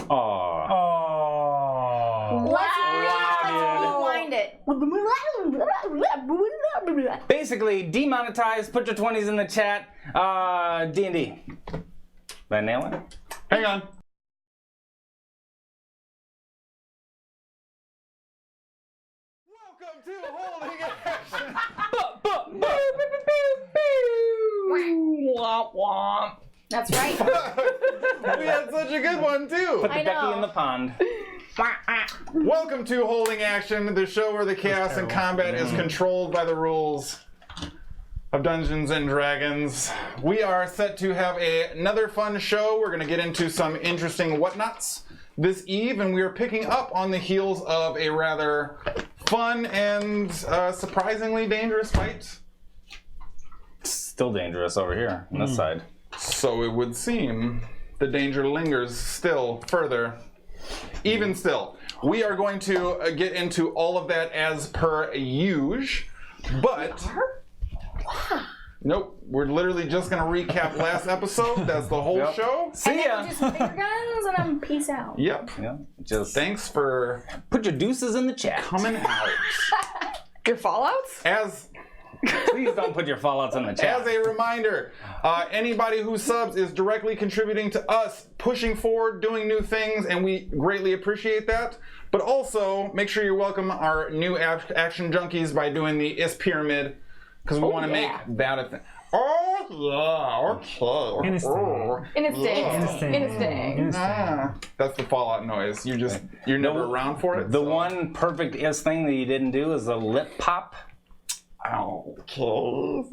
Let's rewind it. Basically, demonetize, put your 20s in the chat. D&D. Did I nail it? Hang on. Welcome to Holding Action. That's right. We had such a good one, too. Put the ducky in the pond. Welcome to Holding Action, the show where the chaos and combat is controlled by the rules of Dungeons and Dragons. We are set to have another fun show. We're going to get into some interesting whatnots this eve, and we are picking up on the heels of a rather fun and surprisingly dangerous fight. Still dangerous over here on this side. So it would seem. The danger lingers still further. Even still, we are going to get into all of that as per usual, but nope, we're literally just going to recap last episode. That's the whole show. See ya. And then just finger guns and then peace out. Yep. Yeah, just Thanks for put your deuces in the chat. coming out. Your fallouts? As Please don't put your fallouts in the chat. As a reminder, anybody who subs is directly contributing to us pushing forward, doing new things, and we greatly appreciate that. But also, make sure you welcome our new action junkies by doing the is pyramid, because we want to make that a thing. Oh yeah, okay. In its day. That's the Fallout noise. You're never around for it. The one perfect is thing that you didn't do is a lip pop. Okay.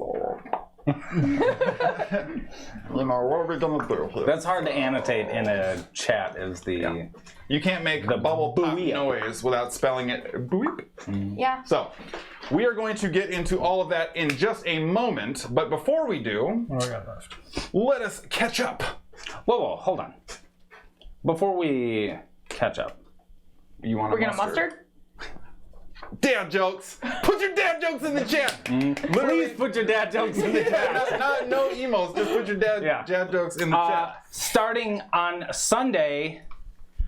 You know, what are we gonna do here? That's hard to annotate in a chat. Is the You can't make the bubble pop noise without spelling it boop. Yeah. So, we are going to get into all of that in just a moment, but before we do, What do we got left? let us catch up. whoa, hold on. Before we catch up, You want We're gonna mustard? Dad jokes. Put your dad jokes in the chat. please put your dad jokes in the chat. No emos. Just put your dad jokes in the chat. Starting on Sunday,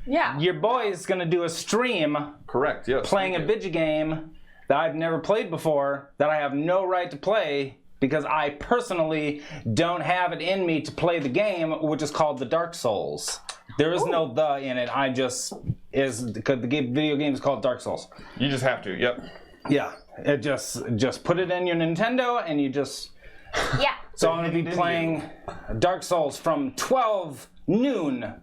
Yeah. your boy is gonna do a stream Correct. Yes. playing a video game that I've never played before, that I have no right to play because I personally don't have it in me to play the game, which is called the Dark Souls. There is no "the" in it. Because the video game is called Dark Souls. You just have to. Yep. Yeah, it just put it in your Nintendo and you just. Yeah. So I'm gonna be playing Dark Souls from 12 noon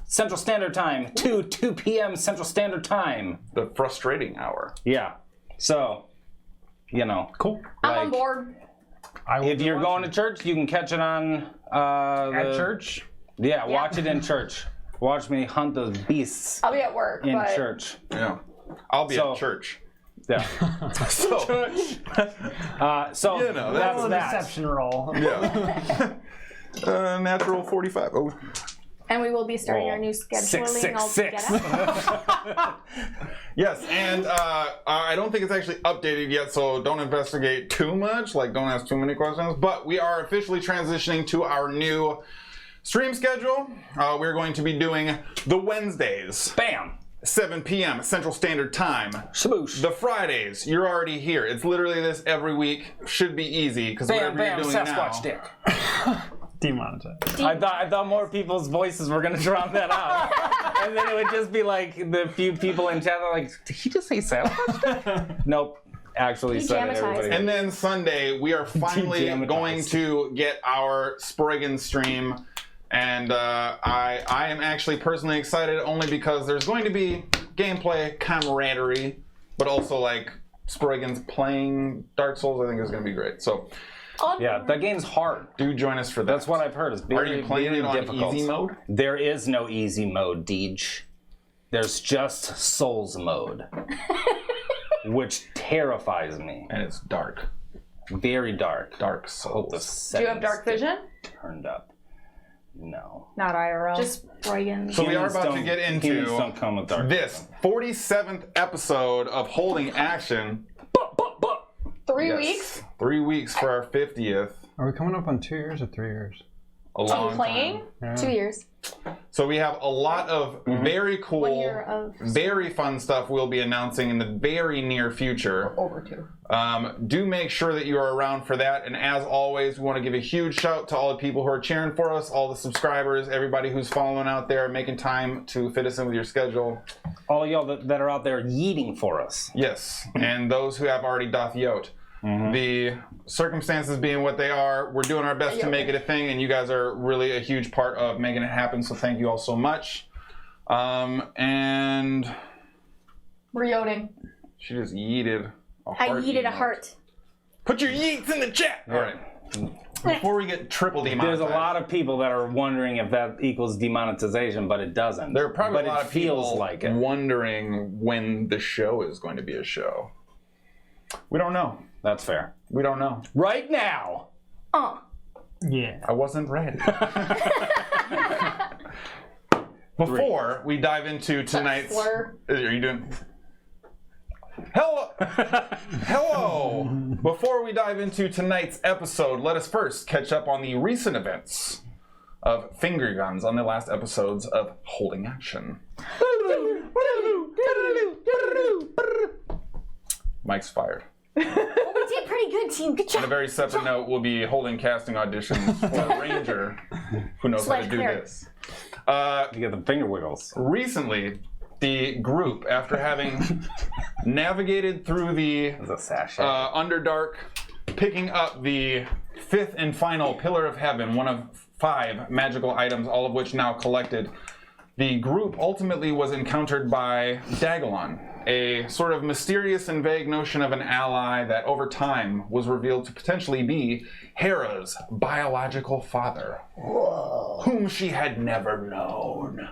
Central Standard Time to 2 p.m. Central Standard Time. The frustrating hour. Yeah. So, you know. Cool. I'm on board. If you're going to church, you can catch it on At church? Yeah, watch it in church. Watch me hunt those beasts I'll be at work. in but church. Yeah. I'll be at church. Yeah. So. So You know, that's a that. deception roll. Yeah. Natural 45. Oh. And we will be starting our new scheduling altogether. Yes, and I don't think it's actually updated yet, so don't investigate too much. Like, don't ask too many questions. But we are officially transitioning to our new stream schedule. We're going to be doing the Wednesdays. Bam. 7 p.m. Central Standard Time. Shaboosh. The Fridays, you're already here. It's literally this every week. Should be easy, because Bam, whatever bam, you're doing Sasquatch now. dick. Demonetized. I thought more people's voices were gonna drown that out, and then it would just be like the few people in chat are like, "Did he just say Sasquatch?" Nope, actually said it. Everybody. And then Sunday, we are finally going to get our Sproigins stream, and I am actually personally excited only because there's going to be gameplay, camaraderie, but also like Sproigins playing Dark Souls. I think is going to be great. So. Yeah, that game's hard. Do join us for that. That's what I've heard. It's very, Are you playing very it on difficult. easy mode? There is no easy mode, Deej. There's just Souls mode, which terrifies me. And it's dark. Very dark. Dark Hope the Souls. Do you have dark settings vision? get turned up. No. Not IRL. Just Sproigins. So we are Humans about to don't- get humans into don't come with dark this 47th episode of Holding Action. 3 Yes. weeks. 3 weeks for our 50th. Are we coming up on 2 years or 3 years? a long Playing? time. 2 years. So we have a lot of very 1 cool, year of very fun stuff we'll be announcing in the very near future. Over 2. Do make sure that you are around for that. And as always, we want to give a huge shout to all the people who are cheering for us, all the subscribers, everybody who's following out there, making time to fit us in with your schedule. All y'all that are out there yeeting for us. Yes, and those who have already doth yote. The circumstances being what they are, we're doing our best to make it a thing, and you guys are really a huge part of making it happen, so thank you all so much. And We're yoting. she just yeeted a I heart. yeeted a emote. heart. Put your yeets in the chat! Alright. Before we get triple demonetized. There's a lot of people that are wondering if that equals demonetization, but it doesn't. There are probably but a lot it of feels people like it. wondering when the show is going to be a show. We don't know. That's fair. We don't know. Right now. Yeah. I wasn't ready. Before we dive into tonight's... Slur. Are you doing... Hello! Hello! Before we dive into tonight's episode, let us first catch up on the recent events of finger guns on the last episodes of Holding Action. Mike's fired. We did pretty good, team. Good On a job. very separate note, we'll be holding casting auditions for a ranger who knows how to Sledge do clear. this. You get the finger wiggles. Recently, the group, after having navigated through the It's a sachet. Underdark, picking up the 5th and final Pillar of Heaven, one of 5 magical items, all of which now collected, the group ultimately was encountered by Dagalon, a sort of mysterious and vague notion of an ally that over time was revealed to potentially be Hera's biological father, whom she had never known.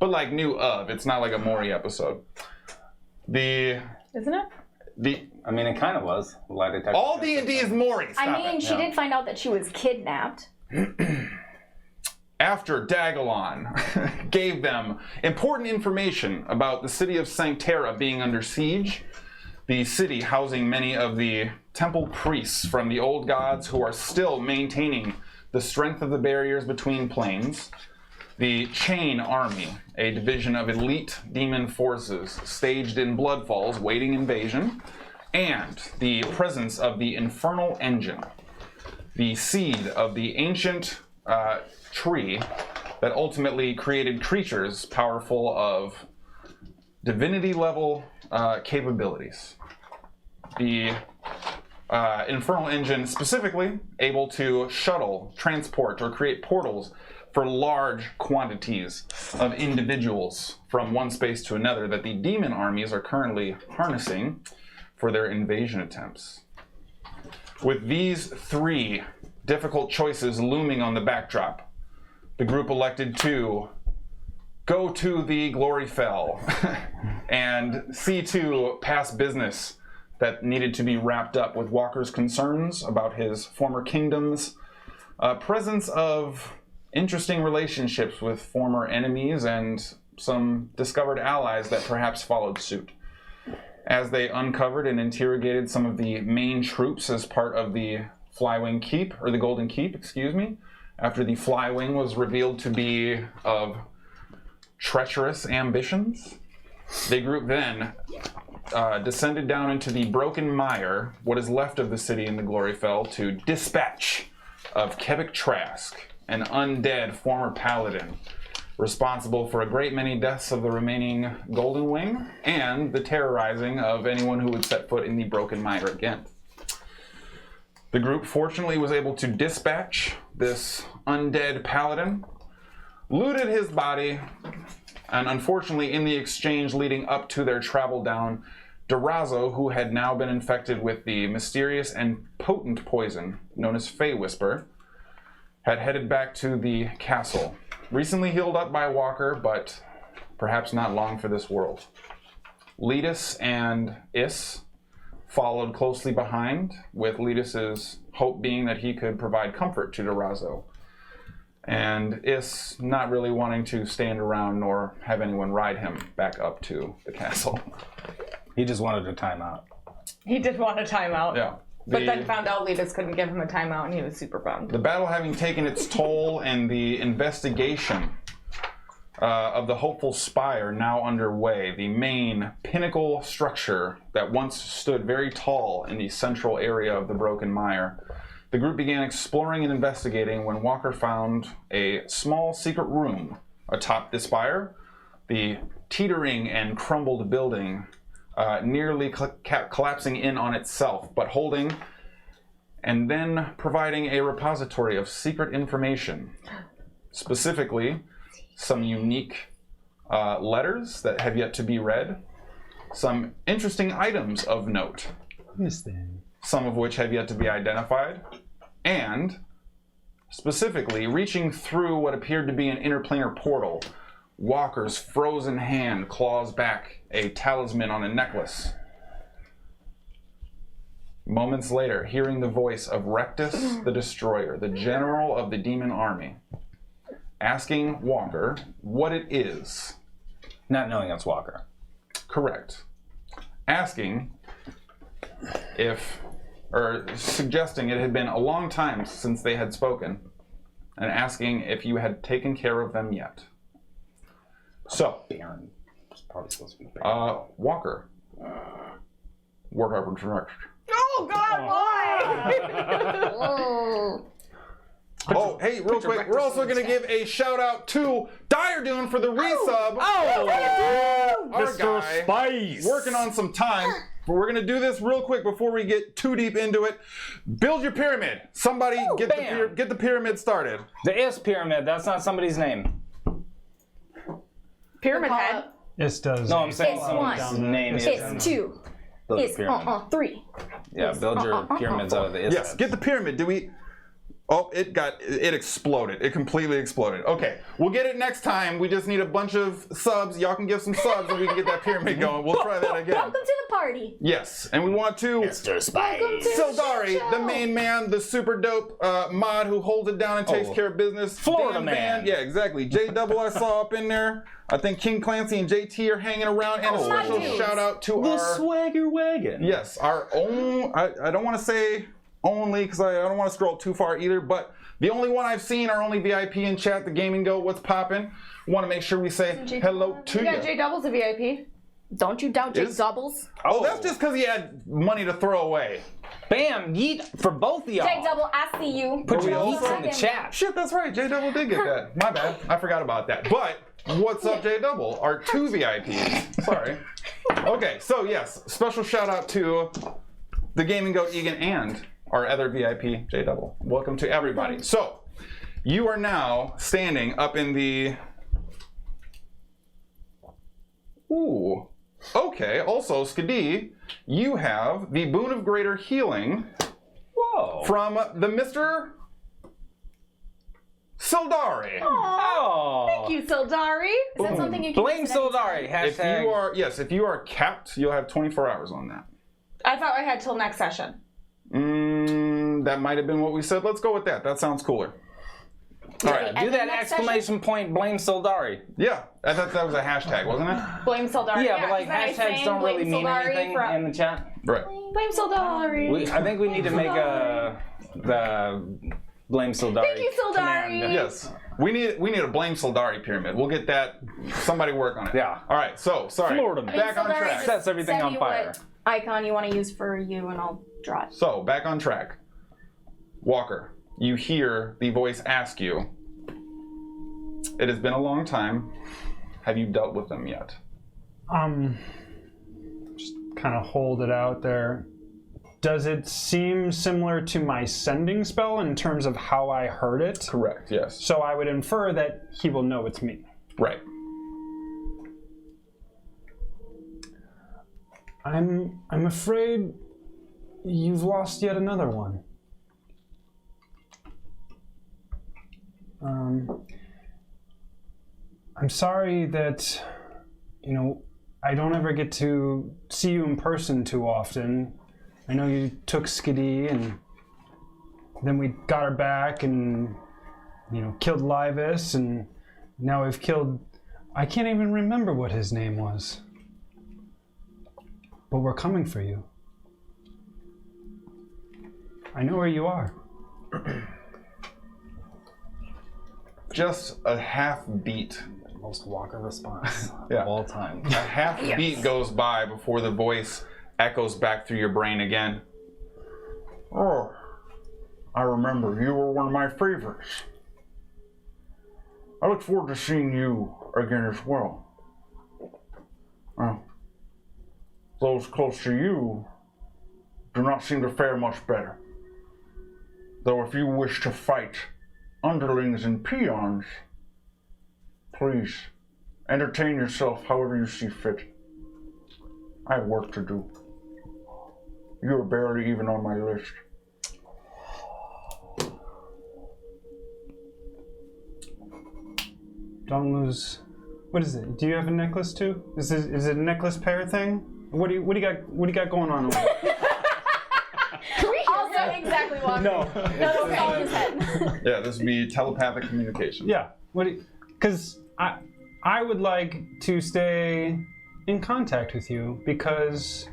But like knew of, it's not like a Maury episode. Isn't it? I mean, it kind of was. Lie detector. All D&D is Maury. Stop I mean, it. she did find out that she was kidnapped. After Dagalon gave them important information about the city of Sanctera being under siege, the city housing many of the temple priests from the old gods who are still maintaining the strength of the barriers between planes, the Chain Army, a division of elite demon forces staged in Bloodfalls waiting invasion, and the presence of the Infernal Engine, the seed of the ancient tree that ultimately created creatures powerful of divinity-level capabilities. The Infernal Engine specifically able to shuttle, transport, or create portals for large quantities of individuals from one space to another that the demon armies are currently harnessing for their invasion attempts. With these 3 difficult choices looming on the backdrop, the group elected to go to the Gloryfell and see to past business that needed to be wrapped up with Walker's concerns about his former kingdom's presence of interesting relationships with former enemies and some discovered allies that perhaps followed suit. As they uncovered and interrogated some of the main troops as part of the Flywing Keep, or the Golden Keep, excuse me, after the Flywing was revealed to be of treacherous ambitions, the group then descended down into the Broken Mire, what is left of the city in the Gloryfell, to dispatch of Kevik Trask, an undead former paladin, responsible for a great many deaths of the remaining Golden Wing, and the terrorizing of anyone who would set foot in the Broken Mire again. The group fortunately was able to dispatch this undead paladin, looted his body, and unfortunately in the exchange leading up to their travel down, Durazo, who had now been infected with the mysterious and potent poison known as Fey Whisper, had headed back to the castle. Recently healed up by Walker, but perhaps not long for this world. Letus and Is followed closely behind, with Letus's hope being that he could provide comfort to Durazo. And Is not really wanting to stand around nor have anyone ride him back up to the castle. He just wanted a timeout. He did want a timeout. Yeah. But then found out Letus couldn't give him a timeout, and he was super bummed. The battle having taken its toll and the investigation of the hopeful spire now underway, the main pinnacle structure that once stood very tall in the central area of the Broken Mire, the group began exploring and investigating when Walker found a small secret room atop the spire. The teetering and crumbled building nearly collapsing in on itself, but holding and then providing a repository of secret information, specifically some unique letters that have yet to be read, some interesting items of note, some of which have yet to be identified, and specifically reaching through what appeared to be an interplanar portal. Walker's frozen hand claws back a talisman on a necklace. Moments later, hearing the voice of Rectus the Destroyer, the general of the demon army, asking Walker what it is. Not knowing it's Walker. Correct. Asking or suggesting it had been a long time since they had spoken, and asking if you had taken care of them yet. So, Baron. It's probably supposed to be Baron. Walker. What happened next? Oh, God, why? Oh, hey, real quick, we're also going to give a shout out to Diredoon for the resub. Our Mr. guy Spice! working on some time. But we're going to do this real quick before we get too deep into it. Build your pyramid. Somebody get the pyramid started. The Is Pyramid, that's not somebody's name. Pyramid Head. This does. No, I'm saying It's someone's one. name is. It's 2. Build a It's pyramid. 3. Yeah, build your pyramids out of the Is. Yes, get the pyramid. Do we... Oh, it exploded. It completely exploded. Okay, we'll get it next time. We just need a bunch of subs. Y'all can give some subs and we can get that pyramid going. We'll try that again. Welcome to the party. Yes, and we want to... Mr. Spice. Sildari, the main man, the super dope mod who holds it down and takes care of business. Florida Dan man. Van, yeah, exactly. J Double I saw up in there. I think King Clancy and JT are hanging around. And a special shout out to The our... Swagger Wagon. Yes, our own... I don't want to say only because I don't want to scroll too far either, but the only one I've seen, our only VIP in chat, the Gaming Goat, what's poppin'? Want to make sure we say hello to We you. got J Double's a VIP. Don't you doubt Jake Doubles. Oh, that's just because he had money to throw away. Bam, yeet for both of y'all. Jake Double, I see you. Put your we yeets in the also- chat. Shit, that's right. J Double did get that. My bad. I forgot about that. But what's up, J Double? Our 2 VIPs. Sorry. Okay, so yes, special shout out to the Gaming Goat Egan and our other VIP, J Double. Welcome to everybody. So, you are now standing up in the... Ooh. Okay, also, Skadi, you have the Boon of Greater Healing from the Mr. Sildari. Oh. Thank you, Sildari. Is that something you can Blame use at any Sildari. time? Hashtag. If you are capped, you'll have 24 hours on that. I thought I had till next session. That might have been what we said. Let's go with that. That sounds cooler. All right. And Do then that next exclamation point, blame Sildari. Yeah, I thought that was a hashtag, wasn't it? Blame Sildari. Yeah, but like 'cause then I hashtags sang don't really Blame mean Sildari anything from- in the chat. Right. Blame Sildari. I think we need to make the blame Sildari. Thank you, Sildari. command. Yes. We need a blame Sildari pyramid. We'll get that. Somebody work on it. Yeah. All right. So sorry. Florida man. Back on Sildari, track. just Sets everything send on me fire. what icon you want to use for you, and I'll draw it. So back on track. Walker, you hear the voice ask you. It has been a long time. Have you dealt with them yet? Just kind of hold it out there. Does it seem similar to my sending spell in terms of how I heard it? Correct. Yes. So I would infer that he will know it's me. Right. I'm afraid you've lost yet another one. I'm sorry that, I don't ever get to see you in person too often. I know you took Skadi and then we got her back and, killed Livus, and now we've killed... I can't even remember what his name was. But we're coming for you. I know where you are. Just a half beat. Most Walker response Yeah. of all time. A half beat goes by before the voice echoes back through your brain again. Oh, I remember. You were one of my favorites. I look forward to seeing you again as well. Those close to you do not seem to fare much better. Though if you wish to fight underlings and peons, please entertain yourself however you see fit. I have work to do. You are barely even on my list. Don't lose. What is it? Do you have a necklace too? Is it a necklace pair thing? What do you got going on over there? Also, exactly what. No. No, it's all in his head. Yeah, this would be telepathic communication. Yeah. Because I would like to stay in contact with you because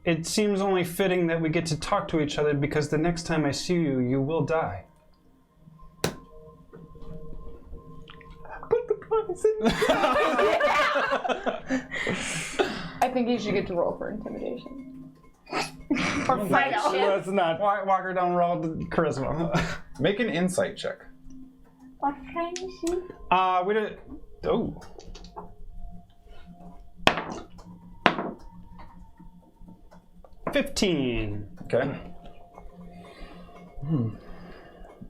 it seems only fitting that we get to talk to each other because the next time I see you, you will die. I think you should get to roll for intimidation. Or friendship. Let's not walk her down roll to charisma. Make an insight check. Or friendship. We did. Oh. $15. Okay.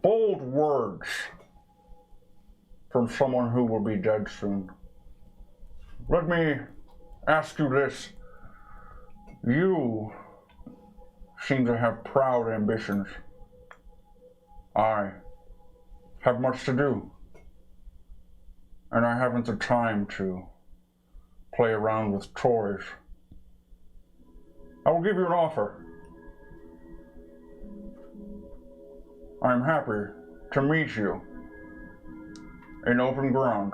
Bold words from someone who will be dead soon. Let me ask you this. You seem to have proud ambitions. I have much to do. And I haven't the time to play around with toys. I will give you an offer. I am happy to meet you in open ground,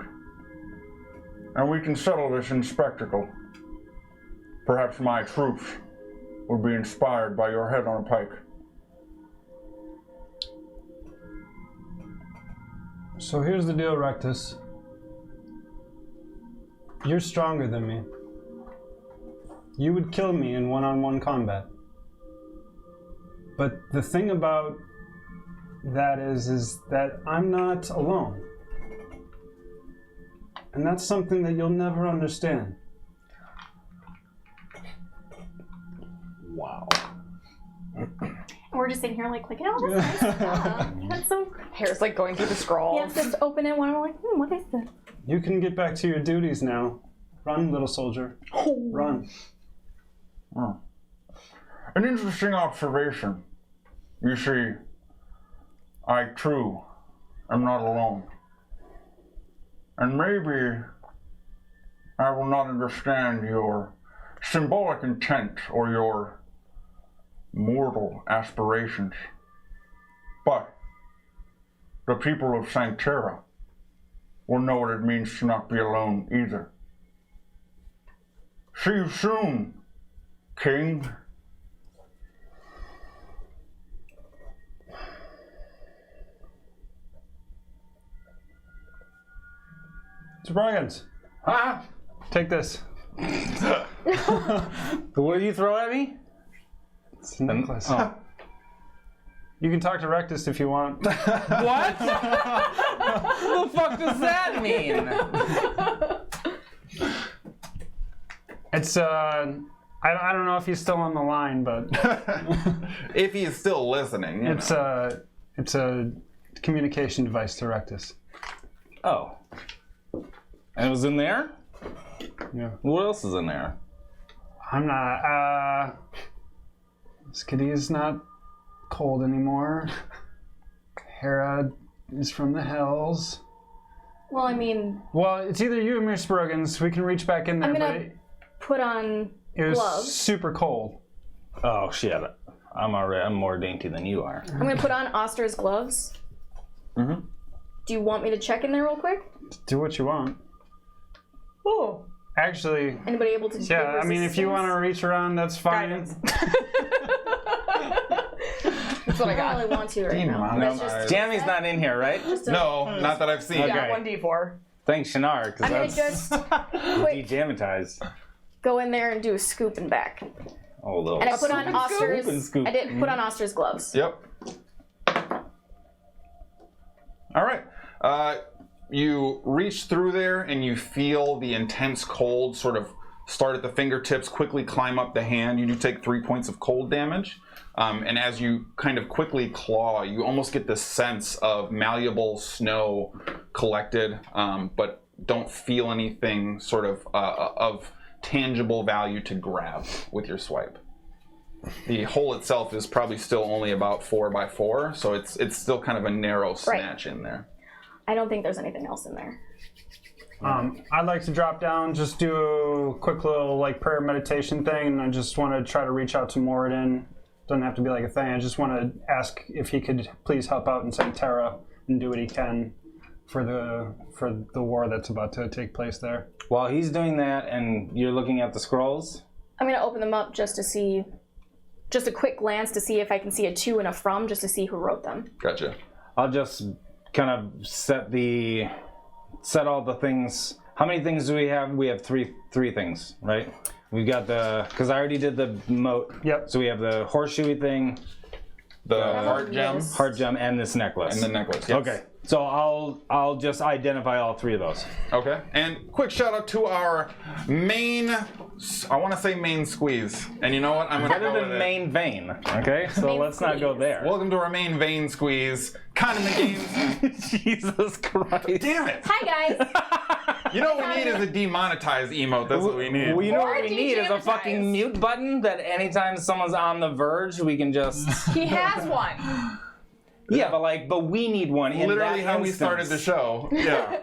and we can settle this in spectacle. Perhaps my troops would be inspired by your head on a pike. So here's the deal, Rectus. You're stronger than me. You would kill me in one-on-one combat. But the thing about that is that I'm not alone. And that's something that you'll never understand. Wow. And we're just sitting here like, look at all this nice stuff. That's so. Hair's like going through the scroll. Yeah, just open it one and we're like, what is this? You can get back to your duties now. Run, little soldier. Run. Oh. An interesting observation. You see, I too am not alone. And maybe I will not understand your symbolic intent or your mortal aspirations. But the people of Sanctera will know what it means to not be alone either. See you soon, King. Sproigins, Ah! take this. What did you throw at me? It's a necklace. Oh. You can talk to Rectus if you want. What? What the fuck does that mean? It's I don't know if he's still on the line, but If he is still listening. you know. it's a communication device to Rectus. Oh. And it was in there? Yeah. What else is in there? I'm not Skadi is not cold anymore. Hara is from the hells. Well, I mean, Well, it's either you or me, Sproigins. We can reach back in there, I'm but gonna put on it was gloves. super cold. Oh shit. I'm more dainty than you are. I'm gonna put on Oster's gloves. Mm-hmm. Do you want me to check in there real quick? Do what you want. Oh. Actually, Anybody able to? yeah, I mean, if you want to reach around, that's fine. Guidance. That's what I I don't got. really want to right now. That's just Jammy's not in here, right? No, not that I've seen. Okay. Yeah, 1d4. Thanks, Shinar, because I'm gonna that's just quick de-jammatized. go in there and do a scoop and back. Oh, little. And I put on Scoop and Oster's. scoop. I did put on Oster's gloves. Yep. All right. You reach through there and you feel the intense cold sort of start at the fingertips, quickly climb up the hand. You do take 3 points of cold damage. And as you kind of quickly claw, you almost get this sense of malleable snow collected, but don't feel anything sort of tangible value to grab with your swipe. The hole itself is probably still only about 4 by 4, so it's still kind of a narrow snatch in there. I don't think there's anything else in there. I'd like to drop down, just do a quick little like prayer meditation thing, and I just want to try to reach out to Moradin. Doesn't have to be like a thing. I just want to ask if he could please help out in St. Terra and do what he can for the war that's about to take place there. While he's doing that and you're looking at the scrolls, I'm gonna open them up just to see, just a quick glance to see if I can see a to and a from, just to see who wrote them. Gotcha. I'll just kind of set all the things. How many things do we have? We have three things, right? We've got because I already did the moat. Yep. So we have the horseshoey thing, The heart gem Yes. heart gem, and this necklace. and the necklace. Yes. Okay. So I'll just identify all 3 of those. Okay. And quick shout out to our main, I want to say main squeeze. And you know what? I'm going to Better go than with it. main vein. Okay. So Main let's not go squeeze. there. Welcome to our main vein squeeze. Condiment games. Jesus Christ. Damn it. Hi guys. You know what we need is a demonetized emote. That's what we need. Well, you know Or what we need is a de-dramatize. fucking mute button that anytime someone's on the verge, we can just. He has one. Yeah, but we need one. In Literally that how we instance. started the show. Yeah.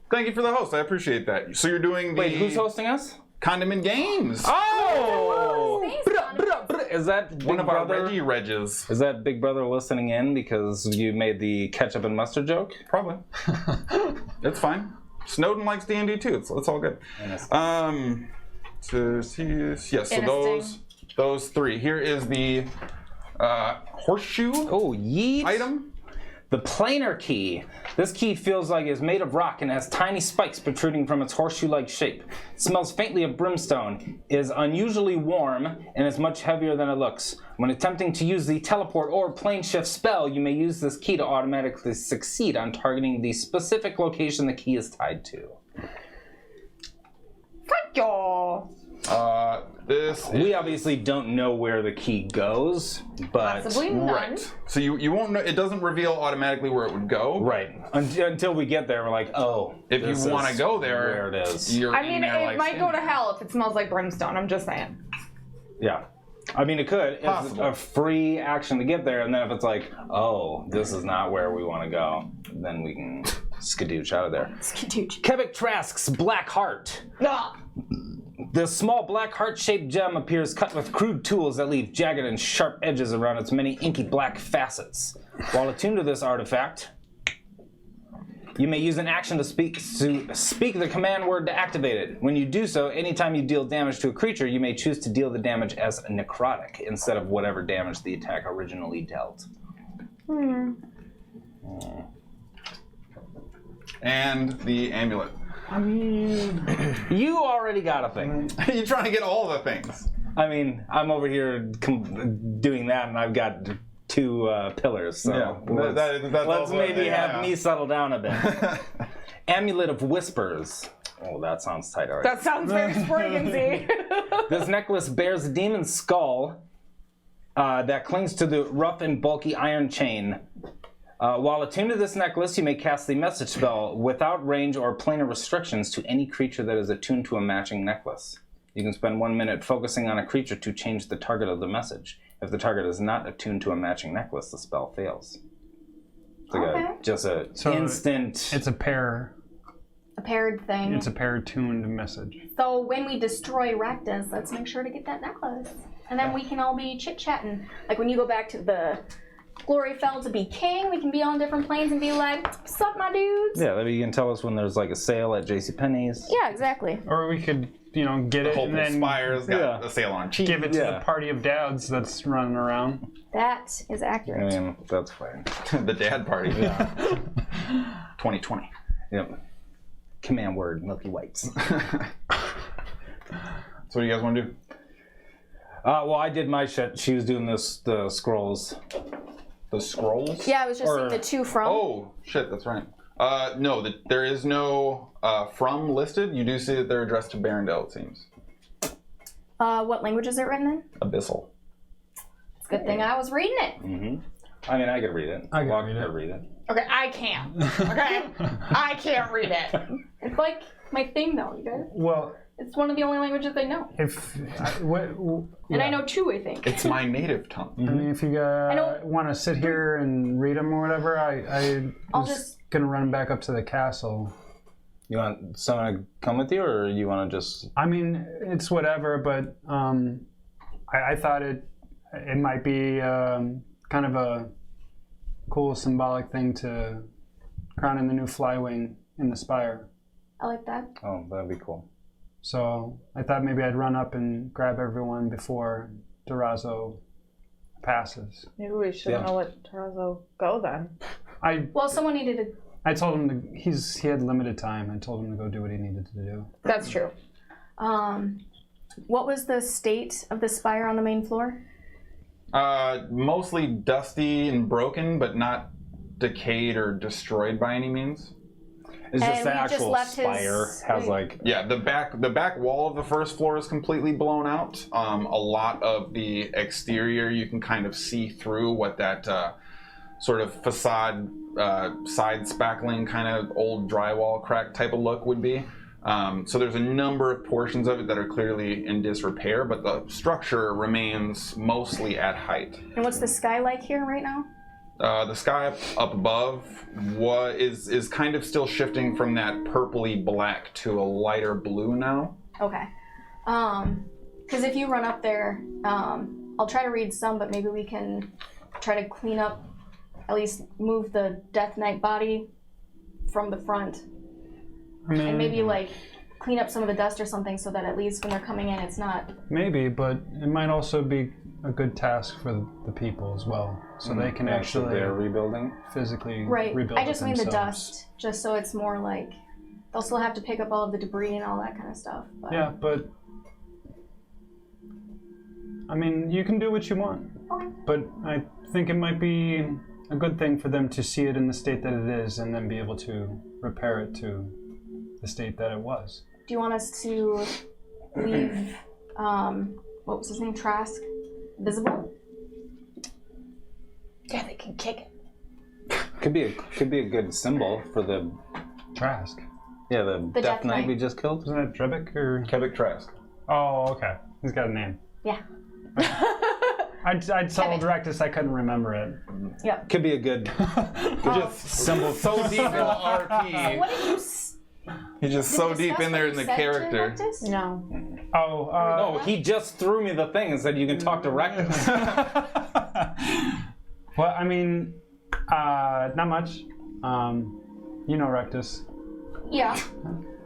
Thank you for the host. I appreciate that. So you're doing the Wait, who's hosting us? Condiment Games. Oh! Thanks, Donovan. Is that Big One of our Brother? Reggie Regis. Is that Big Brother listening in because you made the ketchup and mustard joke? Probably. It's fine. Snowden likes D&D too. It's all good. So those 3. Here is the horseshoe Oh, yeet. item. The planar key. This key feels like it's made of rock and has tiny spikes protruding from its horseshoe-like shape. It smells faintly of brimstone, is unusually warm, and is much heavier than it looks. When attempting to use the teleport or plane shift spell, you may use this key to automatically succeed on targeting the specific location the key is tied to. Fuck y'all. We obviously don't know where the key goes, but... Possibly none. Right. So you won't know. It doesn't reveal automatically where it would go. Right. Until we get there, we're like, oh. If this you want to is go there, where it is. You're I in mean, there it like might go to Cindy. hell if it smells like brimstone. I'm just saying. Yeah. I mean, it could. It's Possible. a free action to get there, and then if it's like, oh, this is not where we want to go, then we can skadooch out of there. Skadooch. Kevik Trask's Black Heart. Ugh. The small black heart-shaped gem appears cut with crude tools that leave jagged and sharp edges around its many inky black facets. While attuned to this artifact, you may use an action to speak the command word to activate it. When you do so, anytime you deal damage to a creature, you may choose to deal the damage as necrotic instead of whatever damage the attack originally dealt. And the amulet. You already got a thing. You're trying to get all the things. I mean, I'm over here doing that, and I've got 2 pillars. So Yeah, that's let's also maybe yeah. have me settle down a bit. Amulet of Whispers. Oh, that sounds tight already. That sounds very Sproigins-y. This necklace bears a demon's skull that clings to the rough and bulky iron chain. While attuned to this necklace, you may cast the message spell without range or planar restrictions to any creature that is attuned to a matching necklace. You can spend 1 minute focusing on a creature to change the target of the message. If the target is not attuned to a matching necklace, the spell fails. It's like just a instant... It's a pair. A paired thing. It's a pair-tuned message. So when we destroy Rectus, let's make sure to get that necklace. And then we can all be chit-chatting. Like when you go back to the Gloryfell to be king, we can be on different planes and be like, sup my dudes? Yeah, maybe you can tell us when there's like a sale at JCPenney's. Yeah, exactly. Or we could get it and Hopeful then Spire's got a sail on cheese. give it to Yeah. the party of dads that's running around. That is accurate. I mean, that's fine. The dad party. 2020. Yep. Command word, milky whites. So what do you guys want to do? Well, I did my shit. She was doing the scrolls. The scrolls? Yeah, I was just Or- seeing the two from. Oh, shit, that's right. No, there is no from listed. You do see that they're addressed to Barondel, it seems. What language is it written in? Abyssal. It's a good thing I was reading it. I mean, I could read it. I could Walker read it. could read it. Okay, I can't. Okay? I can't read it. It's like my thing, though, you guys. Well, It's one of the only languages they know. And I know two, I think. It's my native tongue. I mean, if you don't- want to sit here and read them or whatever, I I'll was just- gonna run back up to the castle. You want someone to come with you, or you want to just? I mean, it's whatever, but I thought it might be kind of a cool symbolic thing to crown in the new flywing in the spire. I like that. Oh, that'd be cool. So I thought maybe I'd run up and grab everyone before Durazo passes. Maybe we shouldn't let Tarazo go then. Well, someone needed to. I told him he had limited time. I told him to go do what he needed to do. That's true. What was the state of the spire on the main floor? Mostly dusty and broken, but not decayed or destroyed by any means. It's just And the we just actual left his- spire has like. Yeah, the back wall of the first floor is completely blown out. A lot of the exterior you can kind of see through what that sort of facade, side spackling kind of old drywall crack type of look would be. So there's a number of portions of it that are clearly in disrepair, but the structure remains mostly at height. And what's the sky like here right now? The sky up above is kind of still shifting from that purpley black to a lighter blue now. Okay. Because if you run up there, I'll try to read some, but maybe we can try to clean up, at least move the Death Knight body from the front. I mean, And maybe like clean up some of the dust or something so that at least when they're coming in, it's not. maybe, but it might also be a good task for the people as well, so they can So actually they're rebuilding. physically Right. rebuild I just it mean the themselves. dust, just so it's more like they'll still have to pick up all of the debris and all that kind of stuff. But Yeah, but I mean, you can do what you want. Okay. But I think it might be a good thing for them to see it in the state that it is, and then be able to repair it to the state that it was. Do you want us to leave? What was his name? Trask visible? Yeah, they can kick it. Could be a good symbol for the Trask. the The Death Death Knight Knight. we just killed. Isn't that Trebek or? Kevik Trask. Oh, okay. He's got a name. Yeah. I told Rectus I couldn't remember it. Yep. Could be a good symbol. So deep in the RP. What did you? He's just so deep in there in the character. No. Oh, No, he just threw me the thing and said you can talk to Rectus. well, I mean, not much. You know Rectus. Yeah.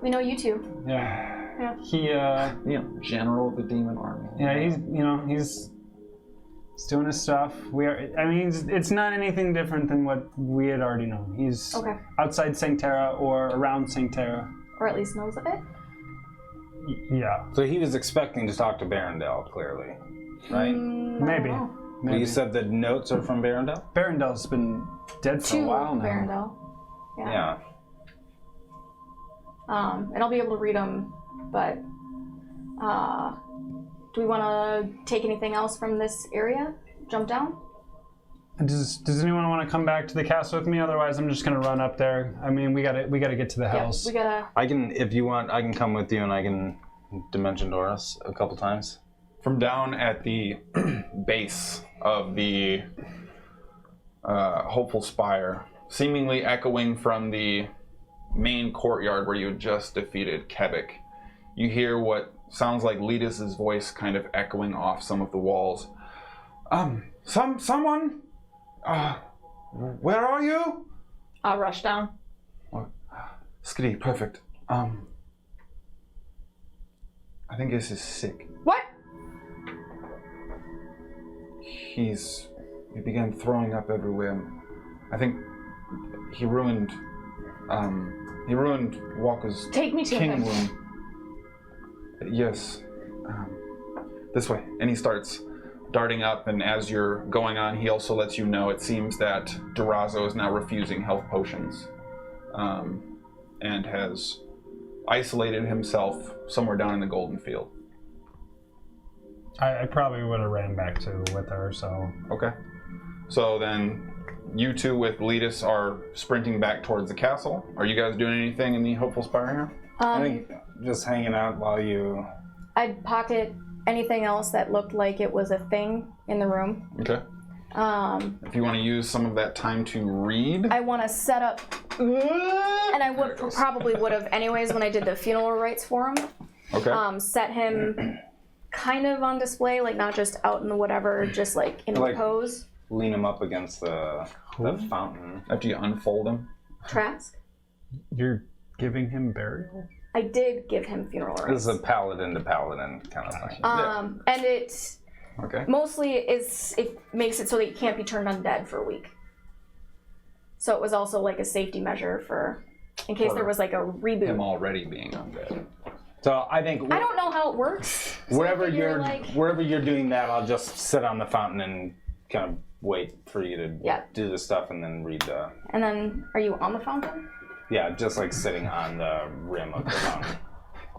We know you two. Yeah. Yeah. He, General of the Demon Army. yeah, he's doing his stuff. I mean, it's not anything different than what we had already known. He's Okay. outside Sanctera or around Sanctera. Or at least knows of it. Yeah, So he was expecting to talk to Barondel, clearly, right? maybe. Oh. Well, you said the notes are from Barondel? Barondel's been dead for a To while now. Barondel. Yeah. And I'll be able to read them, but do we want to take anything else from this area? Jump down? Does anyone want to come back to the castle with me? Otherwise, I'm just gonna run up there. I mean, we gotta get to the house. We gotta. I can, if you want, I can come with you and I can Dimension Door us a couple times. From down at the base of the Hopeful Spire, seemingly echoing from the main courtyard where you had just defeated Kevik, you hear what sounds like Letus's voice kind of echoing off some of the walls. Someone? Where are you? I'll rush down. Skadi, perfect. I think this is sick. What? He began throwing up everywhere. I think he ruined Walker's Take me to king him. room. Yes. This way. And he starts darting up, and as you're going on, he also lets you know it seems that Durazo is now refusing health potions, and has isolated himself somewhere down in the Golden Field. I probably would have ran back to with her, so... Okay. So then you two with Letus are sprinting back towards the castle. Are you guys doing anything in the Hopeful Spire here? I think just hanging out while you... I'd pocket anything else that looked like it was a thing in the room. Okay. If you want to use some of that time to read. I want to set up, and I probably would have anyways when I did the funeral rites for him. Okay. Set him kind of on display, like not just out in the whatever, just like in a pose. Lean him up against the fountain. After you unfold him. Trask. You're giving him burial? I did give him funeral rites. This is a paladin to paladin kind of thing. And it Okay. mostly it makes it so that you can't be turned undead for a week. So it was also like a safety measure for, in case there was like a reboot. Him already being undead. So I think I don't know how it works. So wherever I figure, wherever you're doing that, I'll just sit on the fountain and kind of wait for you to do the stuff and then read the... And then, are you on the fountain? Yeah, just like sitting on the rim of the fountain.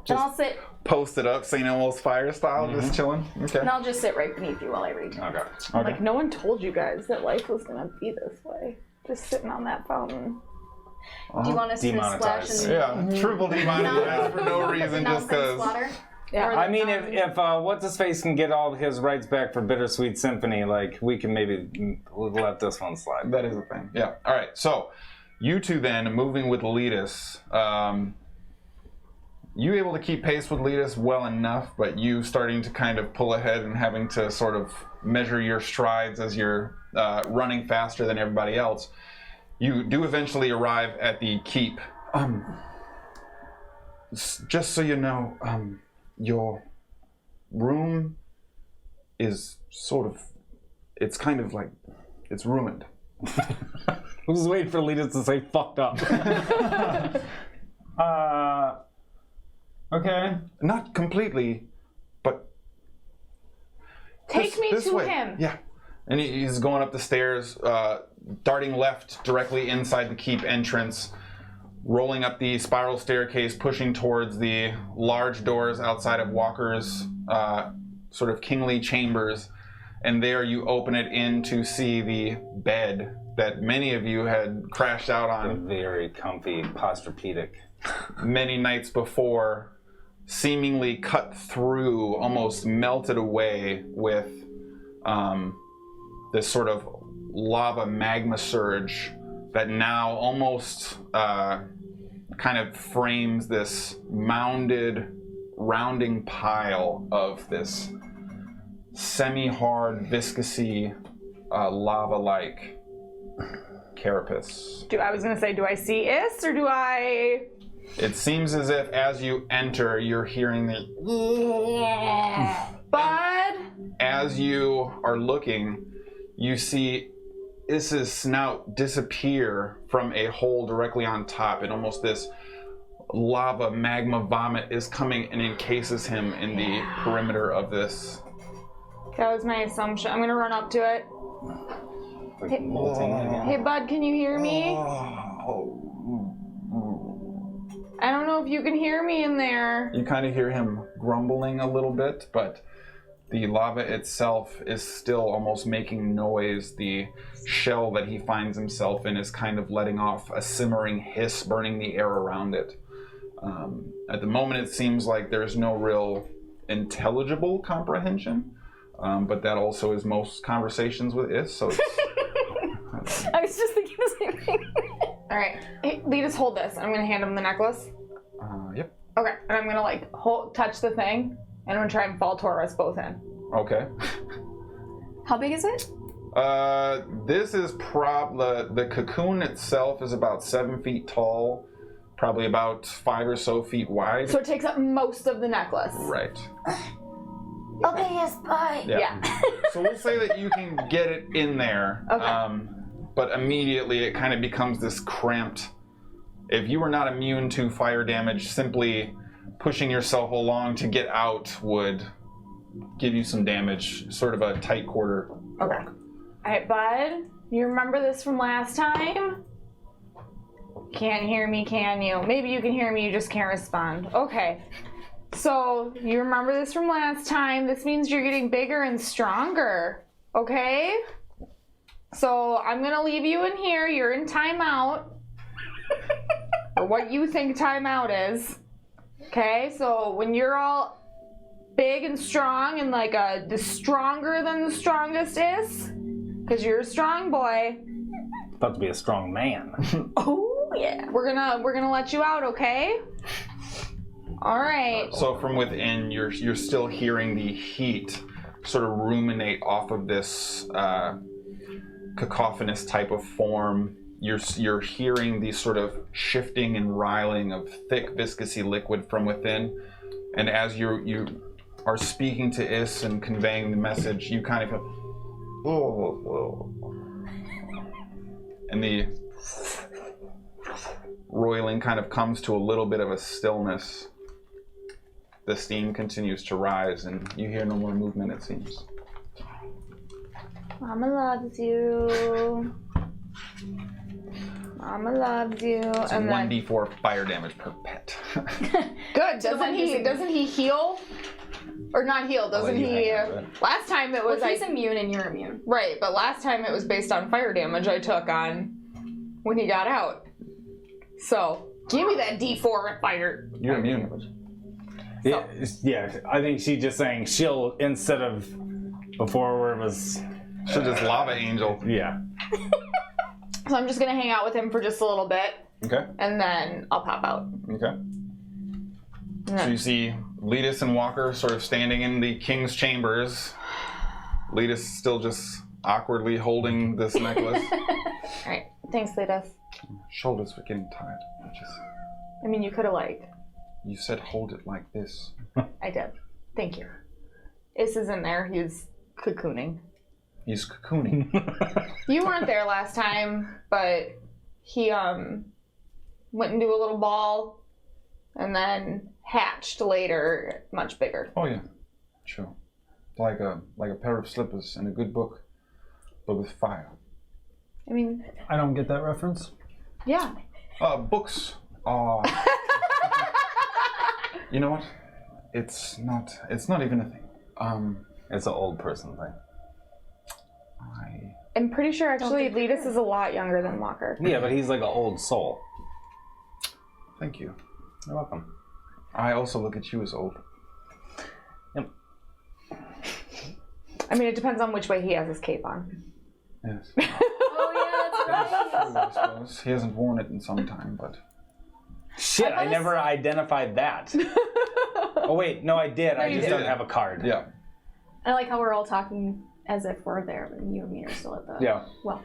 Then I'll sit, Posted up, St. Elmo's fire style, just chilling. Okay. and I'll just sit right beneath you while I read. Okay. Like, no one told you guys that life was gonna be this way. Just sitting on that fountain. Do you want us to splash Demonetize. and Triple demonetized for no reason, just because. splatter? Yeah. Or I mean, the if what's his face can get all his rights back for Bittersweet Symphony, like we can maybe let this one slide. That is a thing. Yeah. All right. So, you two then moving with Letus. You able to keep pace with Letus well enough, but you starting to kind of pull ahead and having to sort of measure your strides as you're running faster than everybody else. You do eventually arrive at the keep. Just so you know, your room is sort of, it's kind of like, it's ruined. I was waiting for Letus to say fucked up. Okay. Not completely, but... Take me this to way. him. Yeah. And he's going up the stairs, darting left directly inside the keep entrance, rolling up the spiral staircase, pushing towards the large doors outside of Walker's sort of kingly chambers. And there you open it in to see the bed that many of you had crashed out A on very comfy Posturpedic. many nights before, seemingly cut through, almost melted away with this sort of lava magma surge that now almost kind of frames this mounded, rounding pile of this semi-hard, viscousy, lava-like carapace. I was gonna say, do I see Is or do I? It seems as if as you enter, you're hearing the... Bud? As you are looking, you see Is's snout disappear from a hole directly on top, and almost this lava magma vomit is coming and encases him in the perimeter of this. That was my assumption. I'm gonna run up to it. Like molting again. Hey, Bud, can you hear me? I don't know if you can hear me in there. You kind of hear him grumbling a little bit, but the lava itself is still almost making noise. The shell that he finds himself in is kind of letting off a simmering hiss, burning the air around it. At the moment, it seems like there's no real intelligible comprehension, but that also is most conversations with Is, so it's... I was just thinking the same thing. All right, hey, Letus, hold this. I'm gonna hand him the necklace. Yep. Okay, and I'm gonna like touch the thing, and I'm gonna try and fall toward us both in. Okay. How big is it? This is the cocoon itself is about 7 feet tall, probably about 5 or so feet wide. So it takes up most of the necklace. Right. Okay, yes, bye. Yeah. So we'll say that you can get it in there, Okay. but immediately it kind of becomes this cramped. If you were not immune to fire damage, simply pushing yourself along to get out would give you some damage, sort of a tight quarter. Okay. All right, bud. You remember this from last time? Can't hear me, can you? Maybe you can hear me, you just can't respond. Okay. So, you remember this from last time. This means you're getting bigger and stronger. Okay? So, I'm gonna leave you in here. You're in timeout. Or what you think timeout is. Okay? So, when you're all big and strong and like the stronger than the strongest is, because you're a strong boy. About to be a strong man. Oh yeah. We're gonna let you out, okay? All right. So from within, you're still hearing the heat sort of ruminate off of this cacophonous type of form. You're hearing the sort of shifting and riling of thick, viscousy liquid from within, and as you are speaking to Is and conveying the message, you kind of go, oh, and the roiling kind of comes to a little bit of a stillness. The steam continues to rise, and you hear no more movement, it seems. Mama loves you. Mama loves you. It's and then 1d4 fire damage per pet. good. Doesn't he heal? Or not heal? Doesn't you he? hang on to Last time it was Well, he's immune and you're immune. right, but last time it was based on fire damage I took on when he got out. So give me that D4 fire. You're immune. Yeah, I think she's just saying she'll, instead of before where it was, She's just lava angel. yeah. So I'm just gonna hang out with him for just a little bit, Okay. and then I'll pop out. Okay. So you see Letus and Walker sort of standing in the king's chambers. Letus still just awkwardly holding this necklace. All right, thanks, Letus. Shoulders were getting tired. I mean, you could have You said hold it like this. I did. Thank you. Is in there. He's cocooning. He's cocooning. You weren't there last time, but he went into a little ball and then hatched later, much bigger. Oh yeah, sure. Like a pair of slippers and a good book, but with fire. I mean, I don't get that reference. yeah. Books are. You know what? It's not even a thing. It's an old person thing. I'm pretty sure actually Letus is a lot younger than Walker. Yeah, but he's like an old soul. Thank you. You're welcome. I also look at you as old. Yep. I mean, it depends on which way he has his cape on. Yes. Oh yeah, that's right. True, I suppose. He hasn't worn it in some time, but. Shit, I never identified that. Oh wait, no, I did. I you just did. don't have a card. Yeah. I like how we're all talking as if we're there, and you and me are still at the. Yeah. Well.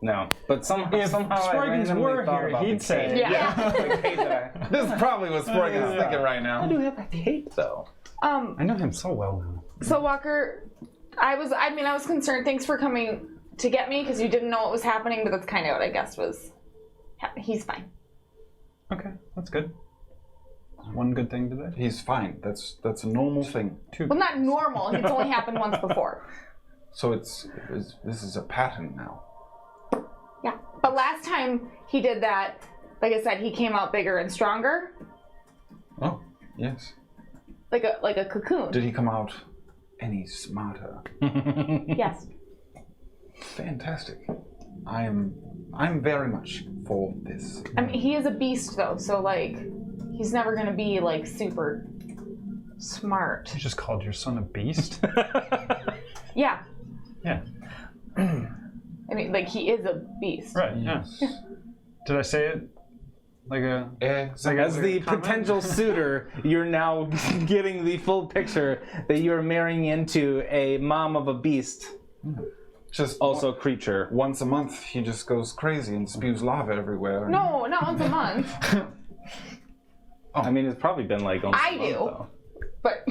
No, but somehow If I Sproigins randomly were thought here, about he'd the say cape. it. Yeah. The cape that I- This is probably what Sproigins is thinking right now. I do have a cape though. I know him so well now. So Walker, I was concerned. Thanks for coming to get me because you didn't know what was happening, but that's kind of what I guess was. He's fine. Okay, that's good. One good thing today. He's fine. That's a normal thing. Well, not normal. It's only happened once before. So this is a pattern now. Yeah, but last time he did that, like I said, he came out bigger and stronger, Oh, yes. like a cocoon. Did he come out any smarter? Yes. Fantastic. I'm very much for this. I mean, he is a beast though, so like, he's never gonna be like super smart. You just called your son a beast? Yeah. Yeah. I mean, like he is a beast. Right, yeah. Yes. Did I say it like a... As the potential suitor, you're now getting the full picture that you're marrying into a mom of a beast, Just also a creature. once a month, he just goes crazy and spews lava everywhere. No, not once a month. I mean, it's probably been like almost I a month, do. though. But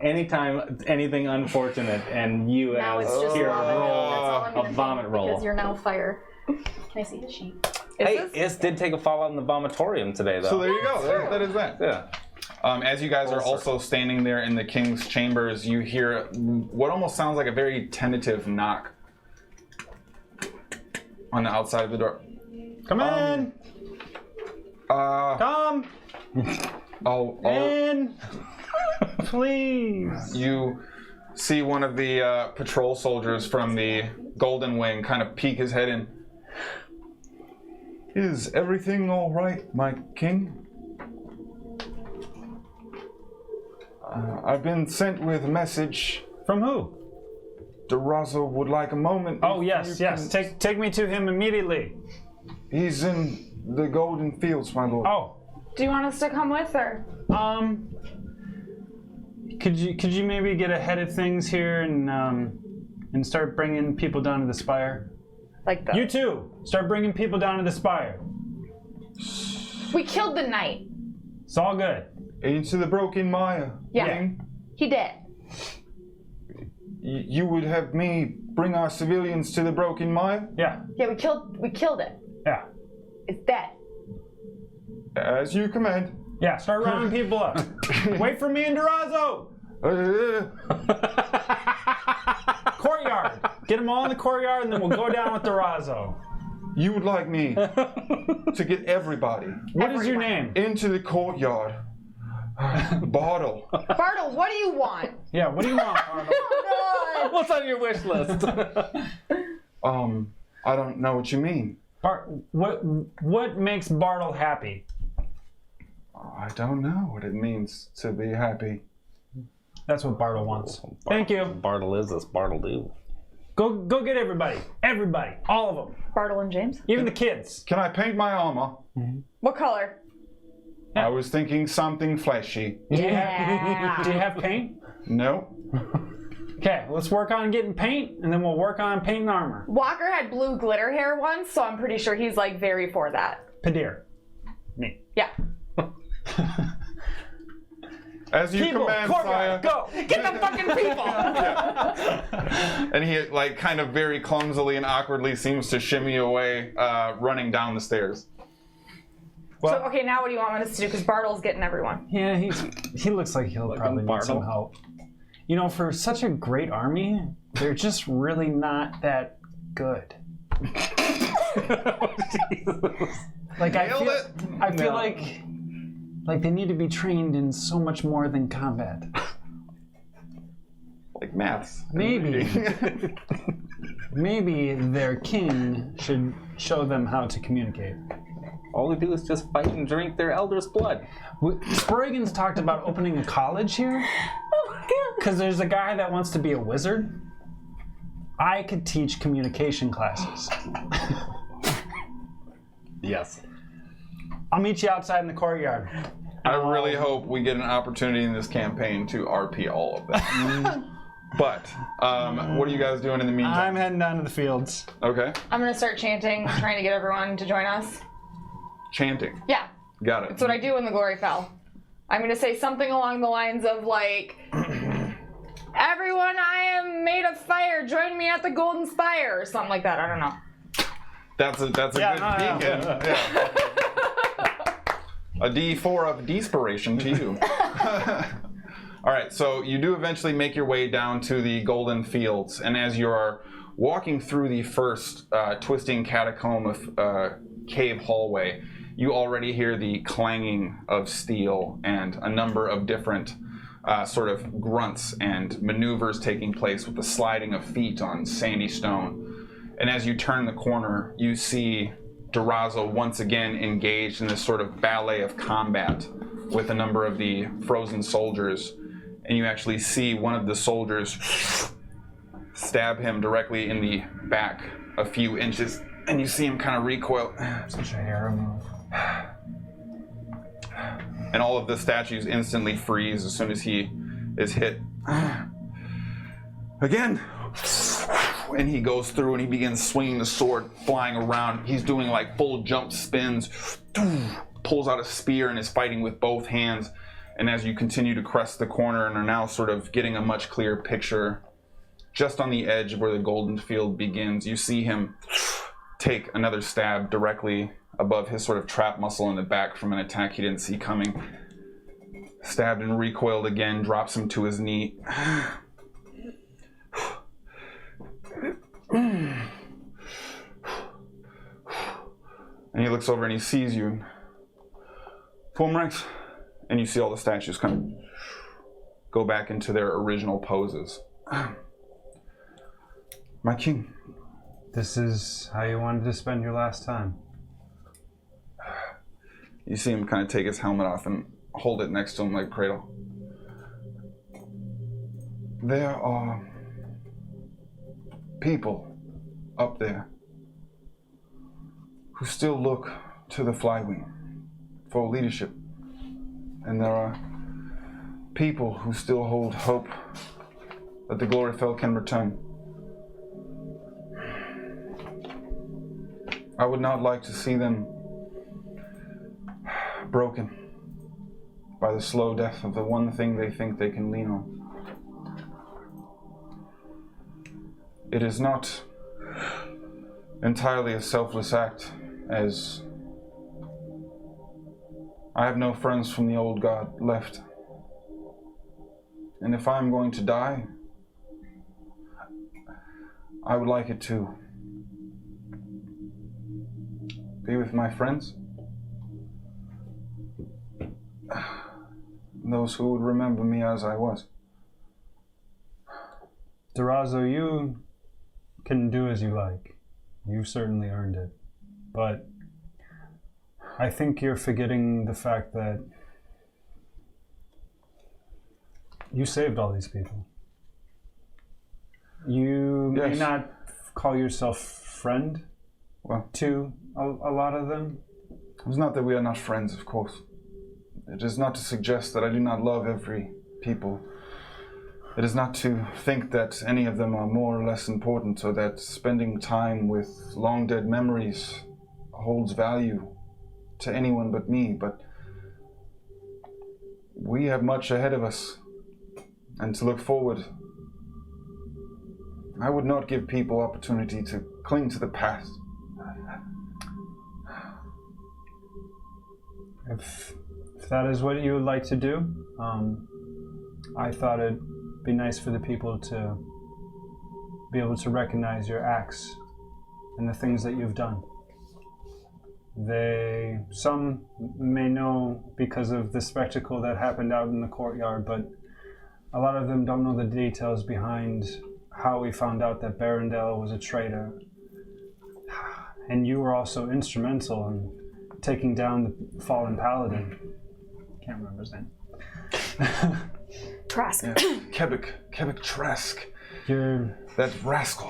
Anytime anything unfortunate and you Now as it's just here vomit. roll That's all I'm a gonna vomit think, roll. because you're now fire. Can I see the sheet? Hey, Is did take a fall out in the vomitorium today, though. So there you go. That is that. Yeah. As you guys are also standing there in the king's chambers, you hear what almost sounds like a very tentative knock on the outside of the door. Come in. Come in. Please. You see one of the patrol soldiers from the Golden Wing kind of peek his head in. Is everything all right, my king? I've been sent with a message. From who? Durazo would like a moment. Oh, if yes, you yes. can- Take me to him immediately. He's in the Golden Fields, my lord. Oh, do you want us to come with her? could you maybe get ahead of things here and start bringing people down to the spire? Like the You too. Start bringing people down to the spire. we killed the knight. It's all good. Into the Broken Mire. Yeah. King. He did. You would have me bring our civilians to the Broken Mire? Yeah. Yeah, we killed it. Yeah. It's dead. As you command. Yeah. Start rounding people up. Wait for me and Durazo. Courtyard. Get them all in the courtyard, and then we'll go down with Durazo. You would like me to get everybody What is your name? into the courtyard. Bartle. Bartle, what do you want? Yeah. What do you want, Arnold? What's on your wish list? I don't know what you mean. What makes Bartle happy? I don't know what it means to be happy. That's what Bartle wants. Thank you. Bartle is this Bartle do. Go get everybody. Everybody. All of them. Bartle and James. Even the kids. Can I paint my armor? What color? I was thinking something fleshy. Do you Yeah. have paint? No. Okay, let's work on getting paint, and then we'll work on painting armor. Walker had blue glitter hair once, so I'm pretty sure he's like very for that. Padir. Me. Yeah. As you People, command, courtyard, sire. go! Get the fucking people! And he, like, kind of very clumsily and awkwardly seems to shimmy away, running down the stairs. Well, So okay, now what do you want us to do? Because Bartle's getting everyone. yeah, he looks like he'll probably need some Bartle. help. You know, for such a great army, they're just really not that good. Like Nailed it. I feel like they need to be trained in so much more than combat. Like maths. Maybe. Maybe their king should show them how to communicate. All we do is just fight and drink their elders' blood. Sproigins talked about opening a college here. Because there's a guy that wants to be a wizard. I could teach communication classes. Yes. I'll meet you outside in the courtyard. I really hope we get an opportunity in this campaign to RP all of them. But, what are you guys doing in the I'm meantime? heading down to the fields. Okay. I'm gonna start chanting, trying to get everyone to join us. Chanting. Yeah, Got it. that's what I do when the glory fell. I'm gonna say something along the lines of like, "Everyone, I am made of fire. Join me at the Golden Spire," or something like that. I don't know. That's a good beacon. Yeah. A D4 of Despiration to you. All right, so you do eventually make your way down to the Golden Fields, and as you are walking through the first twisting catacomb of cave hallway, you already hear the clanging of steel and a number of different sort of grunts and maneuvers taking place with the sliding of feet on sandy stone. And as you turn the corner, you see Durazo once again engaged in this sort of ballet of combat with a number of the frozen soldiers. And you actually see one of the soldiers stab him directly in the back a few inches, and you see him kind of recoil. Such a hero move. And all of the statues instantly freeze as soon as he is hit. Again. and he goes through and he begins swinging the sword, flying around. He's doing like full jump spins, pulls out a spear and is fighting with both hands. And as you continue to crest the corner and are now sort of getting a much clearer picture, just on the edge where the golden field begins, you see him take another stab directly above his sort of trap muscle in the back from an attack he didn't see coming. Stabbed and recoiled again, drops him to his knee. And he looks over and he sees you. Form ranks. And you see all the statues kind of go back into their original poses. My king. This is how you wanted to spend your last time. You see him kind of take his helmet off and hold it next to him like a cradle. There are people up there who still look to the Flywing for leadership. And there are people who still hold hope that the Gloryfell can return. I would not like to see them broken by the slow death of the one thing they think they can lean on. It is not entirely a selfless act, as I have no friends from the old guard left. And if I'm going to die, I would like it to be with my friends. Those who would remember me as I was. Durazo, you can do as you like. You certainly earned it. But I think you're forgetting the fact that you saved all these people. You may not call yourself friend to a lot of them. It's not that we are not friends, of course. It is not to suggest that I do not love every people. It is not to think that any of them are more or less important, or that spending time with long dead memories holds value to anyone but me, but we have much ahead of us, and to look forward. I would not give people opportunity to cling to the past. If that is what you would like to do, I thought it'd be nice for the people to be able to recognize your acts and the things that you've done. Some may know because of the spectacle that happened out in the courtyard, but a lot of them don't know the details behind how we found out that Barondel was a traitor. And you were also instrumental in taking down the fallen paladin. Can't remember his name. Trask. Yeah. Quebec Trask. You're that rascal.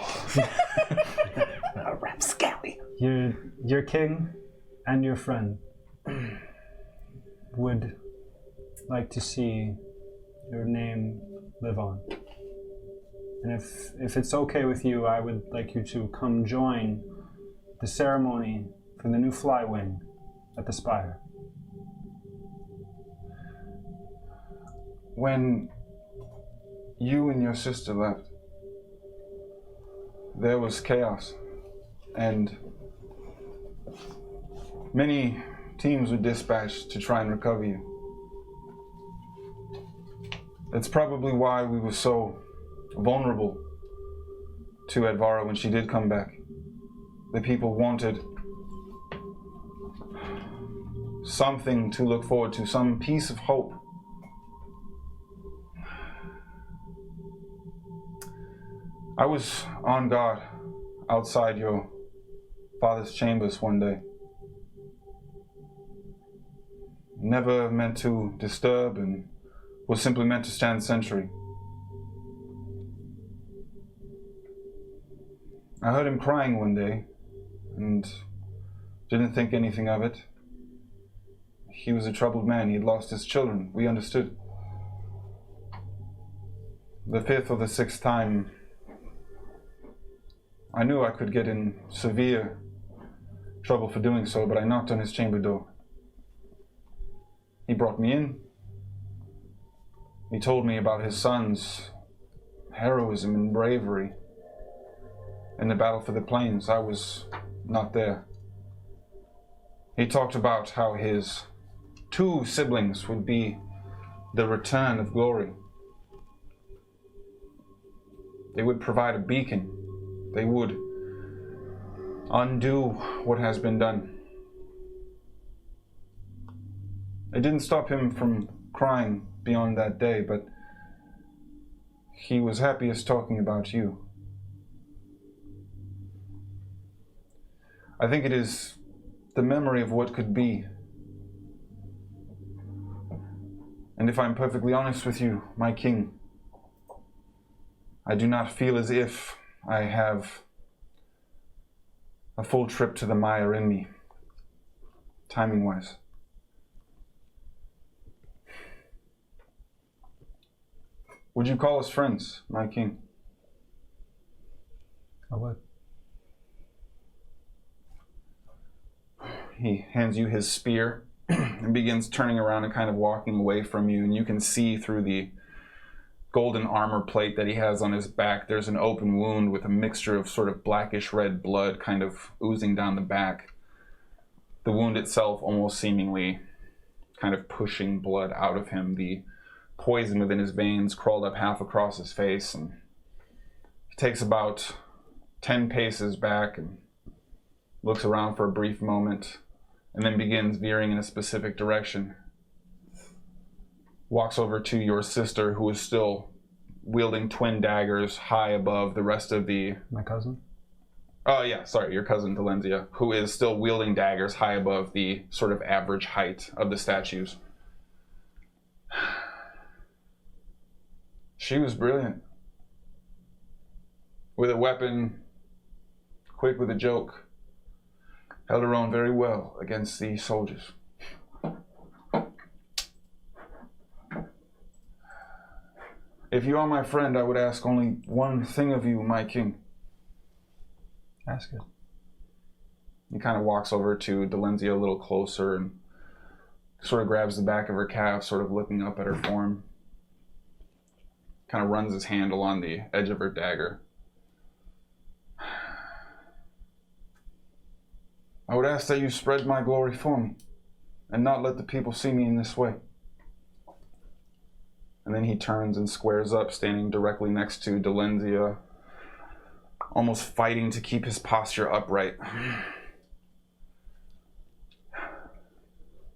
A rapscally. Your king and your friend would like to see your name live on. And if it's okay with you, I would like you to come join the ceremony for the new Flywing at the Spire. When you and your sister left, there was chaos, and many teams were dispatched to try and recover you. That's probably why we were so vulnerable to Advara when she did come back. The people wanted something to look forward to, some piece of hope. I was on guard outside your father's chambers one day. Never meant to disturb, and was simply meant to stand sentry. I heard him crying one day, and didn't think anything of it. He was a troubled man. He had lost his children. We understood. The 5th or the 6th time I knew I could get in severe trouble for doing so, but I knocked on his chamber door. He brought me in. He told me about his son's heroism and bravery in the battle for the plains. I was not there. He talked about how his 2 siblings would be the return of glory. They would provide a beacon. They would undo what has been done. It didn't stop him from crying beyond that day, but he was happiest talking about you. I think it is the memory of what could be. And if I'm perfectly honest with you, my king, I do not feel as if I have a full trip to the mire in me, timing-wise. Would you call us friends, my king? I would. He hands you his spear and begins turning around and kind of walking away from you, and you can see through the golden armor plate that he has on his back, there's an open wound with a mixture of sort of blackish red blood kind of oozing down the back. The wound itself almost seemingly kind of pushing blood out of him. The poison within his veins crawled up half across his face, and he takes about 10 paces back and looks around for a brief moment, and then begins veering in a specific direction. Walks over to your sister, who is still wielding twin daggers high above the rest of the... My cousin? Oh, yeah, sorry, your cousin, Delenzia, who is still wielding daggers high above the sort of average height of the statues. She was brilliant. With a weapon, quick with a joke, held her own very well against the soldiers. If you are my friend, I would ask only one thing of you, my king. Ask it. He kind of walks over to Delenzia a little closer and sort of grabs the back of her calf, sort of looking up at her form. Kind of runs his hand along the edge of her dagger. I would ask that you spread my glory for me and not let the people see me in this way. And then he turns and squares up, standing directly next to Delenzia, almost fighting to keep his posture upright.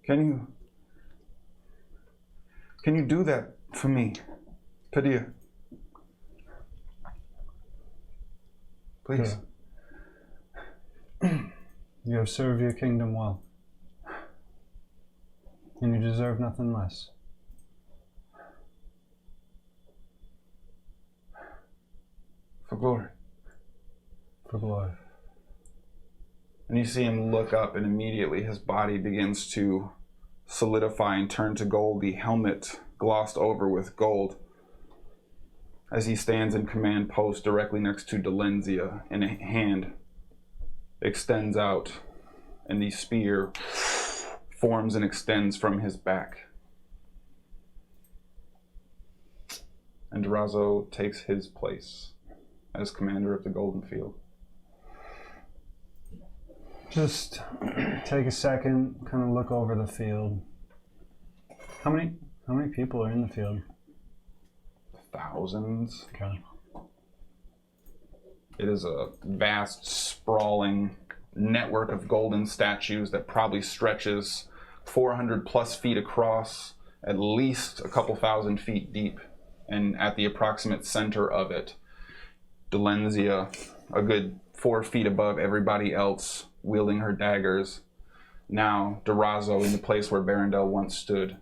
Can you do that for me, Padilla? Please. You have served your kingdom well, and you deserve nothing less. For glory. For glory. And you see him look up, and immediately his body begins to solidify and turn to gold, the helmet glossed over with gold, as he stands in command post directly next to Delenzia, and a hand extends out, and the spear forms and extends from his back. And Durazo takes his place as commander of the Golden Field. Just take a second, kind of look over the field. How many people are in the field? Thousands. Okay. It is a vast, sprawling network of golden statues that probably stretches 400 plus feet across, at least a couple thousand feet deep, and at the approximate center of it, Delenzia, a good 4 feet above everybody else, wielding her daggers. Now, Durazo in the place where Barandel once stood.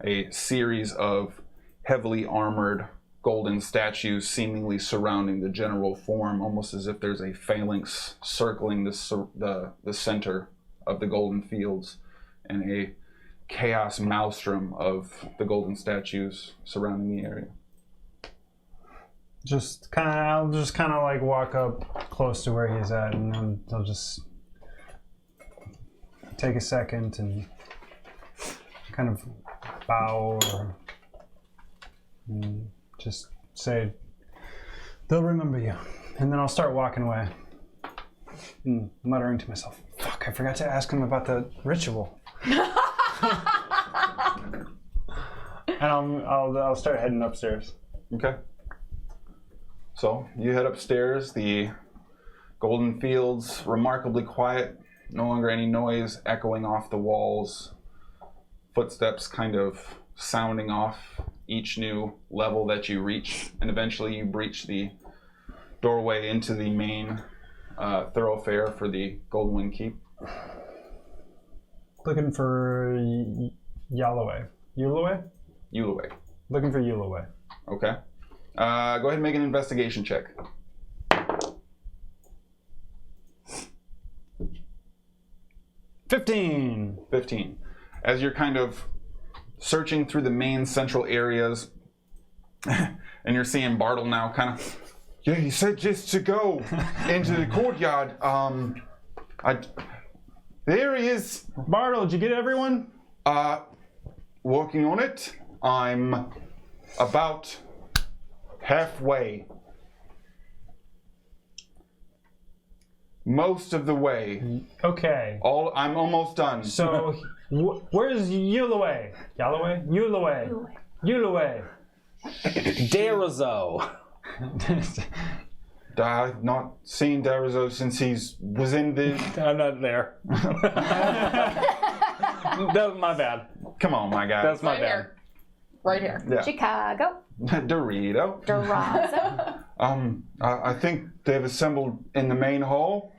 A series of heavily armored golden statues seemingly surrounding the general form, almost as if there's a phalanx circling the center of the golden fields, and a chaos maelstrom of the golden statues surrounding the area. I'll just kind of like walk up close to where he's at, and then I'll just take a second and kind of bow or just say, "They'll remember you," and then I'll start walking away, and muttering to myself, "Fuck! I forgot to ask him about the ritual." And I'll start heading upstairs. Okay. So you head upstairs. The golden fields, remarkably quiet. No longer any noise echoing off the walls. Footsteps kind of sounding off each new level that you reach. And eventually you breach the doorway into the main thoroughfare for the Goldwing Keep. Looking for Yalloway. Yulaway? Yulaway. Looking for Yulaway. Okay. Go ahead and make an investigation check. 15. 15. As you're kind of searching through the main central areas, and you're seeing Bartle now kind of, yeah, he said just to go into the courtyard. There he is. Bartle, did you get everyone? Working on it. I'm about halfway. Most of the way. Okay. I'm almost done. So, where's Yulaway? Yalloway? Yulaway. Yulaway. Derizo. I've not seen Derizo since was in the... I'm not there. That's my bad. Come on, my guy. That's my Right bad. here. Right here. Yeah. Chicago. Dorito. Durazo. I think they've assembled in the main hall.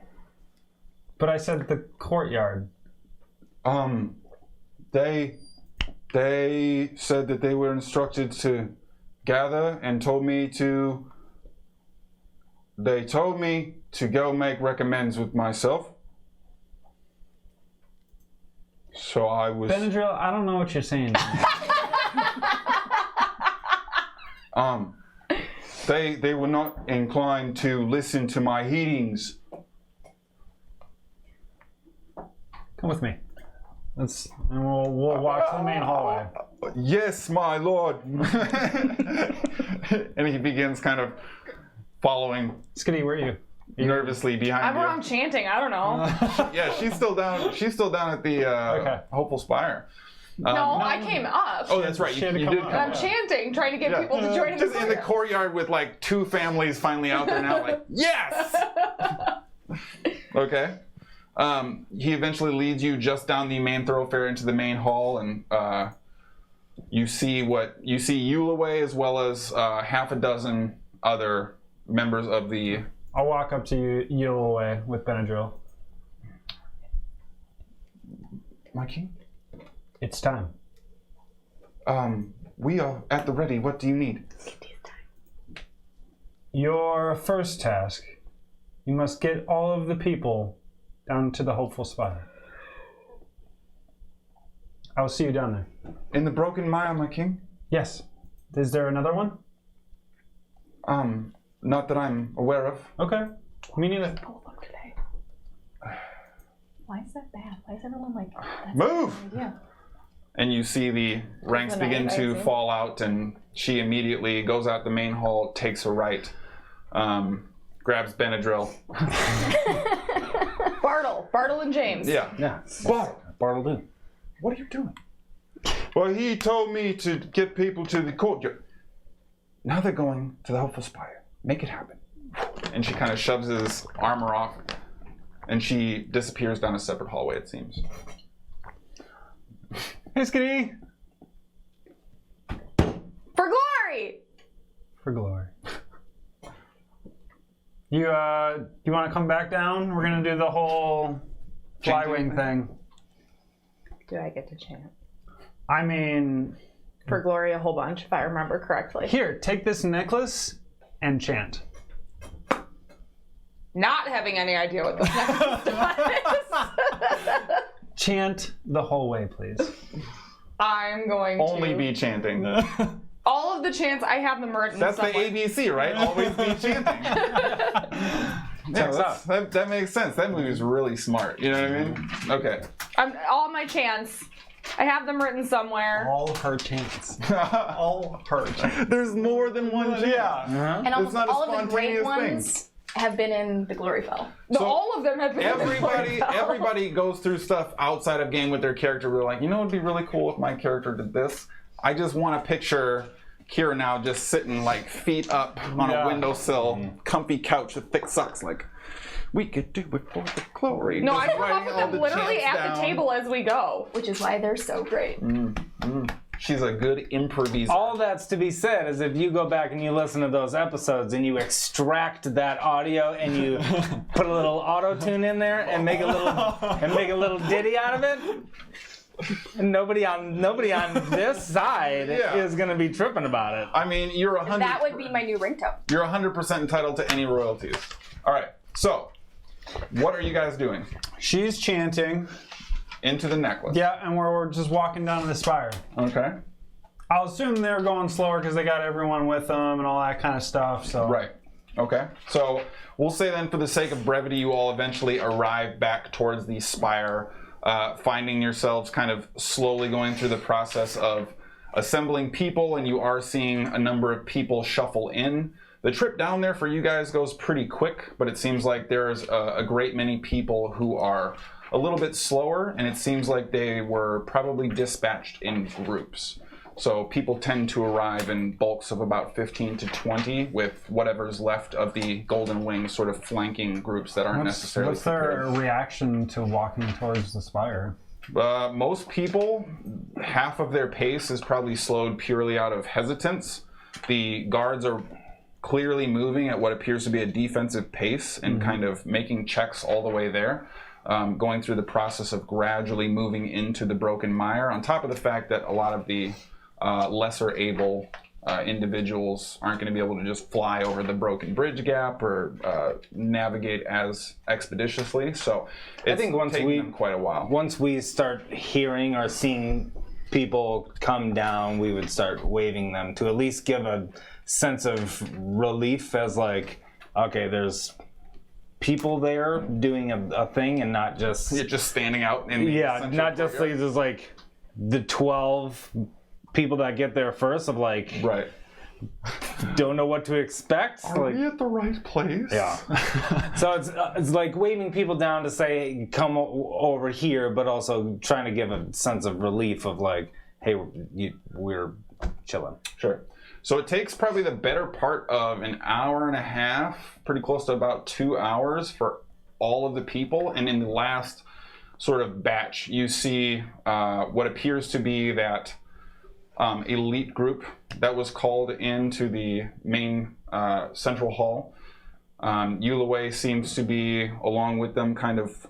But I said the courtyard. They said that they were instructed to gather and told me to go make recommends with myself. So I was... Benadryl, I don't know what you're saying. They were not inclined to listen to my heatings. Come with me. And we'll walk to the main hallway. Yes, my lord. And he begins kind of following Skadi, where are you? nervously behind I'm you. around chanting. I don't know. Yeah, she's still down. She's still down at the Okay. Hopeful Spire. No, I came up. Oh, that's right. She had to You come did up. come I'm up. chanting, trying to get Yeah. people to join Just in the the courtyard with like 2 families finally out there now. Like, yes. Okay. He eventually leads you just down the main thoroughfare into the main hall, and you see Yulaway as well as half a dozen other members of the... I'll walk up to Yulaway with Benadryl. My king? It's time. We are at the ready. What do you need? Your first task, you must get all of the people down to the Hopeful Spire. I will see you down there. In the Broken Mire, my king? Yes. Is there another one? Not that I'm aware of. Okay. Me neither. Why is that bad? Why is everyone like, that's Move! a good idea? And you see the ranks begin to fall out, and she immediately goes out the main hall, takes a right, grabs Benadryl. Bartle and James. Yeah. Yeah. Bartle, do. what are you doing? Well, he told me to get people to the courtyard. Now they're going to the Hopeful Spire. Make it happen. And she kind of shoves his armor off, and she disappears down a separate hallway, it seems. Hey, Skadi! For glory! For glory. You want to come back down? We're going to do the whole flywing thing. Do I get to chant? I mean, For glory a whole bunch, if I remember correctly. here, take this necklace and chant. Not having any idea what this next does. Chant the whole way, please. I'm going to... Only be chanting. All of the chants, I have them written That's somewhere. the ABC, right? Always be chanting. Yeah, that makes sense. That movie's really smart. You know what I mean? Okay. All my chants, I have them written somewhere. All her chants. All her chants. There's more than one chant. Yeah. And almost not a all of the great spontaneous ones have been in the Glory Fell. So All of them have been. Everybody goes through stuff outside of game with their character. We're like, you know, it'd be really cool if my character did this. I just want to picture Kira now just sitting like feet up on a windowsill, comfy couch with thick socks, like, we could do it for the glory. No, Just I come up writing with all them the literally chants at the down. table as we go. Which is why they're so great. She's a good improviser. All that's to be said is if you go back and you listen to those episodes and you extract that audio and you put a little auto tune in there and make a little ditty out of it, nobody on this side is going to be tripping about it. I mean, you're 100. That would be my new ringtone. You're 100% entitled to any royalties. All right. So, what are you guys doing? She's chanting. Into the necklace. Yeah, and we're just walking down the spire. Okay. I'll assume they're going slower because they got everyone with them and all that kind of stuff. So Right. Okay. So we'll say then, for the sake of brevity, you all eventually arrive back towards the spire, finding yourselves kind of slowly going through the process of assembling people, and you are seeing a number of people shuffle in. The trip down there for you guys goes pretty quick, but it seems like there's a great many people who are a little bit slower, and it seems like they were probably dispatched in groups. So people tend to arrive in bulks of about 15 to 20, with whatever's left of the Golden Wings sort of flanking groups that aren't necessarily What's their prepared. reaction to walking towards the spire? Most people, half of their pace is probably slowed purely out of hesitance. The guards are clearly moving at what appears to be a defensive pace and kind of making checks all the way there. Going through the process of gradually moving into the broken mire, on top of the fact that a lot of the lesser able individuals aren't going to be able to just fly over the broken bridge gap or navigate as expeditiously. So it's I think once taking them quite a while. Once we start hearing or seeing people come down, we would start waving them to at least give a sense of relief as like, okay, there's people there doing a thing and not just You're just standing out in the central not just courtyard. like just like the 12 people that get there first of like Right. don't know what to expect. Are like, we at the right place? yeah. So it's like waving people down to say come over here, but also trying to give a sense of relief of like, hey, we're chilling. Sure. So it takes probably the better part of an hour and a half, pretty close to about 2 hours for all of the people. And in the last sort of batch, you see what appears to be that elite group that was called into the main central hall. Yulaway seems to be along with them, kind of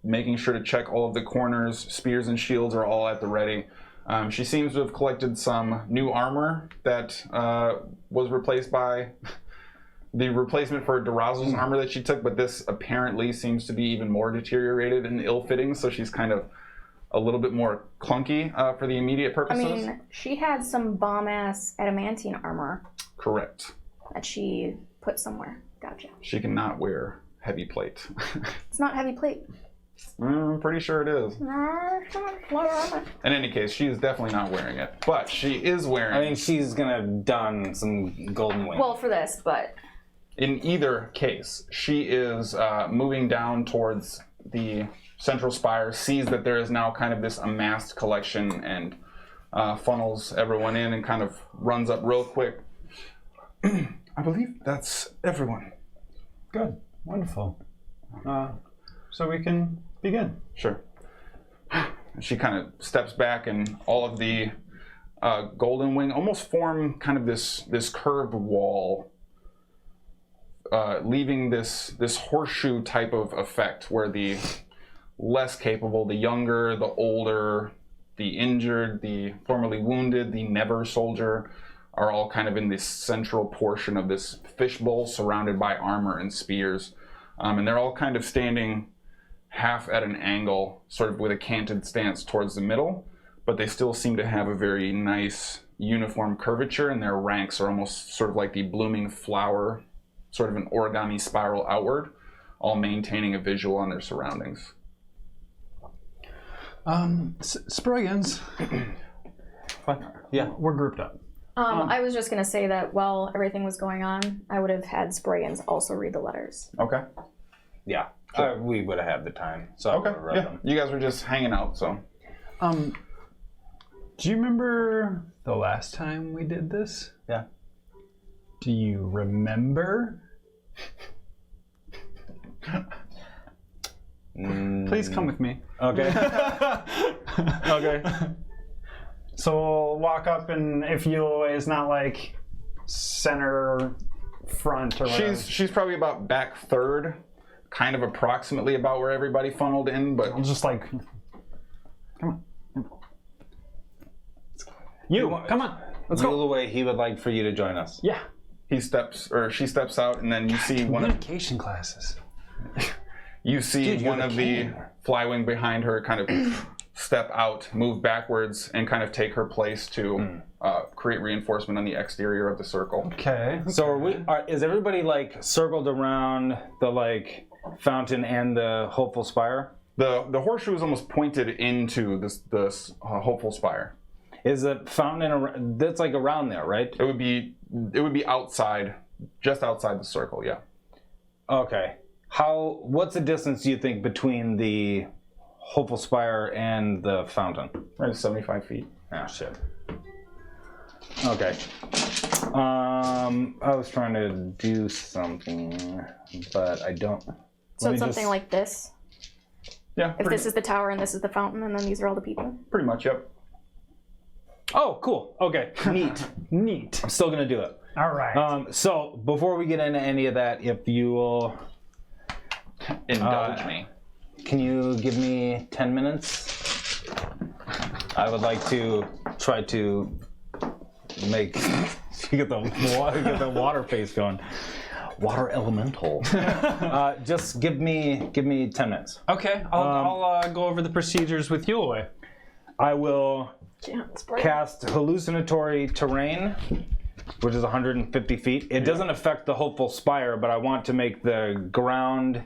making sure to check all of the corners. Spears and shields are all at the ready. She seems to have collected some new armor that was replaced by the replacement for Durazel's armor that she took, but this apparently seems to be even more deteriorated and ill-fitting, so she's kind of a little bit more clunky for the immediate I purposes. mean, she had some bomb-ass adamantine armor Correct. that she put somewhere. Gotcha. She cannot wear heavy plate. It's not heavy plate. I'm pretty sure it is. In any case, she is definitely not wearing it, but she is wearing. I mean, she's gonna don some golden wings. Well, for this, but In either case, she is moving down towards the central spire, sees that there is now kind of this amassed collection, and funnels everyone in and kind of runs up real quick. I believe that's everyone. Good. Wonderful. So we can begin. Sure. She kind of steps back, and all of the Golden Wing almost form kind of this curved wall, leaving this horseshoe type of effect where the less capable, the younger, the older, the injured, the formerly wounded, the never soldier are all kind of in this central portion of this fishbowl surrounded by armor and spears. And they're all kind of standing half at an angle, sort of with a canted stance towards the middle, but they still seem to have a very nice uniform curvature, and their ranks are almost sort of like the blooming flower, sort of an origami spiral outward, all maintaining a visual on their surroundings. Sproigins. Yeah. We're grouped up. I was just gonna say that while everything was going on, I would have had Sproigins also read the letters. Okay. Yeah. We would have had the time. So I Okay. would have read Yeah. them. You guys were just hanging out, so. Do you remember the last time we did this? Yeah. Do you remember? Please come with me. Okay. Okay. So we'll walk up, and if Yule is not like center front or whatever. She's probably about back third, kind of approximately about where everybody funneled in, but I'll just like, come on. You, come on. Let's Go go. the way he would like for you to join us. Yeah. she steps out, and then you see one of Communication classes. Dude, you're one the of king. the flywing behind her kind of step out, move backwards, and kind of take her place to create reinforcement on the exterior of the circle. Okay. So is everybody like circled around the like fountain and the hopeful spire? The horseshoe is almost pointed into this hopeful spire. Is the fountain that's like around there, right? It would be outside, just outside the circle. Yeah. Okay. What's the distance do you think between the hopeful spire and the fountain? Right, 75 feet. Ah, shit. Okay. I was trying to do something, but I don't. So it's something like this. Yeah. If this is the tower and this is the fountain, and then these are all the people. pretty much, yep. Oh, cool. Okay. Neat. Neat. I'm still gonna do it. All right. So before we get into any of that, if you will, Indulge me. can you give me 10 minutes? I would like to try to make get the water face going. Water elemental. Just give me 10 minutes. Okay. I'll go over the procedures with Yule. I will Can't spray. cast hallucinatory terrain, which is 150 feet. It doesn't affect the hopeful spire, but I want to make the ground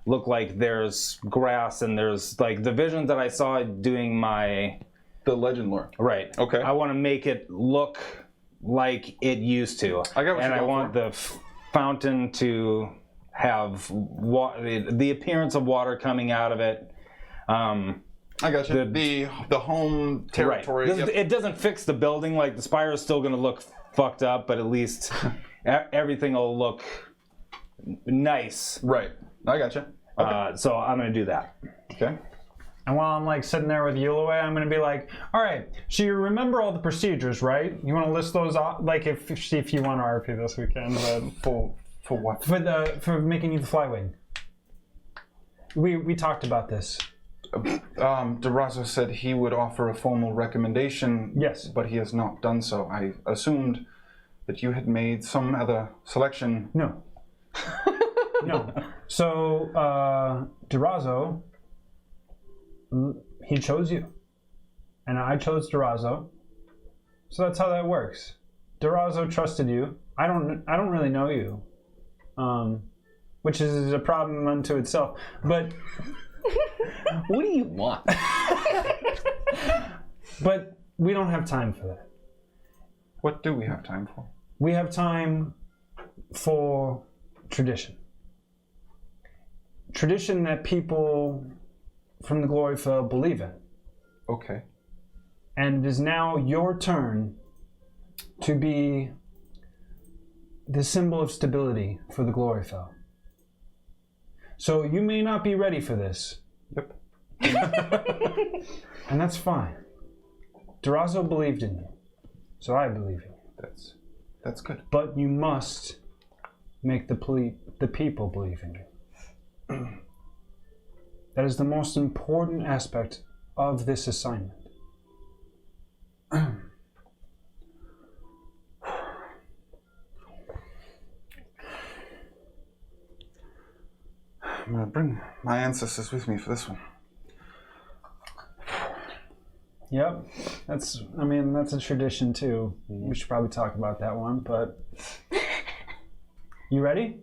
look like there's grass and there's like the visions that I saw doing my The legend lore. right. Okay. I want to make it look like it used to. I got what and you're I going want for. the fountain to have the appearance of water coming out of it. I got you. The home territory. Right. Yep. It doesn't fix the building. Like the spire is still going to look fucked up, but at least everything will look nice. Right. I got you. Okay. So I'm going to do that. Okay. And while I'm like sitting there with Yule, I'm gonna be like, all right, so you remember all the procedures, right? You want to list those off? Like if you want to RP this weekend, but For what? for making you the flywing. We talked about this. DeRazzo said he would offer a formal recommendation. Yes. But he has not done so. I assumed that you had made some other selection. No. No. So DeRazzo, he chose you, and I chose DeRazzo. So that's how that works. DeRazzo trusted you. I don't really know you, which is a problem unto itself. But What do you want? but we don't have time for that. What do we have time for? We have time for tradition. Tradition that people from the Gloryfell believe in. Okay. And it is now your turn to be the symbol of stability for the Gloryfell. So you may not be ready for this. Yep. And that's fine. DeRazzo believed in you. So I believe in you. That's good. But you must make the people believe in you. That is the most important aspect of this assignment. I'm gonna bring my ancestors with me for this one. Yep. That's a tradition too. We should probably talk about that one, but you ready?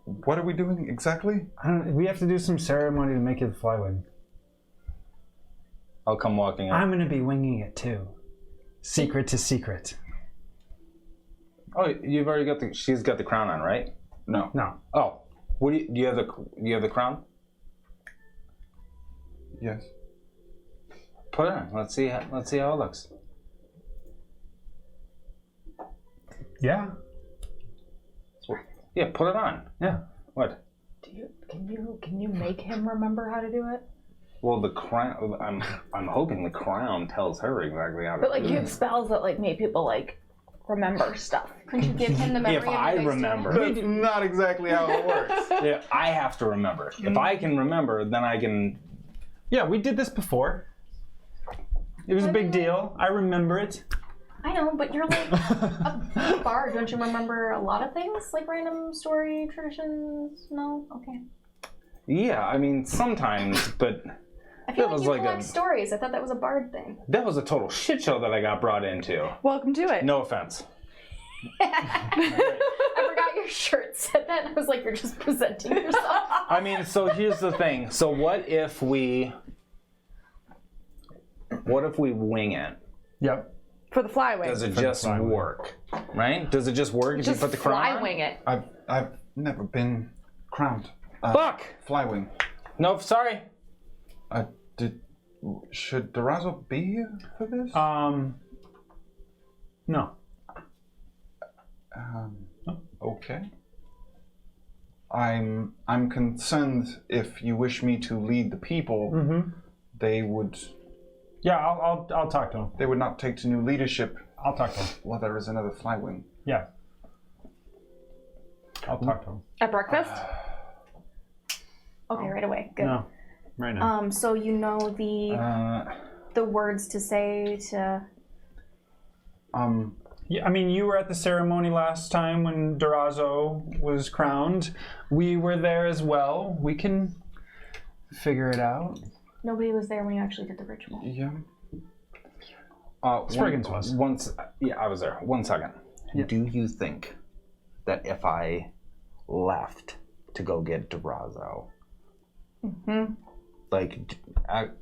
What are we doing exactly? We have to do some ceremony to make it the flywing. I'll come walking up. I'm gonna be winging it too. Secret to secret. Oh, you've already got she's got the crown on, right? No. No. Oh, what do you have the crown? Yes. Put it on. Let's see how it looks. Yeah. Yeah, put it on. Yeah. What? Can you make him remember how to do it? Well, the crown. I'm hoping the crown tells her exactly how to. But like you have spells that like make people like remember stuff. Couldn't you give him the memory If of you I guys doing remember. it? That's not exactly how it works. Yeah, I have to remember. If I can remember, then I can. Yeah, we did this before. It was a big deal. I remember it. I know, but you're like a bard. Don't you remember a lot of things? Like random story traditions? No? Okay. Yeah, I mean sometimes, but I feel That like was you like collect a- stories. I thought that was a bard thing. that was a total shit show that I got brought into. Welcome to it. No offense. I forgot your shirt said that. And I was like, you're just presenting yourself. I mean, so here's the thing. So what if we wing it? Yep. For the flywing. Does it just flywing. work? Right? Does it just work if just you put the crown fly on? wing it. I've never been crowned. Fuck! Flywing. No, sorry. Should Durazo be here for this? No. Okay. I'm concerned if you wish me to lead the people, they would Yeah, I'll talk to him. not take to new leadership I'll talk to him. while there is another flywing. Yeah. I'll talk to him. At breakfast? Okay, right away. Good. No. Right now. So you know the words to say to. Yeah, I mean, you were at the ceremony last time when Durazo was crowned. We were there as well. We can figure it out. Nobody was there when you actually did the ritual. Yeah. Sproigins was. Yeah, I was there. 1 second. Yeah. Do you think that if I left to go get Durazo, like,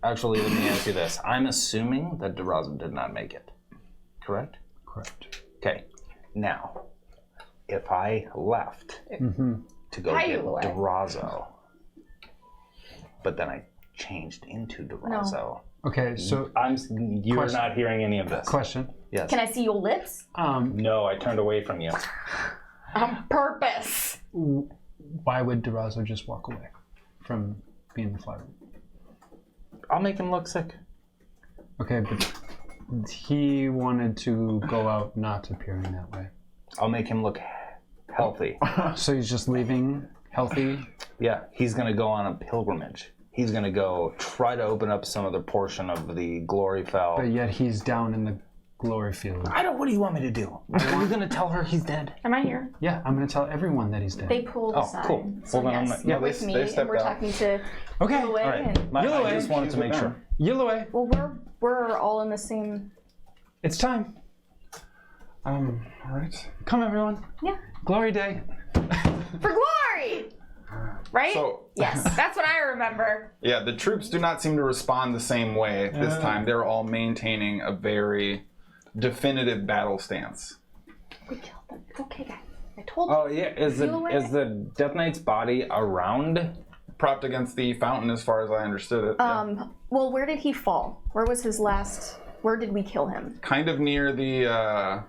actually, let me ask you this. I'm assuming that Durazo did not make it, correct? Correct. Okay. Now, if I left to go Hi, get Eloy. Durazo, but then I changed into Durazo, Okay, so you're Question. not hearing any of this. question. Yes. Can I see your lips? No, I turned away from you. On purpose. Why would Durazo just walk away from being the flywing? I'll make him look sick. Okay, but he wanted to go out not appearing that way. I'll make him look healthy. So he's just leaving healthy? Yeah, he's gonna go on a pilgrimage. He's gonna go try to open up some other portion of the glory fell. But yet he's down in the glory field. What do you want me to do? Are you gonna tell her he's dead? Am I here? Yeah, I'm going to tell everyone that he's dead. They pulled Oh, aside. cool. So Well, then I'm yes, not- you're yeah, with they me, and stepped we're out. talking to Okay. Eloy All right. and I just wanted to make sure. Yelloway. well, we're all in the same. It's time. All right. Come, everyone. Yeah. Glory day. For glory! Right? So, Yes. That's what I remember. yeah, the troops do not seem to respond the same way this time. They're all maintaining a very definitive battle stance. We killed them. It's okay, guys. I told you. Oh yeah, is the Death Knight's body around? Propped against the fountain, as far as I understood it. yeah. Well, where did he fall? Where was his last? Where did we kill him? Kind of near the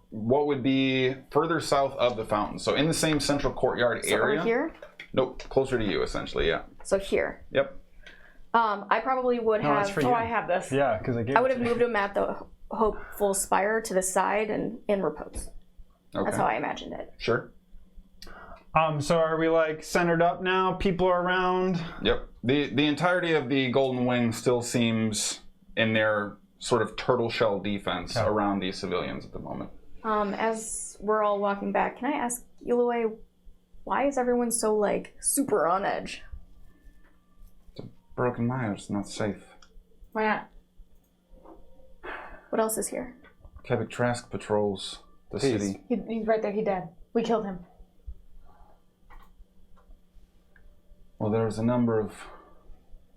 what would be further south of the fountain. So in the same central courtyard So area. over here. Nope, closer to you, essentially. Yeah. So here. Yep. I probably would that's have. for Oh, you. I have this. Yeah, because I gave I would it have to you. moved him at the hopeful spire to the side and in repose. Okay. That's how I imagined it. Sure. So are we like centered up now? People are around? Yep. The entirety of the Golden Wing still seems in their sort of turtle shell defense around these civilians at the moment. As we're all walking back, can I ask Eloy, why is everyone so like super on edge? Broken Mire's not safe. Why not? What else is here? Quebec Trask patrols the Peace. city. He's right there. He dead. We killed him. Well, there's a number of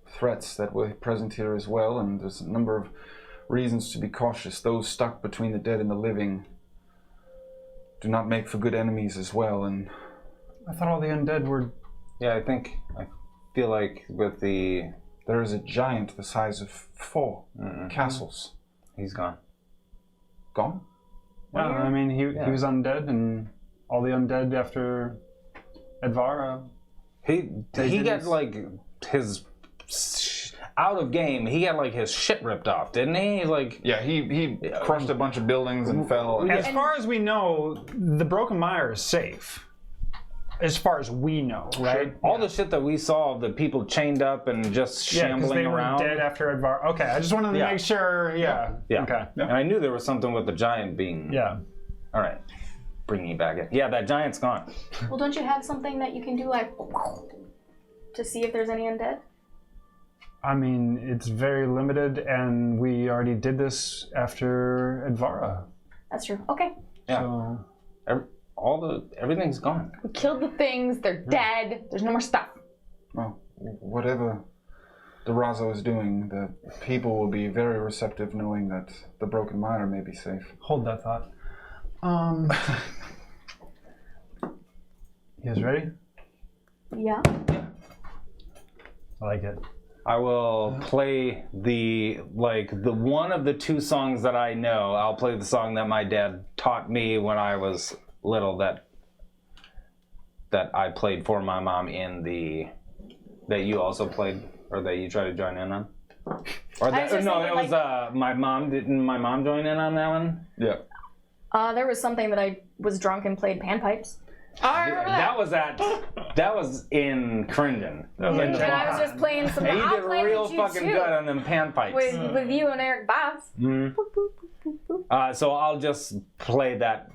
threats that were present here as well, and there's a number of reasons to be cautious. Those stuck between the dead and the living do not make for good enemies as well, and I thought all the undead were. Yeah, I feel like with the... there is a giant the size of 4 castles. He's gone. Gone? Yeah, I mean, he was undead, and all the undead after Advara. He got like his out of game. He got like his shit ripped off, didn't he? Like Yeah, he crushed a bunch of buildings and fell. As far as we know, the Broken Mire is safe. As far as we know, right? all the shit that we saw of the people chained up and just Yeah, because shambling they around. were dead after Advara. Okay, I just wanted to Yeah. make sure. Yeah. Yeah. Okay. And I knew there was something with the giant being. Yeah. All right. Bringing you back in. Yeah, that giant's gone. Well, don't you have something that you can do, like, to see if there's any undead? I mean, it's very limited, and we already did this after Advara. That's true. Okay. Yeah. So, Everything's gone. We killed the things. They're dead. There's no more stuff. Well, whatever Durazo is doing, the people will be very receptive knowing that the Broken Mire may be safe. hold that thought. You guys ready? Yeah. I like it. I will play the one of the 2 songs that I know. I'll play the song that my dad taught me when I was little that I played for my mom that you also played or that you tried to join in on. Or I was just thinking, it was my mom. Didn't my mom join in on that one? Yeah. There was something that I was drunk and played panpipes. Oh, I remember that. That was in Cringin. And I was just playing some. And you I'll did play real with you fucking too, good on them panpipes. with you and Eric Boss. So I'll just play that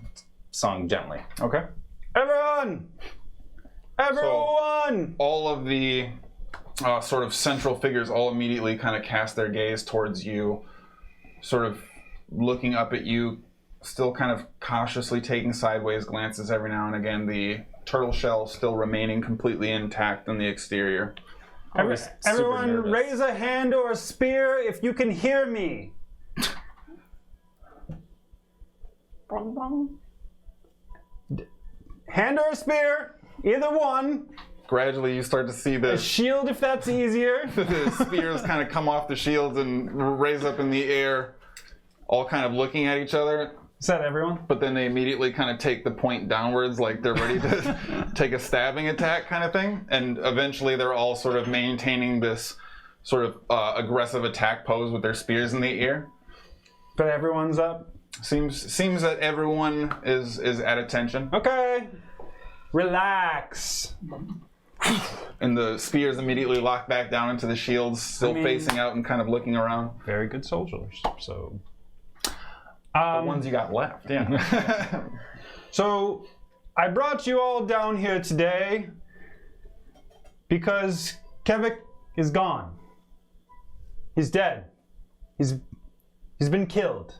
song gently. Okay. Everyone! All of the sort of central figures all immediately kind of cast their gaze towards you, sort of looking up at you, still kind of cautiously taking sideways glances every now and again, the turtle shell still remaining completely intact on the exterior. Everyone, raise a hand or a spear if you can hear me. Hand or a spear, either one. Gradually you start to see A the shield if that's easier. the spears kind of come off the shields and raise up in the air, all kind of looking at each other. Is that everyone? But then they immediately kind of take the point downwards like they're ready to take a stabbing attack kind of thing. And eventually they're all sort of maintaining this sort of aggressive attack pose with their spears in the air. But everyone's up. Seems that everyone is at attention. Okay. Relax. And the spears immediately lock back down into the shields, still facing out and kind of looking around. Very good soldiers. So. The ones you got left, yeah. So, I brought you all down here today because Quebec is gone. He's dead. He's been killed.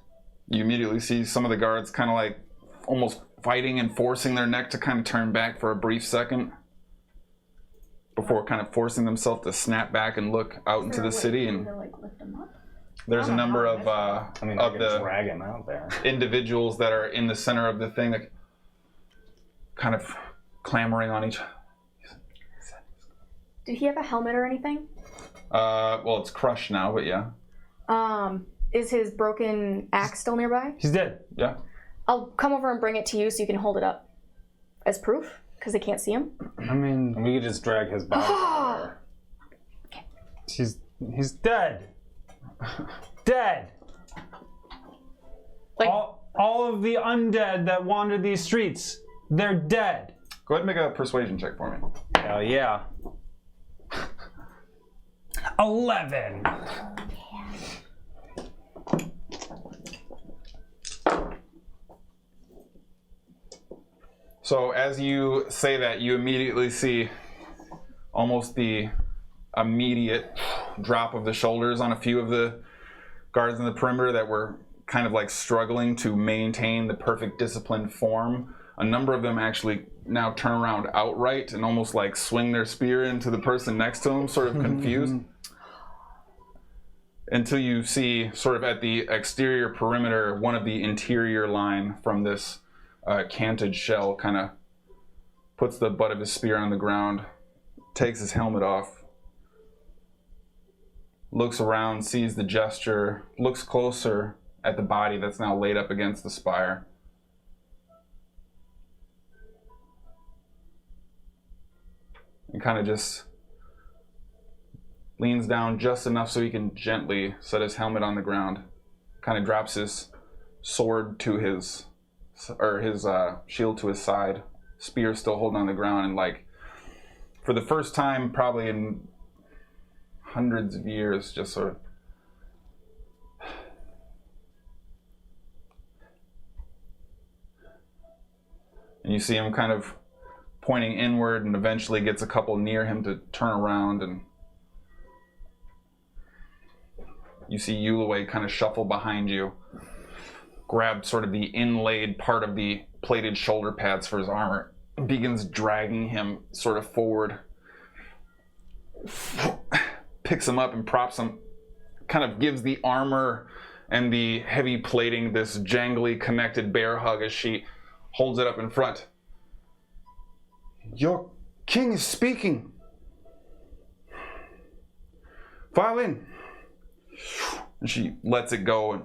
You immediately see some of the guards kind of like almost fighting and forcing their neck to kind of turn back for a brief second before kind of forcing themselves to snap back and look out into the city. And there's a number of the drag him out there. individuals that are in the center of the thing that kind of clamoring on each. Did he have a helmet or anything? Well, it's crushed now, but yeah. Is his broken axe still nearby? He's dead. Yeah. I'll come over and bring it to you so you can hold it up as proof, because they can't see him. I mean, We could just drag his body. he's dead. Dead. Like- all of the undead that wandered these streets, they're dead. Go ahead and make a persuasion check for me. Hell yeah. 11. So as you say that, you immediately see almost the immediate drop of the shoulders on a few of the guards in the perimeter that were kind of like struggling to maintain the perfect disciplined form. A number of them actually now turn around outright and almost like swing their spear into the person next to them, sort of confused. Until you see sort of at the exterior perimeter, one of the interior line from this canted shell kind of puts the butt of his spear on the ground, takes his helmet off, looks around, sees the gesture, looks closer at the body that's now laid up against the spire. And kind of just leans down just enough so he can gently set his helmet on the ground. Kind of drops his sword to his shield to his side. Spear still holding on the ground, and like for the first time probably in hundreds of years, just sort of and you see him kind of pointing inward, and eventually gets a couple near him to turn around, and you see Yulaway kind of shuffle behind you, grab sort of the inlaid part of the plated shoulder pads for his armor, and begins dragging him sort of forward, picks him up and props him, kind of gives the armor and the heavy plating this jangly connected bear hug as she holds it up in front. Your king is speaking. File in. And she lets it go, and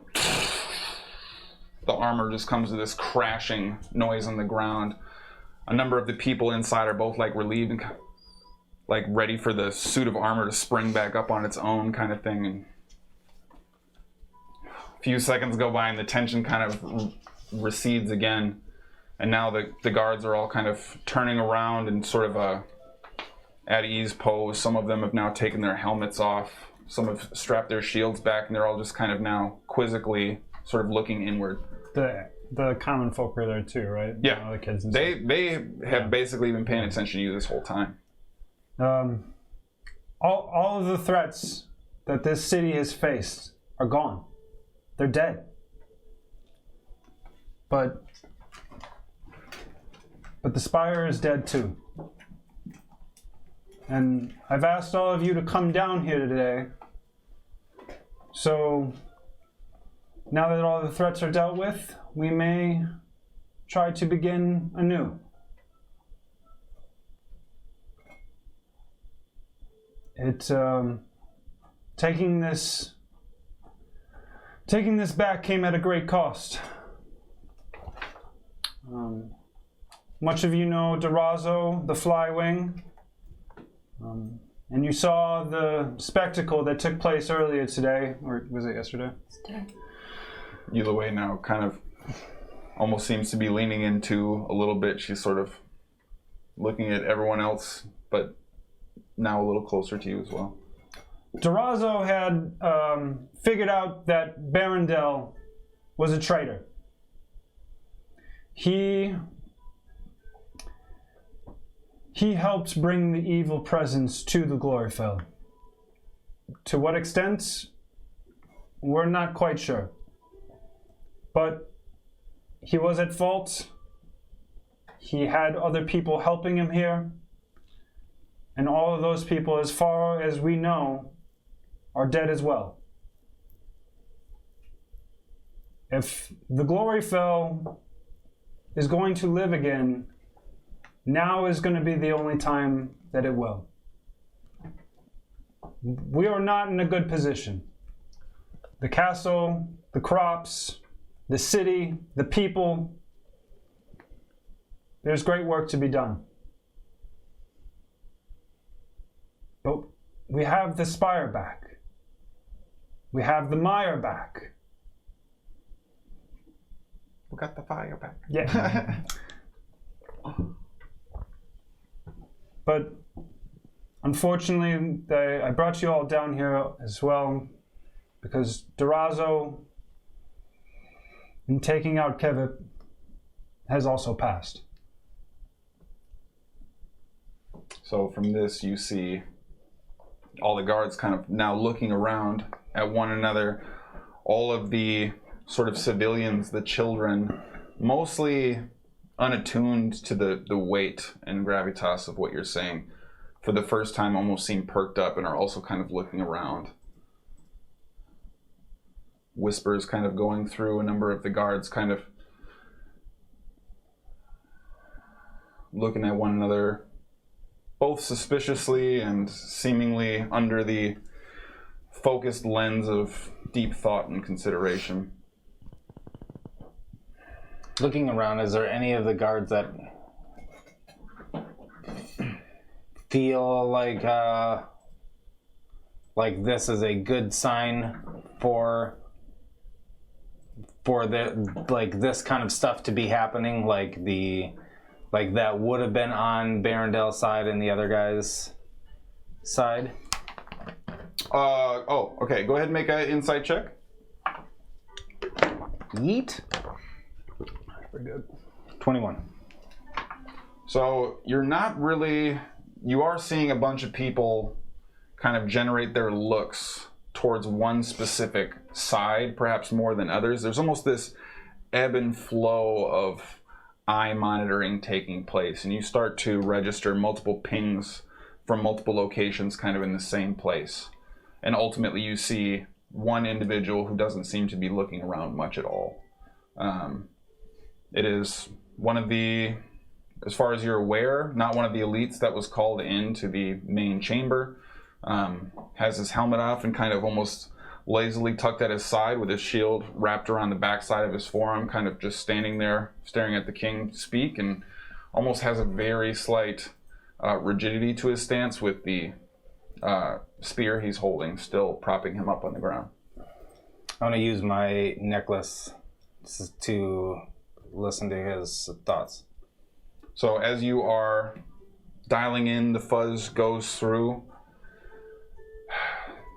the armor just comes to this crashing noise on the ground. A number of the people inside are both like relieved and like ready for the suit of armor to spring back up on its own kind of thing. And a few seconds go by and the tension kind of recedes again. And now the guards are all kind of turning around in sort of a at ease pose. Some of them have now taken their helmets off. Some have strapped their shields back, and they're all just kind of now quizzically sort of looking inward. The common folk are there too, right? Yeah, The kids and they have basically been paying attention to you this whole time. All of the threats that this city has faced are gone. They're dead. But the Spire is dead too. And I've asked all of you to come down here today. So now that all the threats are dealt with, we may try to begin anew. Taking this back came at a great cost. Much of you know Durazo, the Fly Wing, and you saw the spectacle that took place earlier today, or was it yesterday? Yulaway now kind of almost seems to be leaning into a little bit. She's sort of looking at everyone else, but now a little closer to you as well. Durazo had figured out that Barondel was a traitor. He helped bring the evil presence to the Gloryfell. To what extent, we're not quite sure. But he was at fault. He had other people helping him here. And all of those people, as far as we know, are dead as well. If the Gloryfell is going to live again, now is going to be the only time that it will. We are not in a good position. The castle, the crops, the city, the people, there's great work to be done. But we have the Spire back. We have the Mire back. We got the fire back. Yeah. But unfortunately, I brought you all down here as well because Durazo, in taking out Kevip, has also passed. So from this, you see all the guards kind of now looking around at one another. All of the sort of civilians, the children, mostly unattuned to the weight and gravitas of what you're saying, for the first time almost seem perked up and are also kind of looking around. Whispers kind of going through a number of the guards, kind of looking at one another, both suspiciously and seemingly under the focused lens of deep thought and consideration. Looking around, is there any of the guards that feel like this is a good sign for the this kind of stuff to be happening, like that would have been on Barrendel's side and the other guy's side? Okay. Go ahead and make an insight check. Yeet. Very good. 21. So you're not really, you are seeing a bunch of people kind of generate their looks towards one specific side, perhaps more than others. There's almost this ebb and flow of eye monitoring taking place, and you start to register multiple pings from multiple locations kind of in the same place. And ultimately you see one individual who doesn't seem to be looking around much at all. It is one of the, as far as you're aware, not one of the elites that was called into the main chamber. Has his helmet off and kind of almost lazily tucked at his side with his shield wrapped around the backside of his forearm, kind of just standing there staring at the king speak, and almost has a very slight rigidity to his stance with the spear he's holding still propping him up on the ground. I want to use my necklace to listen to his thoughts. So as you are dialing in, the fuzz goes through.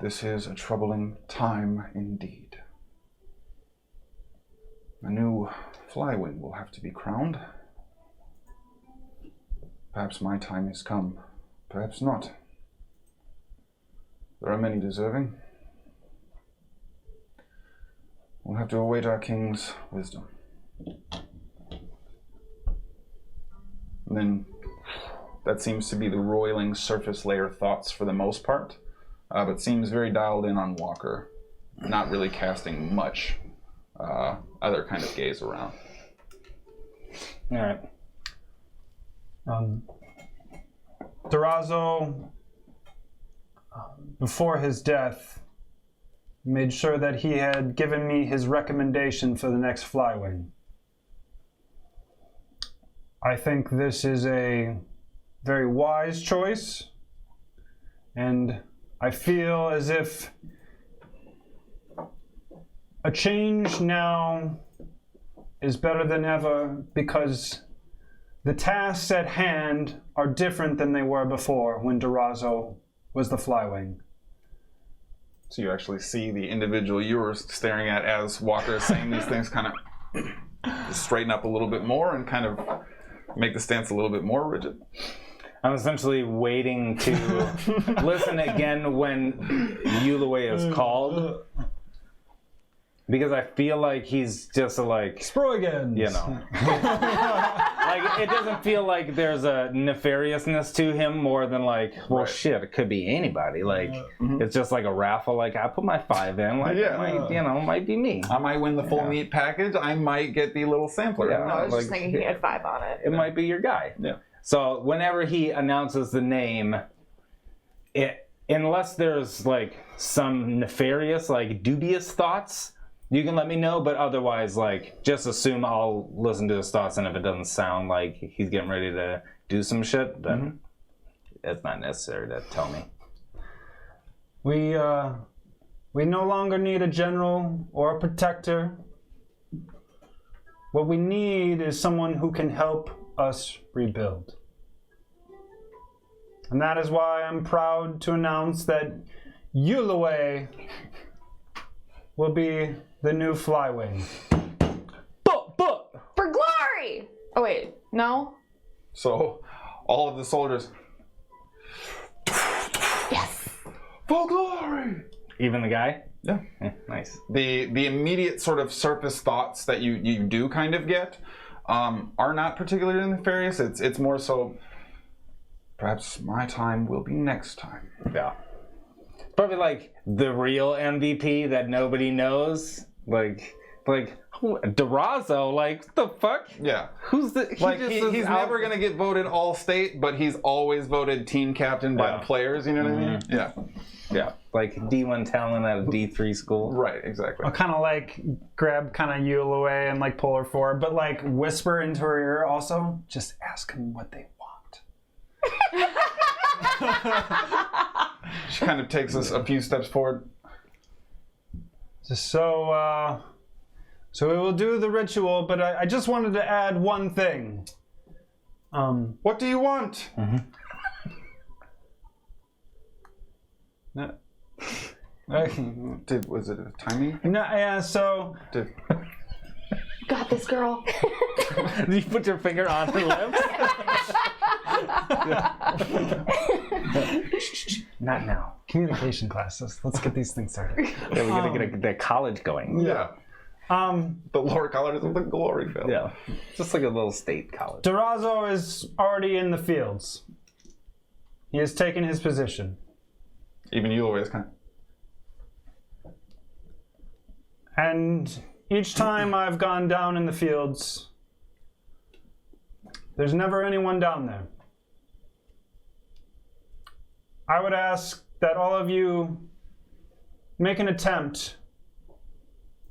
This is a troubling time indeed. A new flywing will have to be crowned. Perhaps my time has come, perhaps not. There are many deserving. We'll have to await our king's wisdom. And then that seems to be the roiling surface layer thoughts for the most part, but seems very dialed in on Walker, not really casting much other kind of gaze around. All right. Durazo, before his death, made sure that he had given me his recommendation for the next flywing. I think this is a very wise choice, and I feel as if a change now is better than ever, because the tasks at hand are different than they were before when Durazo was the flywing. So you actually see the individual you were staring at as Walker is saying these things kind of straighten up a little bit more and kind of make the stance a little bit more rigid. I'm essentially waiting to listen again when Yulaway is called, because I feel like he's just like, Sproigins! you know. Like, it doesn't feel like there's a nefariousness to him more than like, well, Right. shit, it could be anybody. Like, it's just like a raffle. Like, I put my 5 in. Like, Yeah. it might, it might be me. I might win the full meat package. I might get the little sampler. Yeah. I was just Like, thinking he had 5 on it. It might be your guy. Yeah. So whenever he announces the name, unless there's like some nefarious, like dubious thoughts, you can let me know. But otherwise, like, just assume I'll listen to his thoughts, and if it doesn't sound like he's getting ready to do some shit, then it's not necessary to tell me. We no longer need a general or a protector. What we need is someone who can help us rebuild. And that is why I'm proud to announce that Yulaway will be the new flywing. But For glory! Oh, wait. No? So all of the soldiers Yes. For glory! Even the guy? Yeah. Nice. The immediate sort of surface thoughts that you do kind of get are not particularly nefarious. It's more so, perhaps my time will be next time. Yeah. Probably like the real MVP that nobody knows. Like Durazo, like, what the fuck? Yeah. Who's the... He's never going to get voted all-state, but he's always voted team captain by the players, you know what I mean? Yeah. Yeah, like D1 talent at a D3 school. Right, exactly. I'll kind of like grab kind of Yule away and like pull her forward, but like whisper into her ear also, just ask them what they want. She kind of takes us a few steps forward. So we will do the ritual, but I just wanted to add one thing. What do you want? No, Was it a timing? no, yeah, so Did, Got this, girl. Did you put your finger on her lips? Not now. communication classes. Let's get these things started. Yeah, we gotta get the college going. yeah. The lower colors of the glory field. Yeah. Just like a little state college. Durazo is already in the fields. He has taken his position. Even you always kind of. And each time I've gone down in the fields, there's never anyone down there. I would ask that all of you make an attempt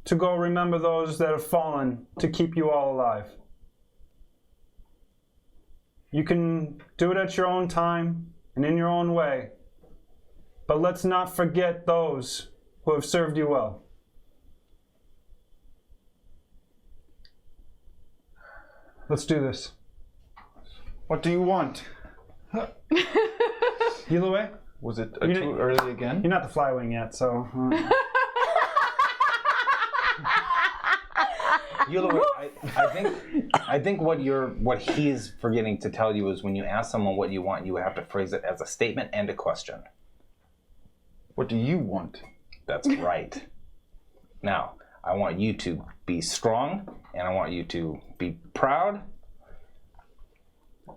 to go remember those that have fallen to keep you all alive. You can do it at your own time and in your own way, but let's not forget those who have served you well. Let's do this. What do you want? Heal away? Was it You too didn't- early again? You're not the flywing yet, so... I think what he's forgetting to tell you is when you ask someone what you want, you have to phrase it as a statement and a question. What do you want? That's right. Now, I want you to be strong, and I want you to be proud.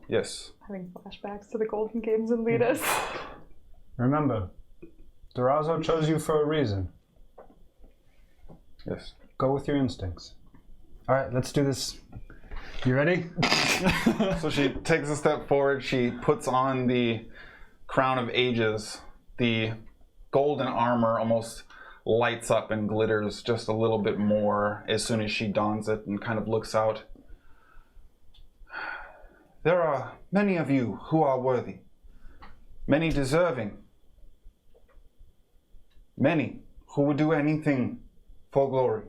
Yes. Having flashbacks to the Golden Games and lead us. Remember, Durazo chose you for a reason. Yes. Go with your instincts. All right, let's do this. You ready? So she takes a step forward. She puts on the crown of ages. The golden armor almost lights up and glitters just a little bit more as soon as she dons it and kind of looks out. There are many of you who are worthy, many deserving, many who would do anything for glory.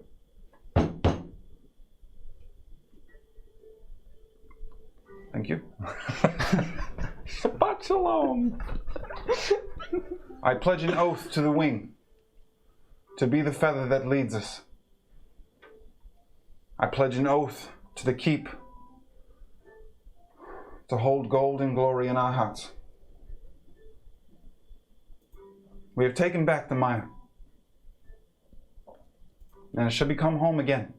Thank you. Shabbat shalom. I pledge an oath to the wing, to be the feather that leads us. I pledge an oath to the keep, to hold gold and glory in our hearts. We have taken back the mire, and it shall become home again.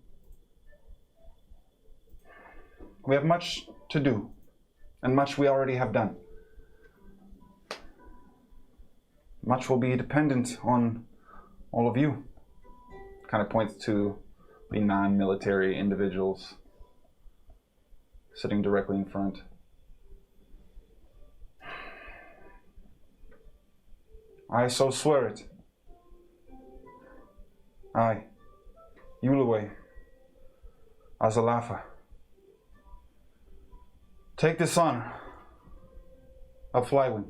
We have much to do, and much we already have done. Much will be dependent on all of you. Kind of points to the non-military individuals sitting directly in front. I so swear it. I, Yulaway, Azalafa, take this honor of Flywing.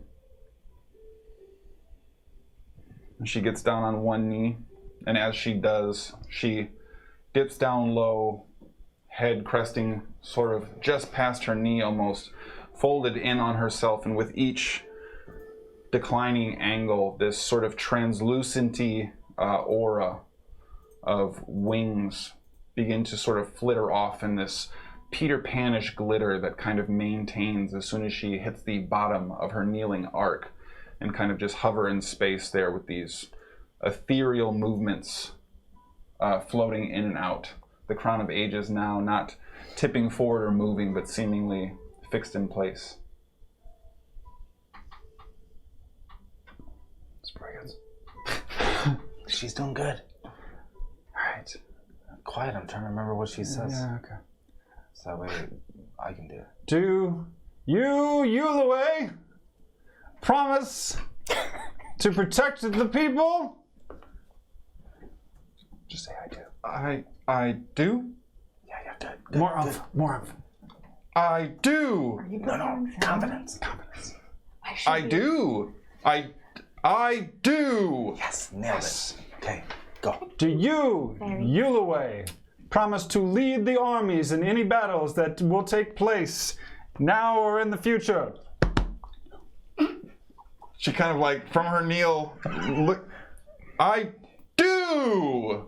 And she gets down on one knee, and as she does, she dips down low, head cresting sort of just past her knee almost, folded in on herself, and with each declining angle, this sort of translucenty aura of wings begin to sort of flitter off in this Peter Panish glitter that kind of maintains as soon as she hits the bottom of her kneeling arc. and kind of just hover in space there with these ethereal movements floating in and out. The Crown of Ages now not tipping forward or moving, but seemingly fixed in place. Sproigins. She's doing good. All right. Quiet, I'm trying to remember what she says. Yeah, okay. So that way I can do it. Do you, Yulaway, promise to protect the people? Just say I do. I do? Yeah, good. More of. I do! No, confidence. I do! I do! Yes, nailed it. Okay, go. Do you, Yulaway, promise to lead the armies in any battles that will take place now or in the future? She kind of like, from her kneel, look. I do!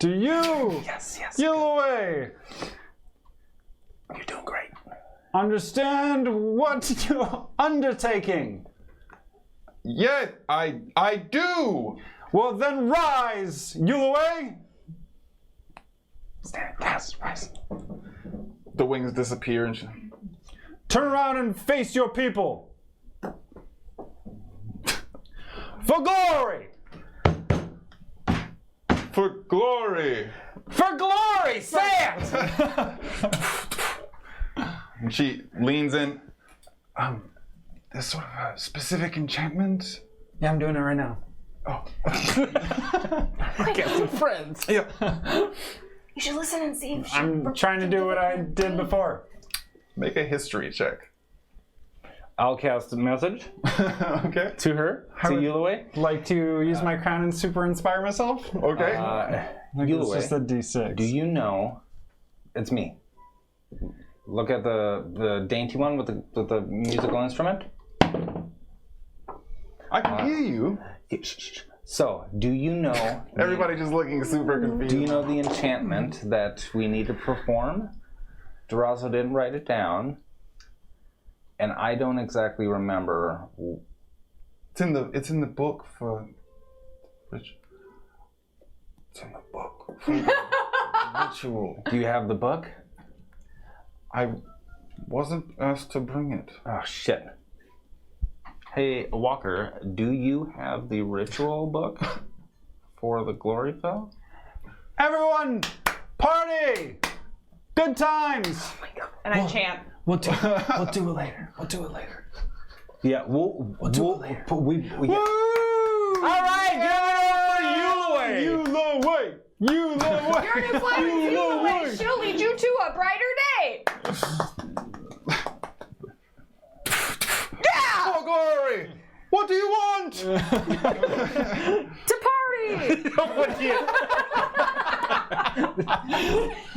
Do you, Yes. Yulaway, You're doing great. understand what you're undertaking? Yeah, I do! Well then rise, Yulaway! Stand. Yes, rise. The wings disappear and she, Turn around and face your people. For glory! for glory! For glory, say it! And she leans in. There's sort of a specific enchantment. Yeah, I'm doing it right now. Oh. Get some friends. Yeah. You should listen and see if she... I'm trying to do what I did before. Make a history check. I'll cast a message Okay. to her, to Yulaway. Like to use my crown and super inspire myself? Okay. It's just a D6. Do you know? It's me. Look at the dainty one with the musical instrument. I can hear you. So, do you know? Everybody just looking super confused. Do you know the enchantment that we need to perform? Durazo didn't write it down, and I don't exactly remember. It's in the book for Rich. It's in the book for ritual. Do you have the book? I wasn't asked to bring it. Oh shit. Hey Walker, do you have the ritual book for the glory fell? Everyone, party! Good times! And I chant. We'll do it later. Yeah, we'll do it later. Woo! All right, give it up for Yulaway. Yulaway! Your new flight with you away. She'll lead you to a brighter day. For glory! What do you want? To party.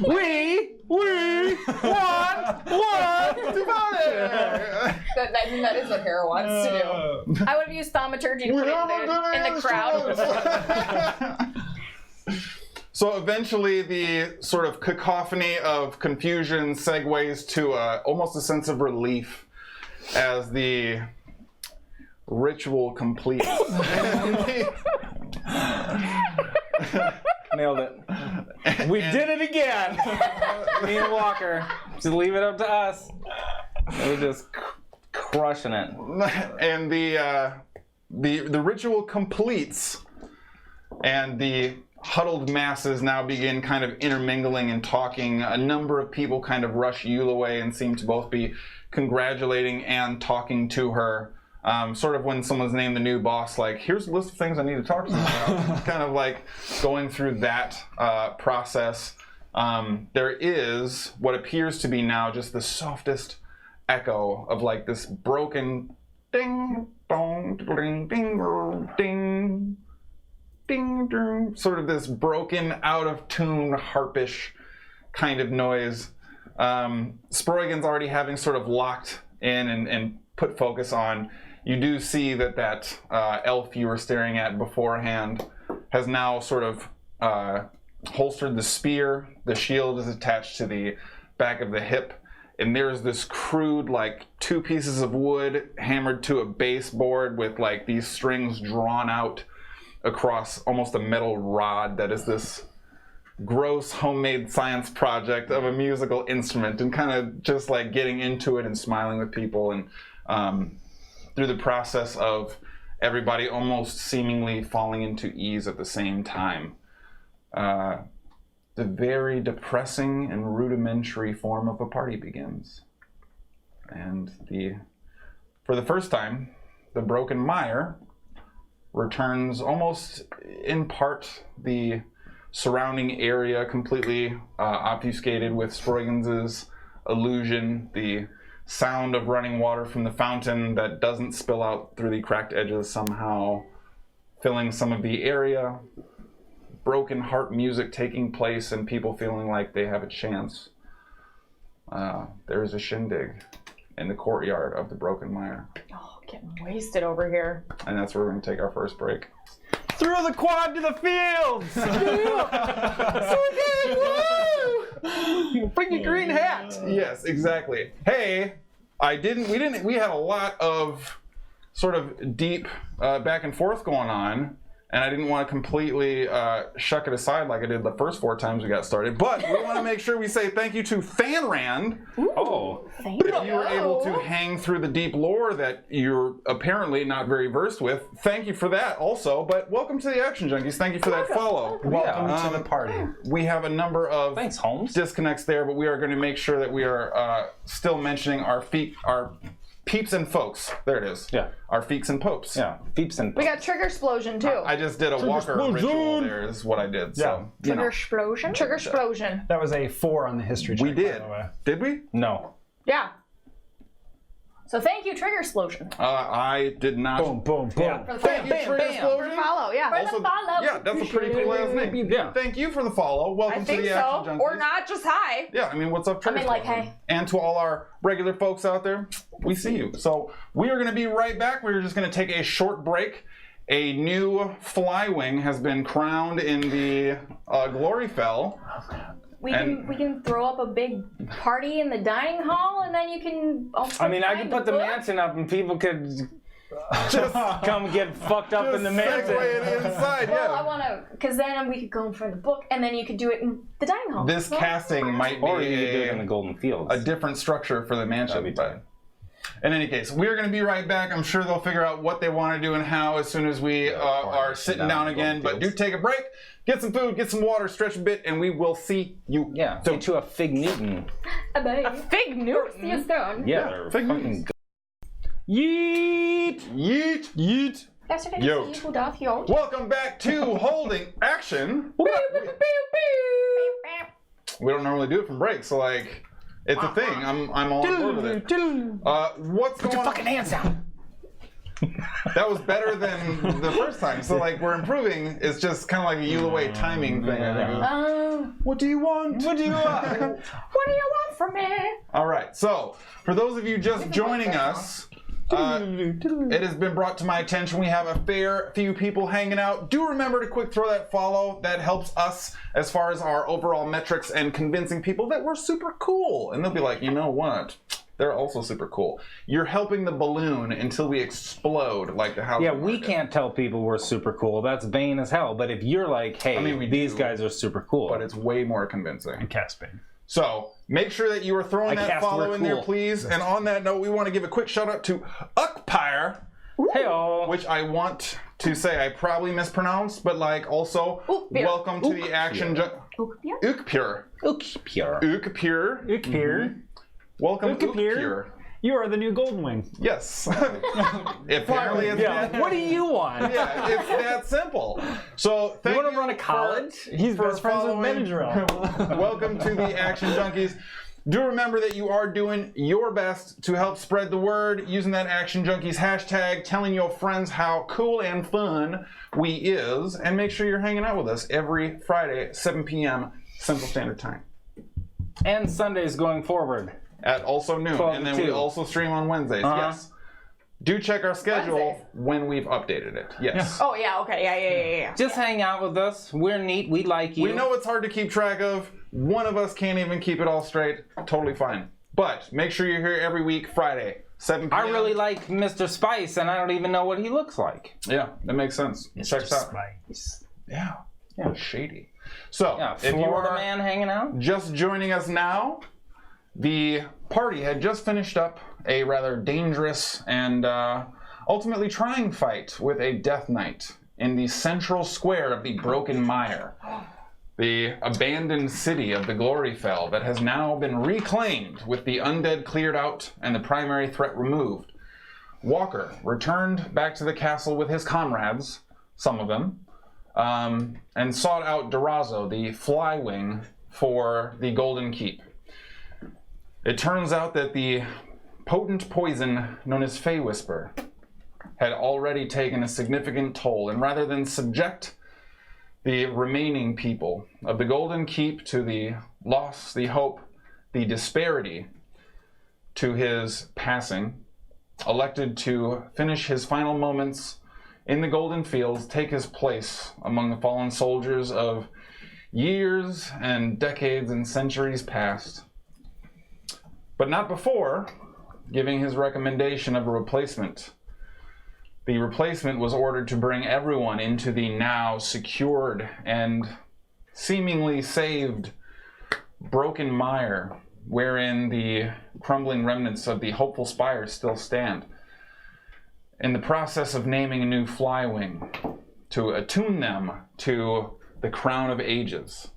We want To party! That is what Hara wants to do. I would have used thaumaturgy to put it in the crowd. So eventually the sort of cacophony of confusion segues to almost a sense of relief as the ritual completes. Nailed it. We did it again. Me and Walker. Just leave it up to us. We're just crushing it. And the ritual completes, and the huddled masses now begin kind of intermingling and talking. A number of people kind of rush Yulaway and seem to both be congratulating and talking to her. Sort of when someone's named the new boss, like, here's a list of things I need to talk to them about. Kind of like going through that process. There is what appears to be now just the softest echo of like this broken ding, dong, ding, ding, ding, ding, ding, sort of this broken, out of tune, harpish kind of noise. Sproigins already having sort of locked in and put focus on. You do see that elf you were staring at beforehand has now sort of holstered the spear. The shield is attached to the back of the hip, and there's this crude, like, 2 pieces of wood hammered to a baseboard with, like, these strings drawn out across almost a metal rod that is this gross homemade science project of a musical instrument, and kind of just, like, getting into it and smiling with people, and through the process of everybody almost seemingly falling into ease at the same time. The very depressing and rudimentary form of a party begins. And for the first time, the Broken Mire returns almost in part the surrounding area completely obfuscated with Sproigins' illusion, the sound of running water from the fountain that doesn't spill out through the cracked edges somehow filling some of the area. Broken heart music taking place and people feeling like they have a chance. There is a shindig in the courtyard of the Broken Mire. Oh, getting wasted over here. And that's where we're going to take our first break. Through the quad to the fields! Bring your green hat! Yes, exactly. Hey, we had a lot of sort of deep back and forth going on. And I didn't want to completely shuck it aside like I did the first 4 times we got started. But we want to make sure we say thank you to Fanrand. Oh. Thank you. If you were able to hang through the deep lore that you're apparently not very versed with, thank you for that also. But welcome to the Action Junkies. Thank you for that follow. Welcome to the party. We have a number of Thanks, Holmes. disconnects there, but we are going to make sure that we are still mentioning our peeps and folks. There it is. Yeah. Our feeks and popes. Yeah, peeps and We got Trigger Explosion too. I just did a Walker ritual there is what I did. So, you Trigger know. explosion. Trigger Explosion. That was a 4 on the history check. We did. By the way. Did we? No. Yeah. So thank you, Trigger explosion. I did not. Boom, boom, boom. Yeah. For the Thank you, Trigger Explosion. Follow, yeah. Also, follow. yeah, that's a pretty cool ass name. Yeah. Thank you for the follow. Welcome I to think the so. Action Junkies. Or not, just hi. Yeah, I mean, what's up, Trigger like, Explosion? hey. And to all our regular folks out there, we see you. So we are going to be right back. We're just going to take a short break. A new Flywing has been crowned in the Glory Fell. We can throw up a big party in the dining hall, and then you can. I mean, I could put the mansion up and people could Just come get fucked up in the mansion. segue it inside, Well, yeah. I want to, because then we could go in front of the book, and then you could do it in the dining hall. This casting might Or you could do be it in the Golden Fields. a different structure for the mansion. That'd be But in any case, we're going to be right back. I'm sure they'll figure out what they want to do and how as soon as we are sitting down again. But do take a break, get some food, get some water, stretch a bit, and we will see you. Yeah, get you a Fig Newton. A bag. Fig Newton. See a stone. Yeah, they're Fig fucking Newtons. good. Yeet! Yeet. Yeet! Yesterday, Yote. see who doth yote. Welcome back to Holding Action. We don't normally do it from break, so like, it's a thing. I'm all on board with it. What's going on? Fucking hands down! That was better than the first time. So like, we're improving. It's just kind of like a Eula timing thing. I think. What do you want? What do you want? What do you want from me? All right. So for those of you just joining us, it has been brought to my attention we have a fair few people hanging out. Do remember to quick throw that follow. That helps us as far as our overall metrics and convincing people that we're super cool. And they'll be like, you know what? They're also super cool. You're helping the balloon until we explode like the house. Yeah, we can't tell people we're super cool. That's vain as hell. But if you're like, hey, I mean, these guys are super cool. But it's way more convincing. Casping. So make sure that you are throwing that cast follow we're in there, cool. please. And on that note, we want to give a quick shout out to Ukpire, Hey-o. which I want to say I probably mispronounced, but like also welcome to the Action Ukpure. Ukpure. Ukpure. Ukpure. Welcome Ukpure. Ukpure. You are the new Golden Wing. Yes. Apparently it's that. What do you want? Yeah, it's that simple. So thank You want to run a for- college? He's for best friends with following. Benadryl. Welcome to the Action Junkies. Do remember that you are doing your best to help spread the word using that Action Junkies hashtag, telling your friends how cool and fun we is, and make sure you're hanging out with us every Friday, 7 p.m. Central Standard Time. And Sundays going forward. At also noon. 12 And to then we 2. also stream on Wednesdays. Uh-huh. Yes. Do check our schedule Wednesdays. when we've updated it. Yes. Oh, yeah, okay, yeah. Just hang out with us. We're neat. We like you. We know it's hard to keep track of. One of us can't even keep it all straight. Totally fine. But make sure you're here every week, Friday, 7 p.m. I really like Mr. Spice, and I don't even know what he looks like. Yeah, that makes sense. Checks out. Spice. Yeah, shady. So, Yeah, if you Florida are man hanging out. just joining us now, the party had just finished up a rather dangerous and ultimately trying fight with a Death Knight in the central square of the Broken Mire, the abandoned city of the Gloryfell that has now been reclaimed with the undead cleared out and the primary threat removed. Walker returned back to the castle with his comrades, some of them, and sought out Durazo, the Flywing, for the Golden Keep. It turns out that the potent poison known as Fey Whisper had already taken a significant toll, and rather than subject the remaining people of the Golden Keep to the loss, the hope, the disparity to his passing, elected to finish his final moments in the Golden Fields, take his place among the fallen soldiers of years and decades and centuries past. But not before giving his recommendation of a replacement. The replacement was ordered to bring everyone into the now secured and seemingly saved Broken Mire, wherein the crumbling remnants of the hopeful spires still stand. In the process of naming a new Flywing, to attune them to the Crown of Ages,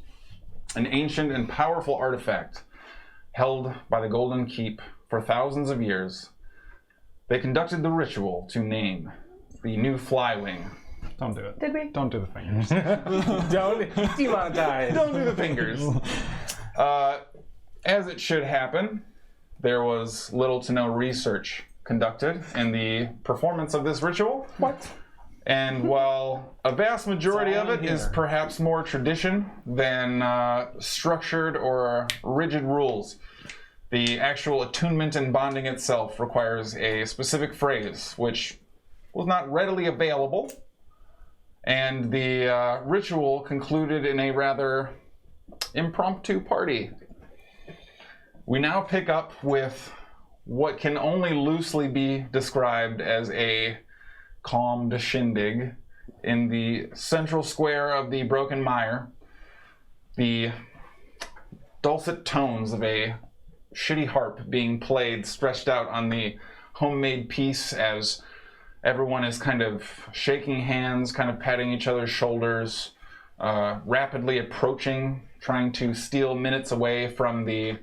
an ancient and powerful artifact held by the Golden Keep for thousands of years, they conducted the ritual to name the new Flywing. Don't do it. Did we? Don't do the fingers. Don't demonetize. Don't do the fingers. As it should happen, there was little to no research conducted in the performance of this ritual. What? And while a vast majority It's of all it in is here. perhaps more tradition than structured or rigid rules, the actual attunement and bonding itself requires a specific phrase, which was not readily available. And the ritual concluded in a rather impromptu party. We now pick up with what can only loosely be described as a calmed shindig in the central square of the Broken Mire. The dulcet tones of a shitty harp being played, stretched out on the homemade piece as everyone is kind of shaking hands, kind of patting each other's shoulders, rapidly approaching, trying to steal minutes away from the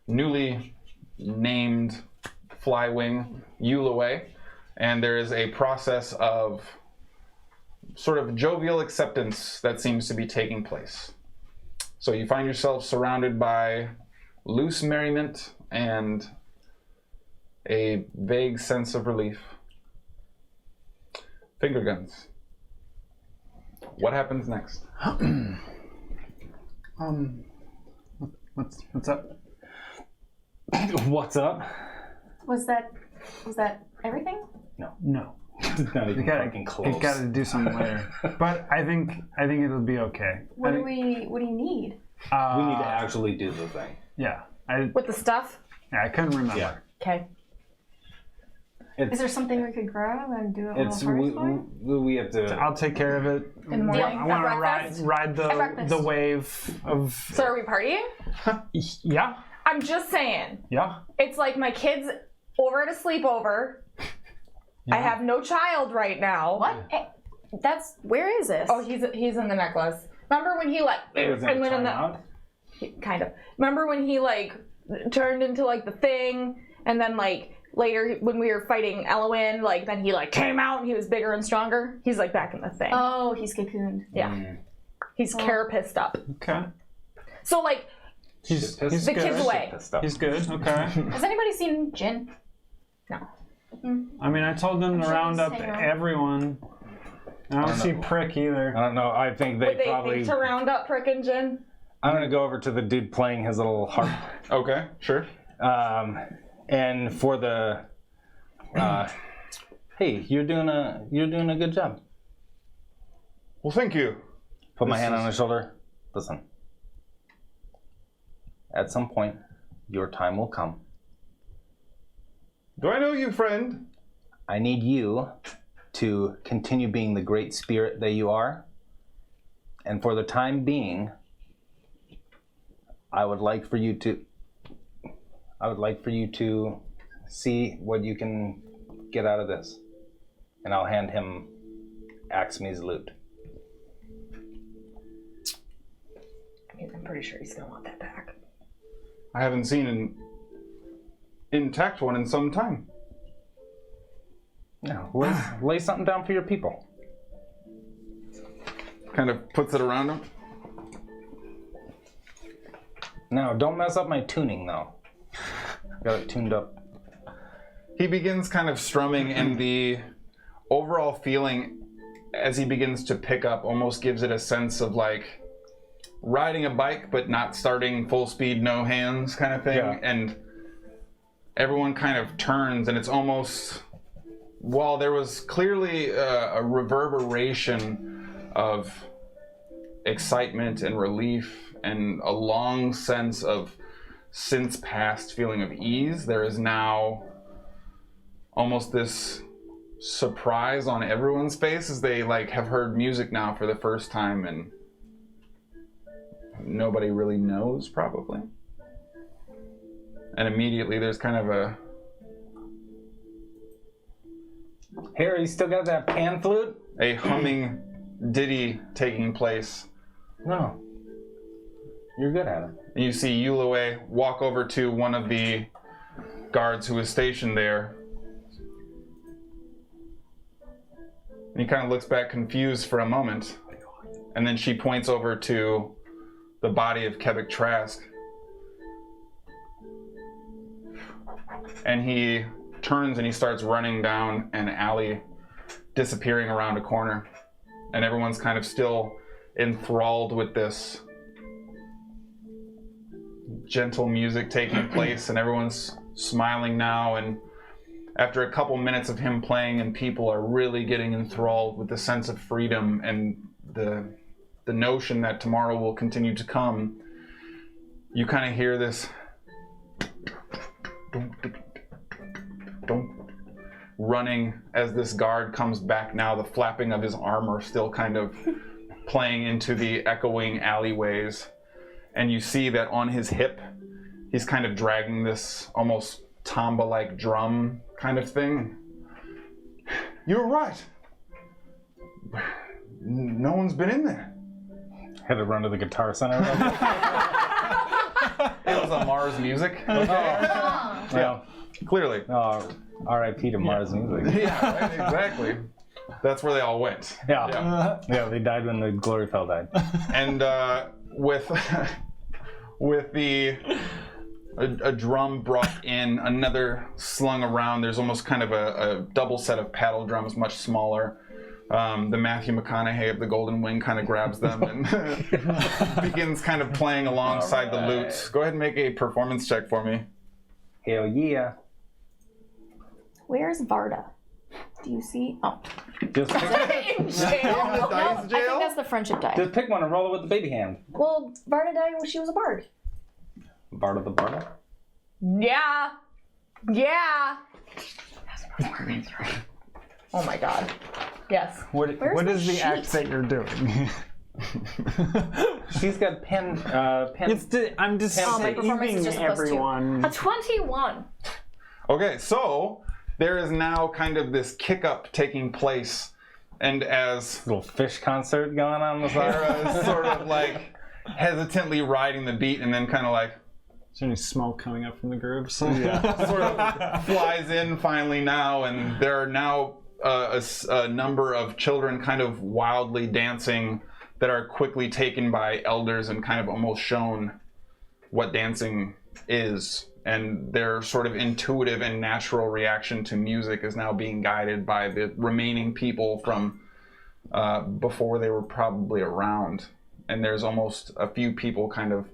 newly named Flywing, Yulaway. And there is a process of sort of jovial acceptance that seems to be taking place. So you find yourself surrounded by loose merriment and a vague sense of relief. Finger guns. What happens next? What's up? What's up? Was that everything? No. Not even You gotta, fucking you close. gotta do something later. But I think it'll be okay. What I do think- you need? We need to actually do the thing. Yeah. With the stuff? I couldn't remember. Yeah. Okay. Is there something we could grab and do it It's on a we have to. I'll take care of it. In the morning? I want to At breakfast? ride At breakfast. the wave of. So are we partying? Yeah. I'm just saying. Yeah. It's like my kid's over at a sleepover. I have no child right now. What? Where is this? Oh, he's in the necklace. Remember when he It was in and went in the timeout. kind of. Remember when he turned into the thing, and then later when we were fighting Elowin, then he came out and he was bigger and stronger. He's back in the thing. Oh, he's cocooned. Yeah. He's pissed up. Okay. So He's The the good. kid's away. He's good. Okay. Has anybody seen Jin? No. I mean, I told them to sure round he's up hanging around. everyone. I don't see Prick either. I don't know. I think they Would they probably. think to round up Prick and Jin? I'm gonna go over to the dude playing his little harp. Okay, sure. And for the. Hey, you're doing a good job. Well, thank you. Put my hand on his shoulder. Listen. At some point, your time will come, know you, friend. I need you to continue being the great spirit that you are. And for the time being, I would like for you to see what you can get out of this. And I'll hand him Axme's loot. I'm pretty sure he's gonna want that back. I haven't seen an intact one in some time. No, lay something down for your people. Kind of puts it around him. No, don't mess up my tuning, though. Got it tuned up. He begins kind of strumming, and the overall feeling as he begins to pick up almost gives it a sense of like riding a bike but not starting full speed, no hands kind of thing. Yeah. And everyone kind of turns, and it's almost, while there was clearly a reverberation of excitement and relief and a long sense of since past feeling of ease, there is now almost this surprise on everyone's face as they like have heard music now for the first time, and nobody really knows probably. And immediately there's kind of a... Harry, you still got that pan flute? a humming ditty taking place. No. You're good at it. And you see Yulue walk over to one of the guards who is stationed there. And he kind of looks back confused for a moment. And then she points over to the body of Kevik Trask. And he turns and he starts running down an alley, disappearing around a corner. And everyone's kind of still enthralled with this gentle music taking place, and everyone's smiling now. And after a couple minutes of him playing, and people are really getting enthralled with the sense of freedom and the notion that tomorrow will continue to come, you kind of hear this running as this guard comes back now, the flapping of his armor still kind of playing into the echoing alleyways. And you see that on his hip, he's kind of dragging this almost tamba-like drum kind of thing. You're right. No one's been in there. Had to run to the Guitar Center. It was a Mars Music. Okay. Yeah. Clearly. R.I.P. to Mars Music. Yeah, right, exactly. That's where they all went. Yeah. Yeah, they died when the Glorifel died. And with a drum brought in, another slung around, there's almost kind of a double set of paddle drums, much smaller. The Matthew McConaughey of the Golden Wing kind of grabs them and begins kind of playing alongside the lute. Go ahead and make a performance check for me. Hell yeah. Where's Varda? Do you see? Oh. Just pick, In jail. The dice I think jail? that's the friendship die. just pick one and roll it with the baby hand. Well, Varda died when she was a bard. Barda the Barda. Yeah. Yeah. Oh my god. Yes. What Where's my is the act sheet? that you're doing? She's got pen. I'm just my performance is saving just a +2. everyone. A 21. Okay, so there is now kind of this kick up taking place, and as little fish concert going on the side. Hara is sort of like hesitantly riding the beat, and then kind of like Is there any smoke coming up from the grooves? sort of flies in finally now, and there are now a number of children kind of wildly dancing that are quickly taken by elders and kind of almost shown what dancing is. And their sort of intuitive and natural reaction to music is now being guided by the remaining people from before they were probably around. And there's almost a few people kind of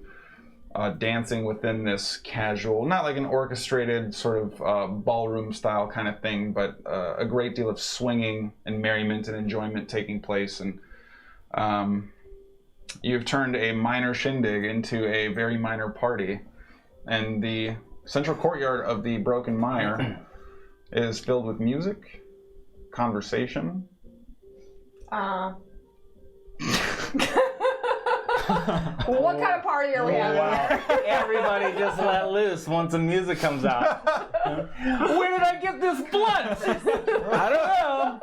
dancing within this casual, not like an orchestrated sort of ballroom style kind of thing, but a great deal of swinging and merriment and enjoyment taking place. And you've turned a minor shindig into a very minor party. And the central courtyard of the Broken Mire is filled with music, conversation. What kind of party are we having? Wow. Everybody just let loose once the music comes out. Where did I get this blunt? I don't know.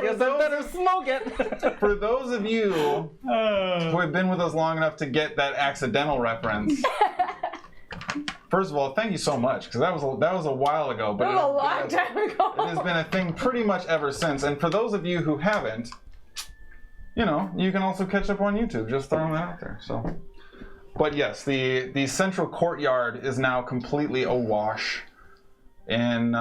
Guess I better smoke it. For those of you who have been with us long enough to get that accidental reference, first of all, thank you so much, because that was a while ago. But That was a long time ago. It has been a thing pretty much ever since. And for those of you who haven't, you know, you can also catch up on YouTube. Just throwing that out there. So, but yes, the central courtyard is now completely awash in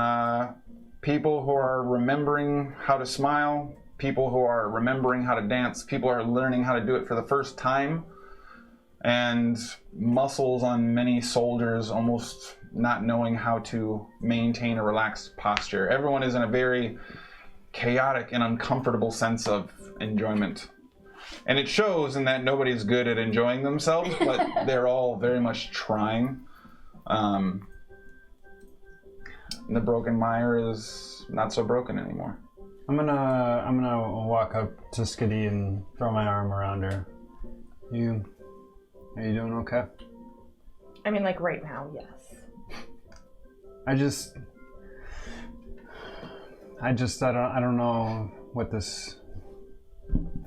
people who are remembering how to smile, people who are remembering how to dance, people who are learning how to do it for the first time, and muscles on many soldiers almost not knowing how to maintain a relaxed posture. Everyone is in a very chaotic and uncomfortable sense of enjoyment. And it shows in that nobody's good at enjoying themselves, but they're all very much trying. And the broken mire is not so broken anymore. I'm gonna walk up to Skadi and throw my arm around her. Are you doing okay? I mean, like right now, yes. I don't know what this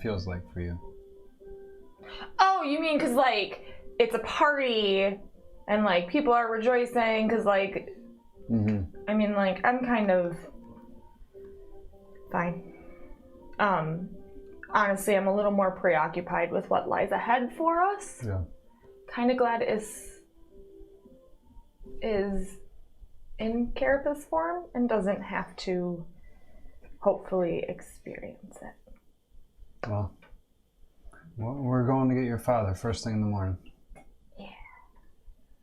feels like for you. Oh, you mean because, like, it's a party and, like, people are rejoicing because, like, I mean, like, I'm kind of fine. Honestly, I'm a little more preoccupied with what lies ahead for us. Yeah. Kind of glad is in Carapace form and doesn't have to hopefully experience it. Well, we're going to get your father first thing in the morning. Yeah.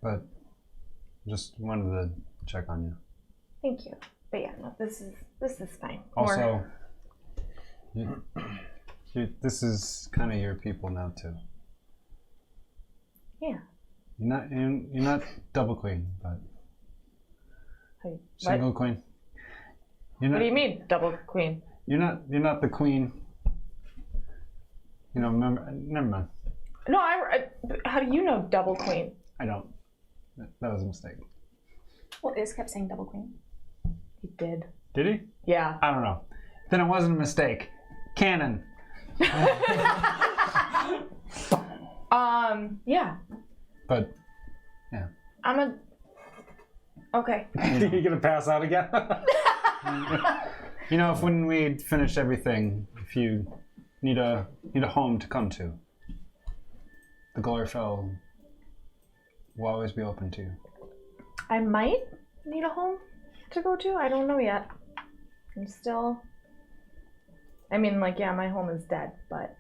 But just wanted to check on you. Thank you. But yeah, no, this is fine. Also, this is kind of your people now too. Yeah. You're not double queen, but Hey, single queen. You're not, what do you mean, double queen? You're not the queen. You know, never mind. No, how do you know double queen? I don't. That was a mistake. Well, Iz kept saying double queen. He did. Did he? Yeah. I don't know. Then it wasn't a mistake. Canon. Yeah. But, yeah. Okay. You gonna pass out again? You know, if when we finish everything, if you need a home to come to, the Glorfell will always be open to you. I might need a home to go to. I don't know yet. I'm still... I mean, like, yeah, my home is dead, but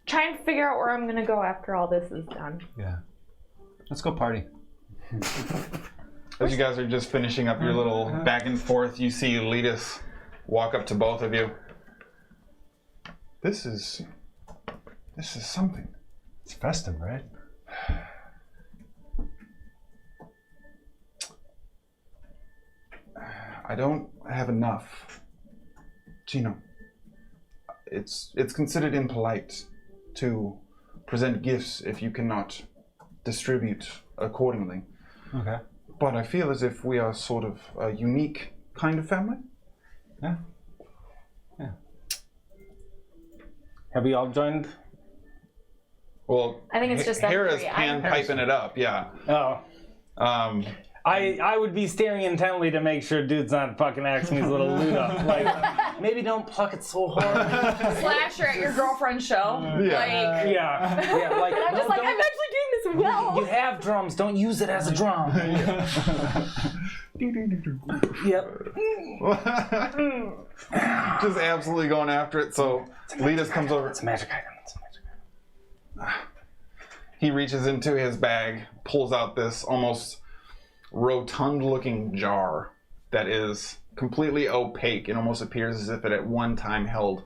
trying to figure out where I'm gonna go after all this is done. Yeah. Let's go party. As you guys are just finishing up your little back and forth, you see Letus walk up to both of you. This is something. It's festive, right? I don't have enough. Gino, it's considered impolite to present gifts if you cannot distribute accordingly. Okay. But I feel as if we are sort of a unique kind of family. Yeah. Have we all joined? Well, I think it's just them Hera's three. piping it up, yeah. Oh. I would be staring intently to make sure dude's not fucking asking me his little loot up. Like, maybe don't pluck it so hard. Slasher at your girlfriend's show. Yeah. Like, Yeah, like I'm just no, like, I'm actually doing this well. You have drums, don't use it as a drum. Yep. Just absolutely going after it. So Letus comes over. It's a magic item. It's a magic item. He reaches into his bag, pulls out this almost rotund-looking jar that is completely opaque. It almost appears as if it at one time held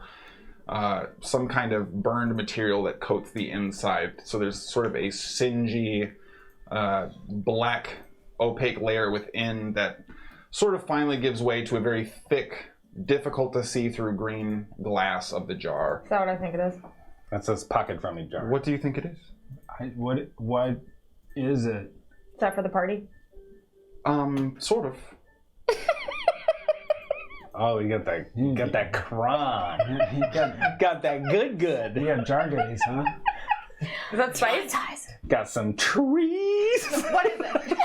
some kind of burned material that coats the inside. So there's sort of a singy, black, opaque layer within that sort of finally gives way to a very thick, difficult to see through green glass of the jar. Is that what I think it is? That says pocket-friendly jar. What do you think it is? What is it? Is that for the party? Sort of. Oh, you got that cron. got that good. You got jar goodies, huh? Is that spice? Got some trees. What is it?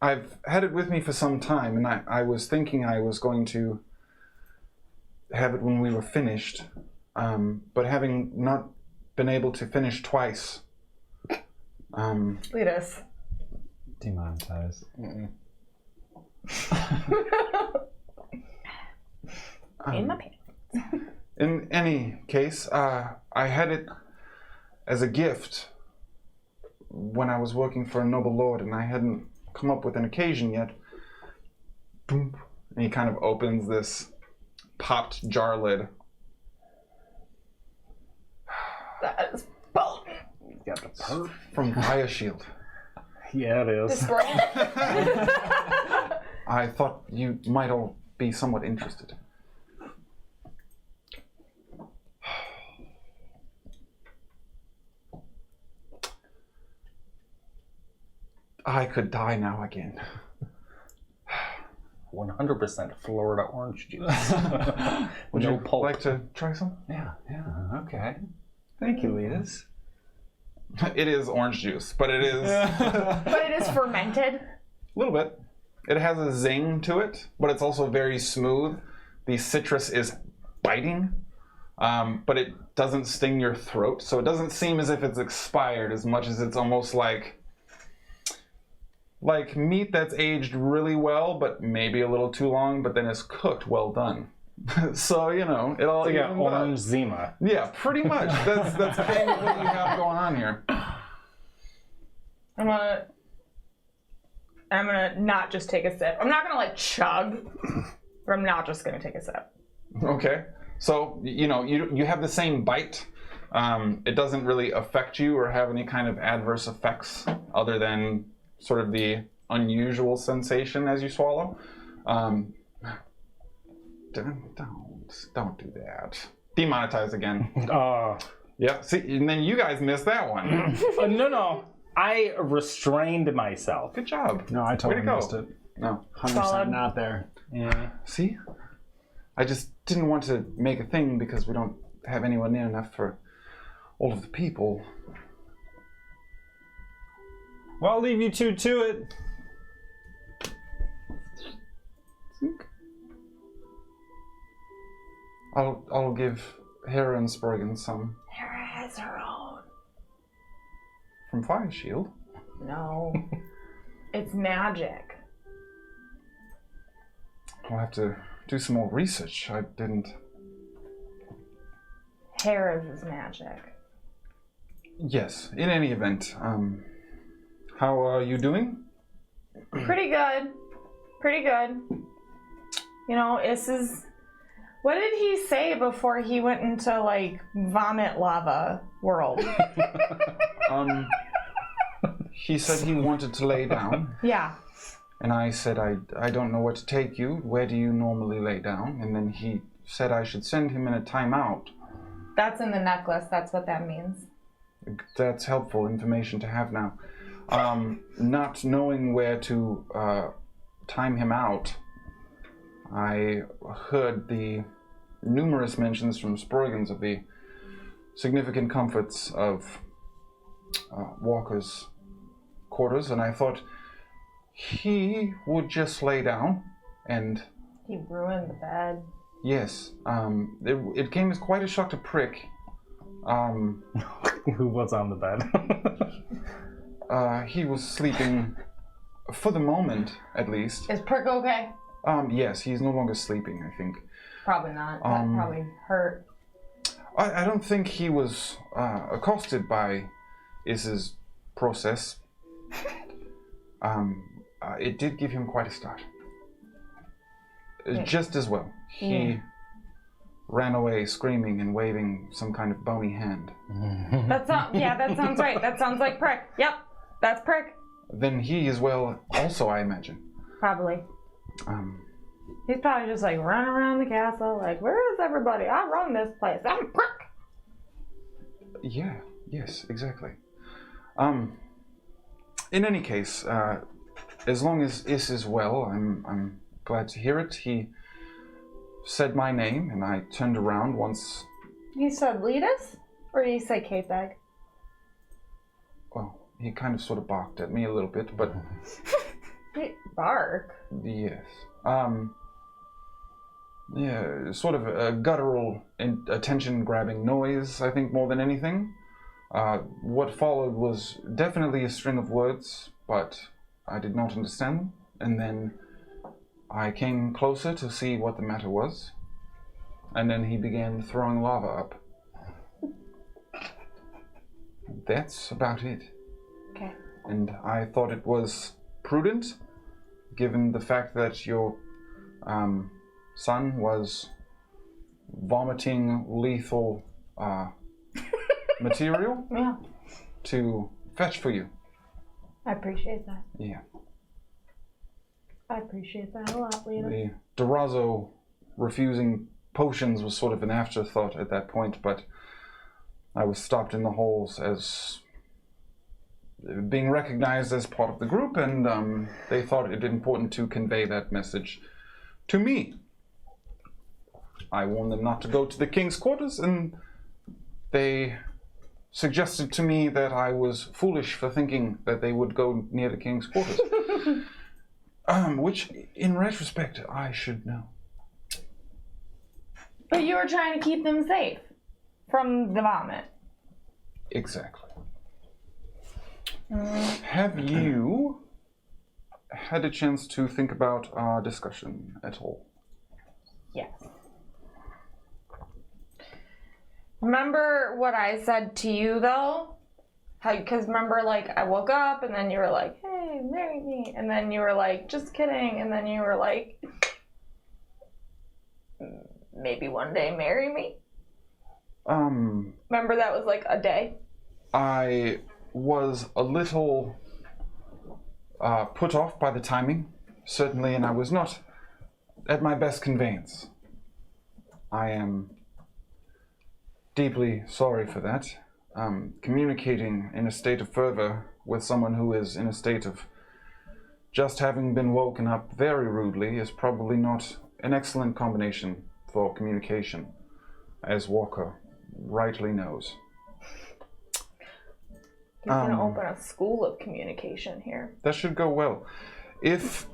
I've had it with me for some time, and I was thinking I was going to have it when we were finished, but having not been able to finish twice. Lead us. Demonetized. In my pants. In any case, I had it as a gift when I was working for a noble lord, and I hadn't come up with an occasion yet. Boom. And he kind of opens this popped jar lid. That is bold. You got the perf. From Fire Shield. Yeah, it is. I thought you might all be somewhat interested. I could die now again. 100% Florida orange juice. Would No you pulp. like to try some? Yeah, okay. Thank you, Letus. It is orange juice, but it is But it is fermented. a little bit. It has a zing to it, but it's also very smooth. The citrus is biting, but it doesn't sting your throat, so it doesn't seem as if it's expired as much as it's almost like meat that's aged really well, but maybe a little too long, but then is cooked well done. So, you know, it all It's like an evens out. orange Zima. Yeah, pretty much. That's kind of what you have going on here. I'm gonna not just take a sip. I'm not gonna like chug, but I'm not just gonna take a sip. Okay. So, you know, you have the same bite. It doesn't really affect you or have any kind of adverse effects other than sort of the unusual sensation as you swallow. Don't do that. Demonetize again. Yeah, see, and then you guys missed that one. No. I restrained myself. Good job. No, I totally Way to go. missed it. No. 100% not there. Yeah. See? I just didn't want to make a thing because we don't have anyone near enough for all of the people. Well, I'll leave you two to it. I'll give Hara and Sproigins some Hara has her own. from Fire Shield. No. It's magic. I'll have to do some more research. I didn't. Hera's is magic. Yes. In any event, how are you doing? Pretty good. Pretty good. You know, what did he say before he went into, like, vomit lava world? He said he wanted to lay down, Yeah. and I said, I don't know where to take you. Where do you normally lay down? And then he said I should send him in a timeout. That's in the necklace. That's what that means. That's helpful information to have now. Not knowing where to time him out, I heard the numerous mentions from Sproigins of the significant comforts of Walker's quarters, and I thought he would just lay down and... He ruined the bed. Yes, it came as quite a shock to Prick. Who was on the bed? He was sleeping, for the moment, at least. Is Prick okay? Yes, he's no longer sleeping, I think. Probably not. That probably hurt. I don't think he was accosted by Is's process. It did give him quite a start. Just as well. He ran away screaming and waving some kind of bony hand. That sounds right. That sounds like Prick. Yep, that's Prick. then he is well also, I imagine. Probably. He's probably just like running around the castle, like, where is everybody? I run this place. I'm a prick. Yeah, yes, exactly. In any case, as long as Is is well, I'm glad to hear it. He said my name, and I turned around once. He said Letus? Or did he say K-Bag? Well, he kind of sort of barked at me a little bit, but Bark? yes. Yeah, sort of a guttural, attention-grabbing noise, I think, more than anything. What followed was definitely a string of words, but I did not understand them. And then I came closer to see what the matter was. And then he began throwing lava up. That's about it. Okay. And I thought it was prudent, given the fact that your son was vomiting lethal material, Yeah. to fetch for you. I appreciate that. Yeah. I appreciate that a lot, Lena. The Durazo refusing potions was sort of an afterthought at that point, but I was stopped in the halls as being recognized as part of the group, and they thought it important to convey that message to me. I warned them not to go to the king's quarters, and they suggested to me that I was foolish for thinking that they would go near the king's quarters. Which, in retrospect, I should know. But you were trying to keep them safe from the vomit. Exactly. Have you had a chance to think about our discussion at all? Yes. Remember what I said to you, though? Because remember, like, I woke up, and then you were like, hey, marry me. And then you were like, just kidding. And then you were like, maybe one day marry me? Remember that was like a day? I was a little put off by the timing, certainly, and I was not at my best conveyance. I am deeply sorry for that. Communicating in a state of fervor with someone who is in a state of just having been woken up very rudely is probably not an excellent combination for communication, as Walker rightly knows. He's going to open a school of communication here. That should go well. If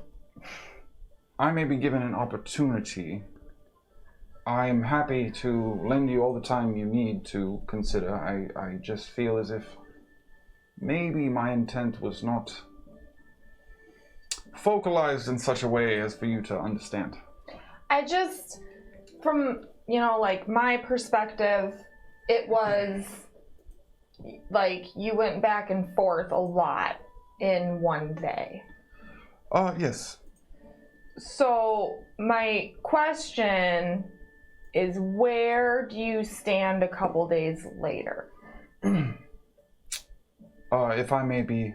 I may be given an opportunity, I am happy to lend you all the time you need to consider. I just feel as if maybe my intent was not focalized in such a way as for you to understand. I just, from, you know, like, my perspective, it was, like, you went back and forth a lot in one day. Yes. So, my question is, where do you stand a couple days later? If I may be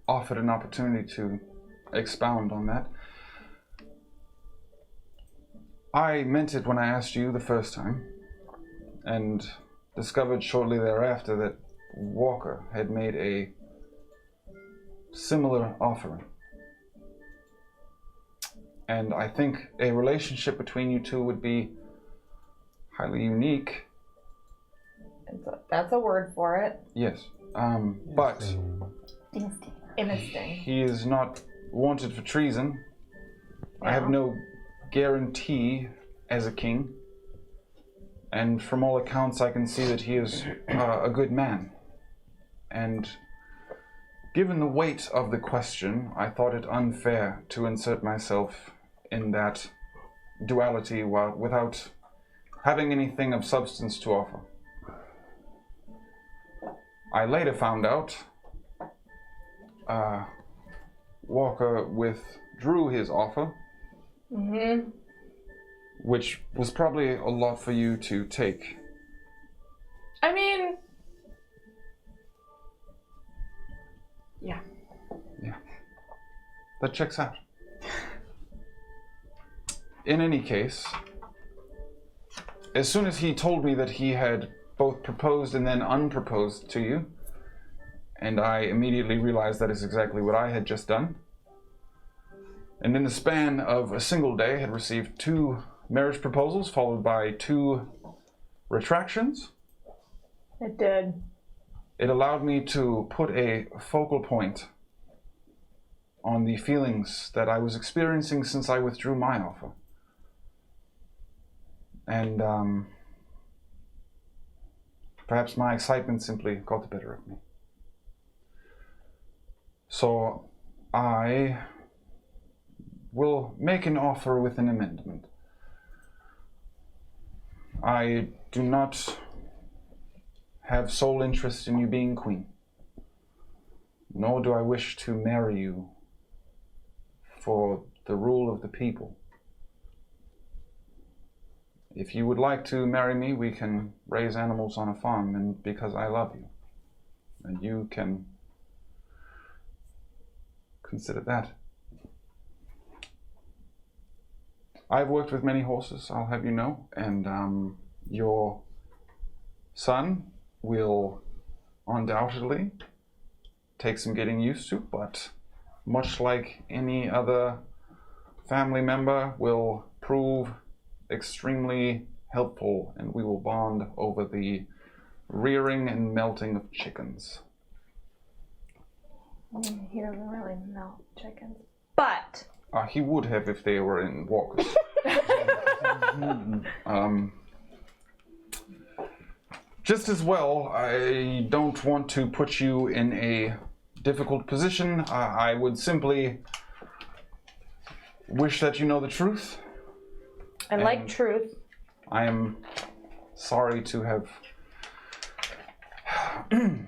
offered an opportunity to expound on that. I meant it when I asked you the first time, and discovered shortly thereafter that Walker had made a similar offering. And I think a relationship between you two would be highly unique. That's a word for it. Yes. But Innocent. he is not wanted for treason. I have no guarantee as a king. And from all accounts, I can see that he is a good man. And given the weight of the question, I thought it unfair to insert myself in that duality without having anything of substance to offer. I later found out Walker withdrew his offer, which was probably a lot for you to take. I mean, yeah. That checks out. In any case, as soon as he told me that he had both proposed and then unproposed to you, and I immediately realized that is exactly what I had just done, and in the span of a single day had received 2 marriage proposals followed by 2 retractions. It did. It allowed me to put a focal point on the feelings that I was experiencing since I withdrew my offer. And perhaps my excitement simply got the better of me. So I will make an offer with an amendment. I do not have sole interest in you being queen, nor do I wish to marry you for the rule of the people. If you would like to marry me, we can raise animals on a farm, and because I love you, and you can consider that. I've worked with many horses, I'll have you know, and your son will undoubtedly take some getting used to, but much like any other family member, will prove extremely helpful, and we will bond over the rearing and melting of chickens. He doesn't really melt chickens. But He would have if they were in walkers. Just as well, I don't want to put you in a difficult position. I would simply wish that you know the truth. I like truth. I am sorry to have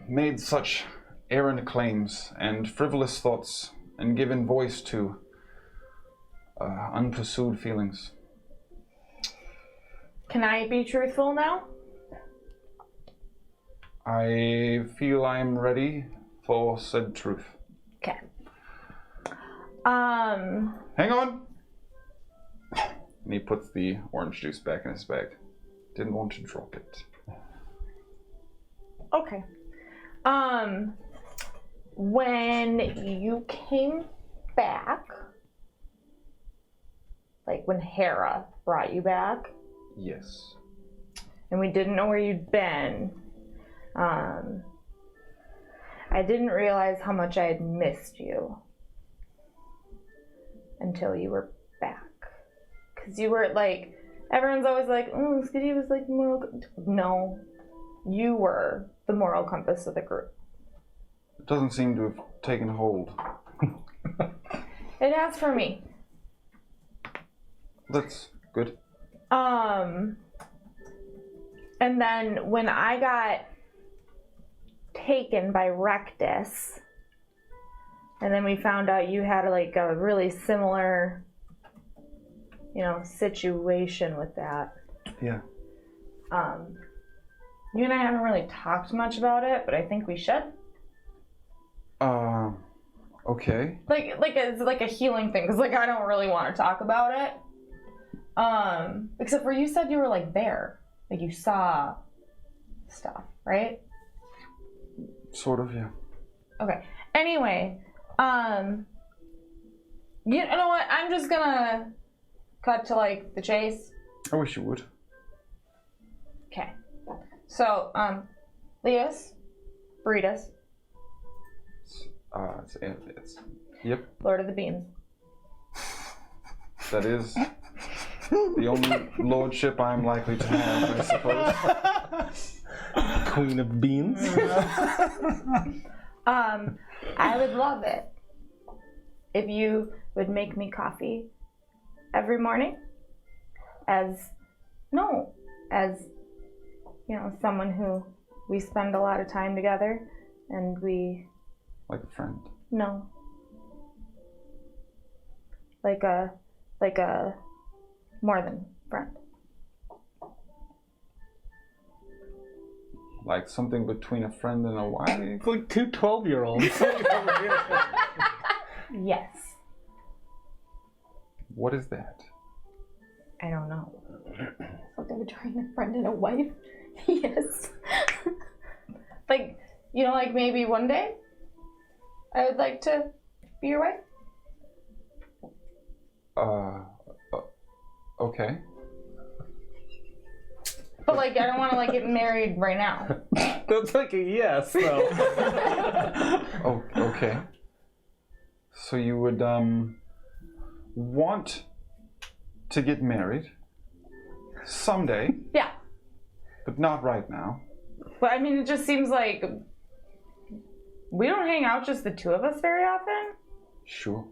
made such errant claims and frivolous thoughts and given voice to unpursued feelings. Can I be truthful now? I feel I am ready for said truth. Okay. Hang on! And he puts the orange juice back in his bag. Didn't want to drop it. Okay. When you came back, like when Hara brought you back, Yes. and we didn't know where you'd been, I didn't realize how much I had missed you until you were back. Because you were like, everyone's always like, oh, Skadi was like, no, you were the moral compass of the group. It doesn't seem to have taken hold. It has for me. That's good. And then when I got taken by Rectus, and then we found out you had like a really similar, situation with that. Yeah. You and I haven't really talked much about it, but I think we should. Okay. Like it's like a healing thing, because like I don't really want to talk about it. Except for you said you were like there, like you saw stuff, right? Sort of, yeah. Okay. Anyway, you know what? I'm just gonna cut to like the chase. I wish you would. Okay. So, Leos, Burritos, It's yep. Lord of the Beans. That is the only lordship I'm likely to have, I suppose. Queen of beans. I would love it if you would make me coffee every morning as someone who we spend a lot of time together and we... Like a friend. No. Like a more than friend. Like something between a friend and a wife? Like 2 12-year-olds. Yes. What is that? I don't know. Something between a friend and a wife. Yes. Like, you know, like maybe one day I would like to be your wife. Okay. But like, I don't want to like get married right now. That's like a yes, though. Oh, okay. So you would, want to get married someday, Yeah. but not right now. But I mean, it just seems like we don't hang out just the two of us very often. Sure.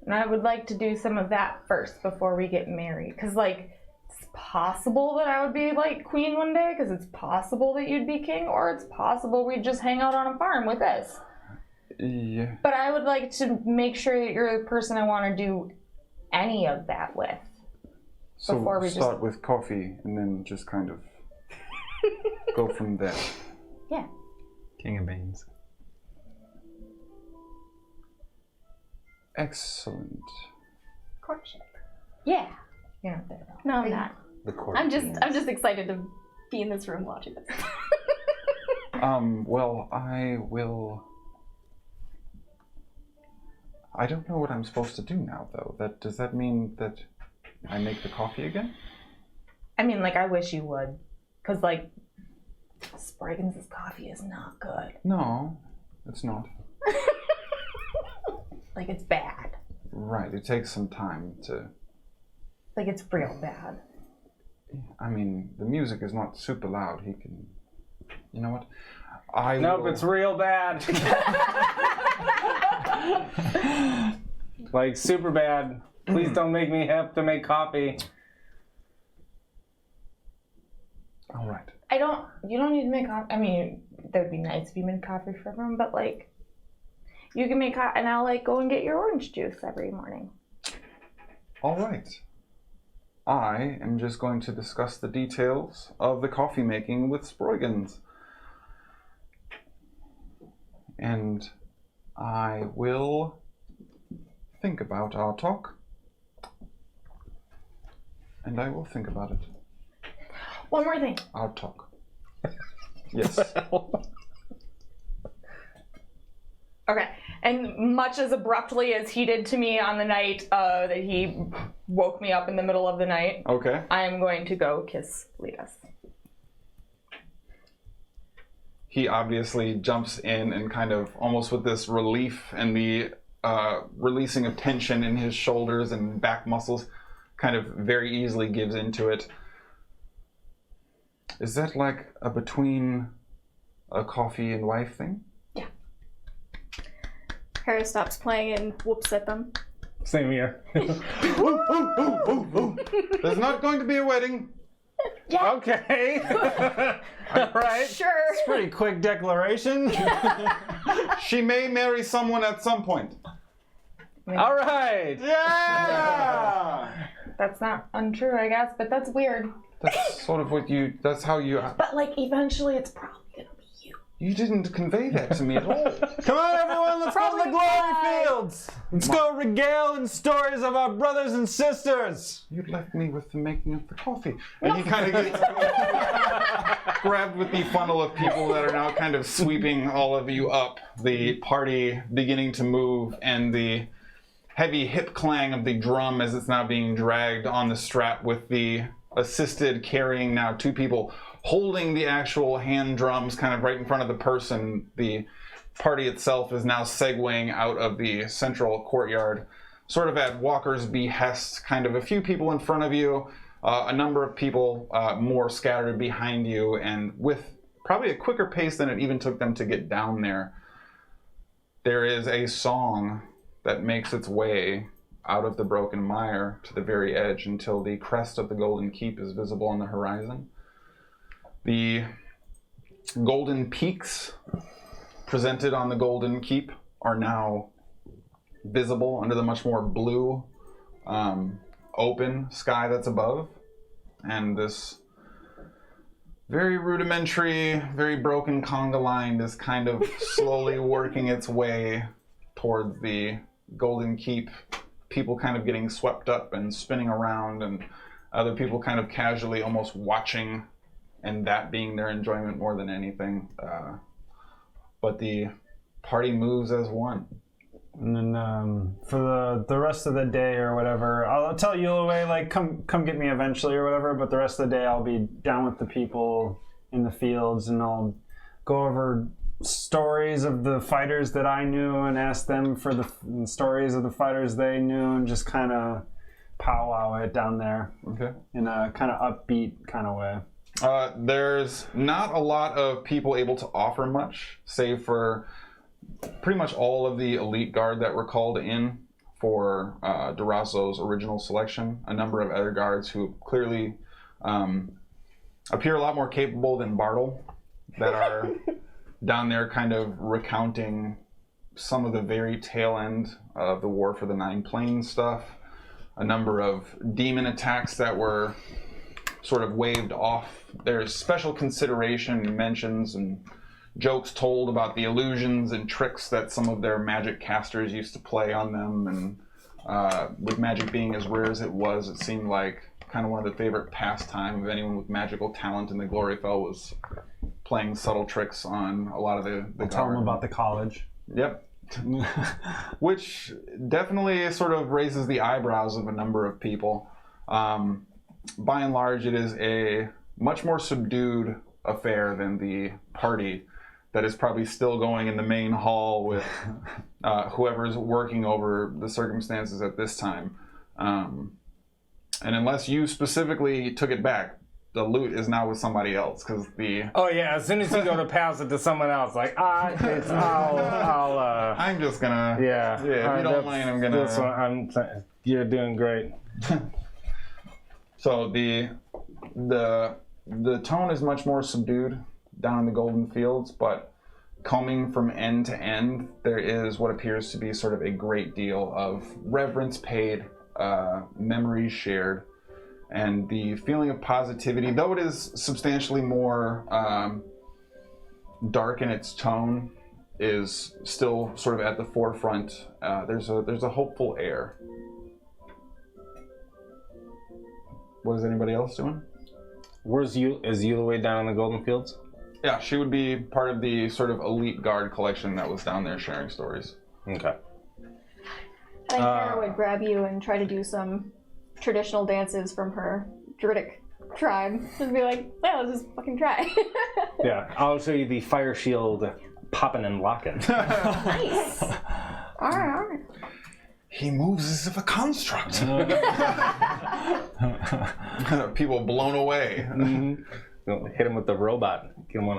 And I would like to do some of that first before we get married. Because, like, it's possible that I would be, like, queen one day. Because it's possible that you'd be king. Or it's possible we'd just hang out on a farm with us. Yeah. But I would like to make sure that you're the person I want to do any of that with. So Before we start with coffee and then just kind of go from there. Yeah. King of beans. Excellent. Courtship. Yeah. You're not there. No, I'm not. The court. I'm just excited to be in this room watching this. Well, I will... I don't know what I'm supposed to do now, though. Does that mean that I make the coffee again? I mean, like, I wish you would. Because, like, Sproigins' coffee is not good. No, it's not. Like, it's bad. Right, it takes some time to... Like, it's real bad. I mean, the music is not super loud. He can... You know what? I Nope, will... it's real bad. Like, super bad. Please don't make me have to make coffee. All right. You don't need to make coffee. I mean, that would be nice if you made coffee for everyone, but, like, you can make coffee, and I'll, like, go and get your orange juice every morning. All right. I am just going to discuss the details of the coffee making with Sproigins. And I will think about our talk. And I will think about it. One more thing. Our talk. Yes. Okay. And much as abruptly as he did to me on the night that he woke me up in the middle of the night, Okay. I am going to go kiss Letus. He obviously jumps in and kind of almost with this relief and the releasing of tension in his shoulders and back muscles kind of very easily gives into it. Is that like a between a coffee and wife thing? Yeah. Hara stops playing and whoops at them. Same here. There's not going to be a wedding. Okay. All right. Sure. Pretty quick declaration. She may marry someone at some point. All right. Yeah! That's not untrue, I guess, but that's weird. That's sort of what you, that's how you, But, like, eventually it's probably gonna be you. you didn't convey that to me at all. Come on, everyone, let's go to the glory fields. Let's go regale in stories of our brothers and sisters. You left me with the making of the coffee. And he kind of gets grabbed with the funnel of people that are now kind of sweeping all of you up. The party beginning to move and the heavy hip clang of the drum as it's now being dragged on the strap with the assisted carrying now two people holding the actual hand drums kind of right in front of the person. The party itself is now segueing out of the central courtyard, sort of at Walker's behest, kind of a few people in front of you, a number of people more scattered behind you, and with probably a quicker pace than it even took them to get down there. There is a song that makes its way out of the broken mire to the very edge until the crest of the Golden Keep is visible on the horizon. The golden peaks presented on the Golden Keep are now visible under the much more blue, open sky that's above. And this very rudimentary, very broken conga line is kind of slowly working its way towards the Golden Keep people kind of getting swept up and spinning around, and other people kind of casually almost watching, and that being their enjoyment more than anything. But the party moves as one. And then for the rest of the day or whatever, I'll tell Yulaway, like, come get me eventually or whatever, but the rest of the day I'll be down with the people in the fields, and I'll go over stories of the fighters that I knew and ask them for the stories of the fighters they knew, and just kind of powwow it down there. Okay. In a kind of upbeat kind of way. There's not a lot of people able to offer much, save for pretty much all of the elite guard that were called in for Durazo's original selection. A number of other guards who clearly appear a lot more capable than Bartle, that are down there kind of recounting some of the very tail end of the War for the Nine Plains stuff. A number of demon attacks that were sort of waved off. There's special consideration, mentions, and jokes told about the illusions and tricks that some of their magic casters used to play on them, and with magic being as rare as it was, it seemed like kind of one of the favorite pastime of anyone with magical talent in the Gloryfell was playing subtle tricks on a lot of the Tell them guard. about the college. Yep. Which definitely sort of raises the eyebrows of a number of people. By and large, it is a much more subdued affair than the party that is probably still going in the main hall with whoever's working over the circumstances at this time. And unless you specifically took it back, the loot is now with somebody else, because the... Oh yeah, as soon as you go to pass it to someone else, like, I'm just gonna... yeah. if you don't mind, I'm gonna... This one, you're doing great. So the tone is much more subdued down in the Golden Fields, but coming from end to end, there is what appears to be sort of a great deal of reverence paid, memories shared, and the feeling of positivity, though it is substantially more dark in its tone, is still sort of at the forefront. There's a hopeful air. What is anybody else doing? Is Yulaway down in the Golden Fields? Yeah, she would be part of the sort of elite guard collection that was down there sharing stories. Okay. I think Hara would grab you and try to do some traditional dances from her Druidic tribe. Just be like, well, let's just fucking try. Yeah, I'll show you the fire shield popping and locking. Nice. Alright. He moves as if a construct. People blown away. Hit him with the robot. Get him one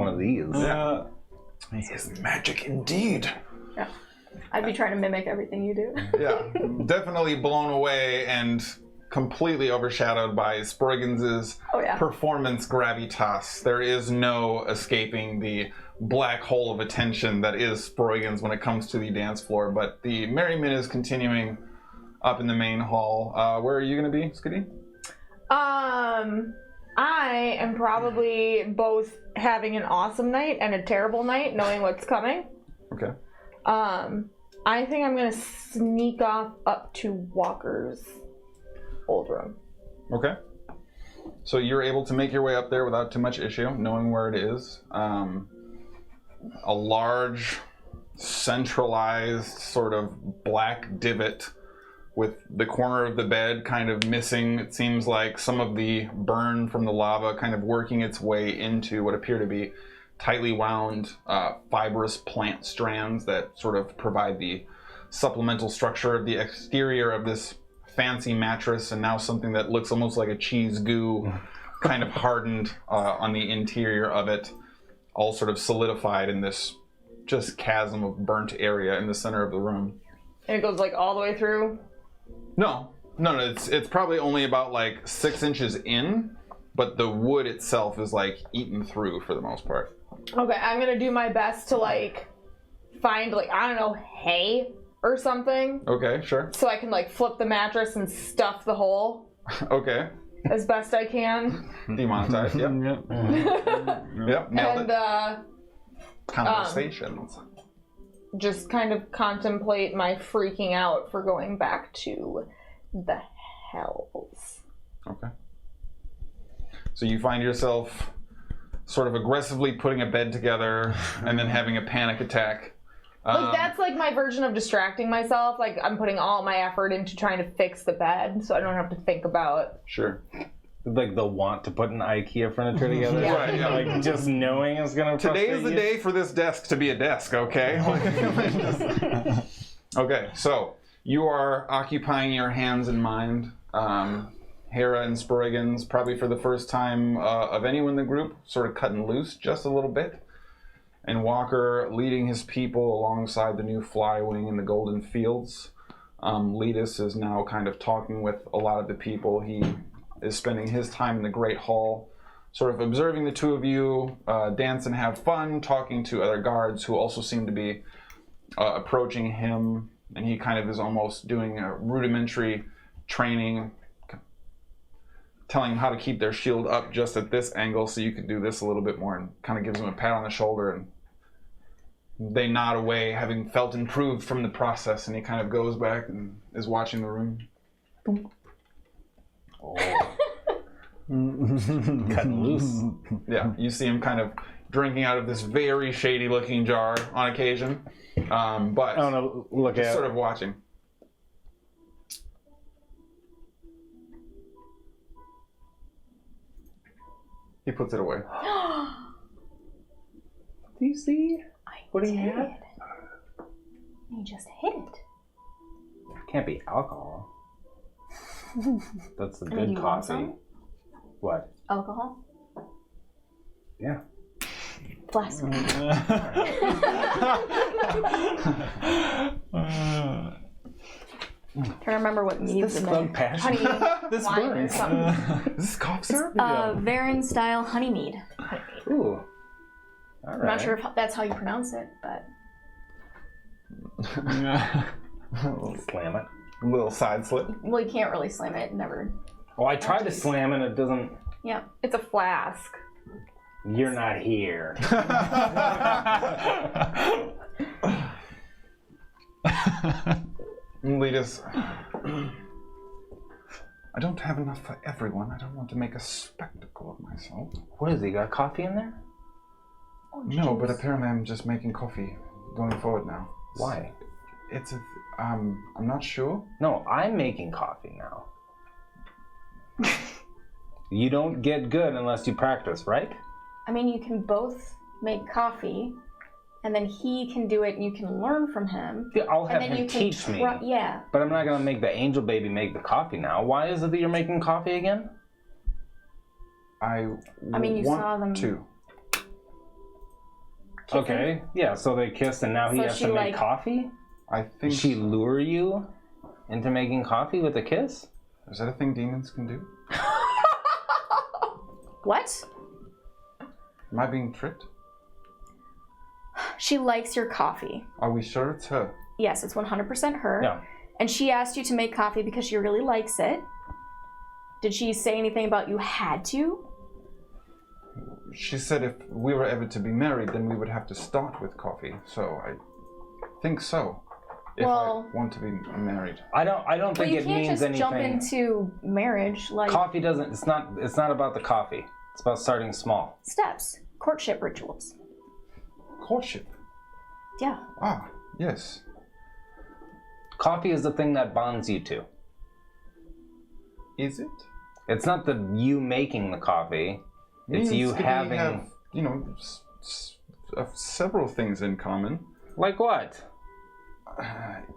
of these. Yeah. It's magic indeed. Yeah. I'd be trying to mimic everything you do. Yeah, definitely blown away and completely overshadowed by Sproigins' performance gravitas. There is no escaping the black hole of attention that is Sproigins when it comes to the dance floor, but the merriment is continuing up in the main hall. Where are you going to be, Skadi? I am probably both having an awesome night and a terrible night, knowing what's coming. Okay. I think I'm gonna sneak off up to Walker's old room. Okay. So you're able to make your way up there without too much issue, knowing where it is. A large, centralized sort of black divot with the corner of the bed kind of missing. It seems like some of the burn from the lava kind of working its way into what appear to be tightly wound fibrous plant strands that sort of provide the supplemental structure of the exterior of this fancy mattress, and now something that looks almost like a cheese goo kind of hardened on the interior of it, all sort of solidified in this just chasm of burnt area in the center of the room. And it goes like all the way through? No, it's probably only about like 6 inches in, but the wood itself is like eaten through for the most part. Okay, I'm gonna do my best to like find like, I don't know, hay or something. Okay, sure. So I can like flip the mattress and stuff the hole Okay. as best I can. Demonetized, yep. Yep, nailed And it. Conversations. just kind of contemplate my freaking out for going back to the hells. Okay. So you find yourself sort of aggressively putting a bed together and then having a panic attack. Like, that's like my version of distracting myself. Like, I'm putting all my effort into trying to fix the bed so I don't have to think about... Sure. Like the want to put an IKEA furniture together. Yeah. Right, yeah. Like just knowing it's gonna. Today is the frustrate day for this desk to be a desk, okay? Okay, so you are occupying your hands and mind. Hara and Sproigins, probably for the first time of anyone in the group, sort of cutting loose just a little bit. And Walker leading his people alongside the new fly wing in the Golden Fields. Letus is now kind of talking with a lot of the people. He is spending his time in the Great Hall, sort of observing the two of you dance and have fun, talking to other guards who also seem to be approaching him. And he kind of is almost doing a rudimentary training, telling them how to keep their shield up just at this angle so you can do this a little bit more, and kind of gives them a pat on the shoulder, and they nod away, having felt improved from the process, and he kind of goes back and is watching the room. Oh. Cutting loose. Yeah, you see him kind of drinking out of this very shady looking jar on occasion, but I don't know. Look just at sort of watching. He puts it away. Do you see? What do you did. have? You just hit it. Can't be alcohol. That's the I mean, good you want coffee. some? What? Alcohol? Yeah. Blasphemy. Trying to remember what mead's in there. Club passion. Honey, This wine or burns. something. Is this cough syrup? Varan style honey mead. Ooh. All right. I'm not sure if that's how you pronounce it, but Slam it. Little side slip. well, you can't really slam it. Never. Oh, I tried to slam and it doesn't. Yeah. It's a flask. You're not here. Letus, I don't have enough for everyone. I don't want to make a spectacle of myself. What is he? Got coffee in there? No, but apparently I'm just making coffee going forward now. Why? It's a, I'm not sure. No, I'm making coffee now. You don't get good unless you practice, right? I mean, you can both make coffee, and then he can do it, and you can learn from him. Yeah, I'll have And then him you can teach me. Yeah. But I'm not gonna make the angel baby make the coffee now. Why is it that you're making coffee again? I mean, you want saw them to. Okay, yeah, so they kissed and now he So has she, to make like- coffee? I think. Did she lure you into making coffee with a kiss? Is that a thing demons can do? What? Am I being tricked? She likes your coffee. Are we sure it's her? Yes, it's 100% her. Yeah. And she asked you to make coffee because she really likes it. Did she say anything about you had to? She said if we were ever to be married, then we would have to start with coffee. So I think so. If Well- I want to be married. I don't But think you it can't means just anything. jump into marriage like Coffee doesn't it's not about the coffee. It's about starting small. steps, courtship rituals. Courtship. Yeah. Ah, yes. Coffee is the thing that bonds you two. Is it? It's not the you making the coffee. Me It's and you Skadi having have, several things in common. like what?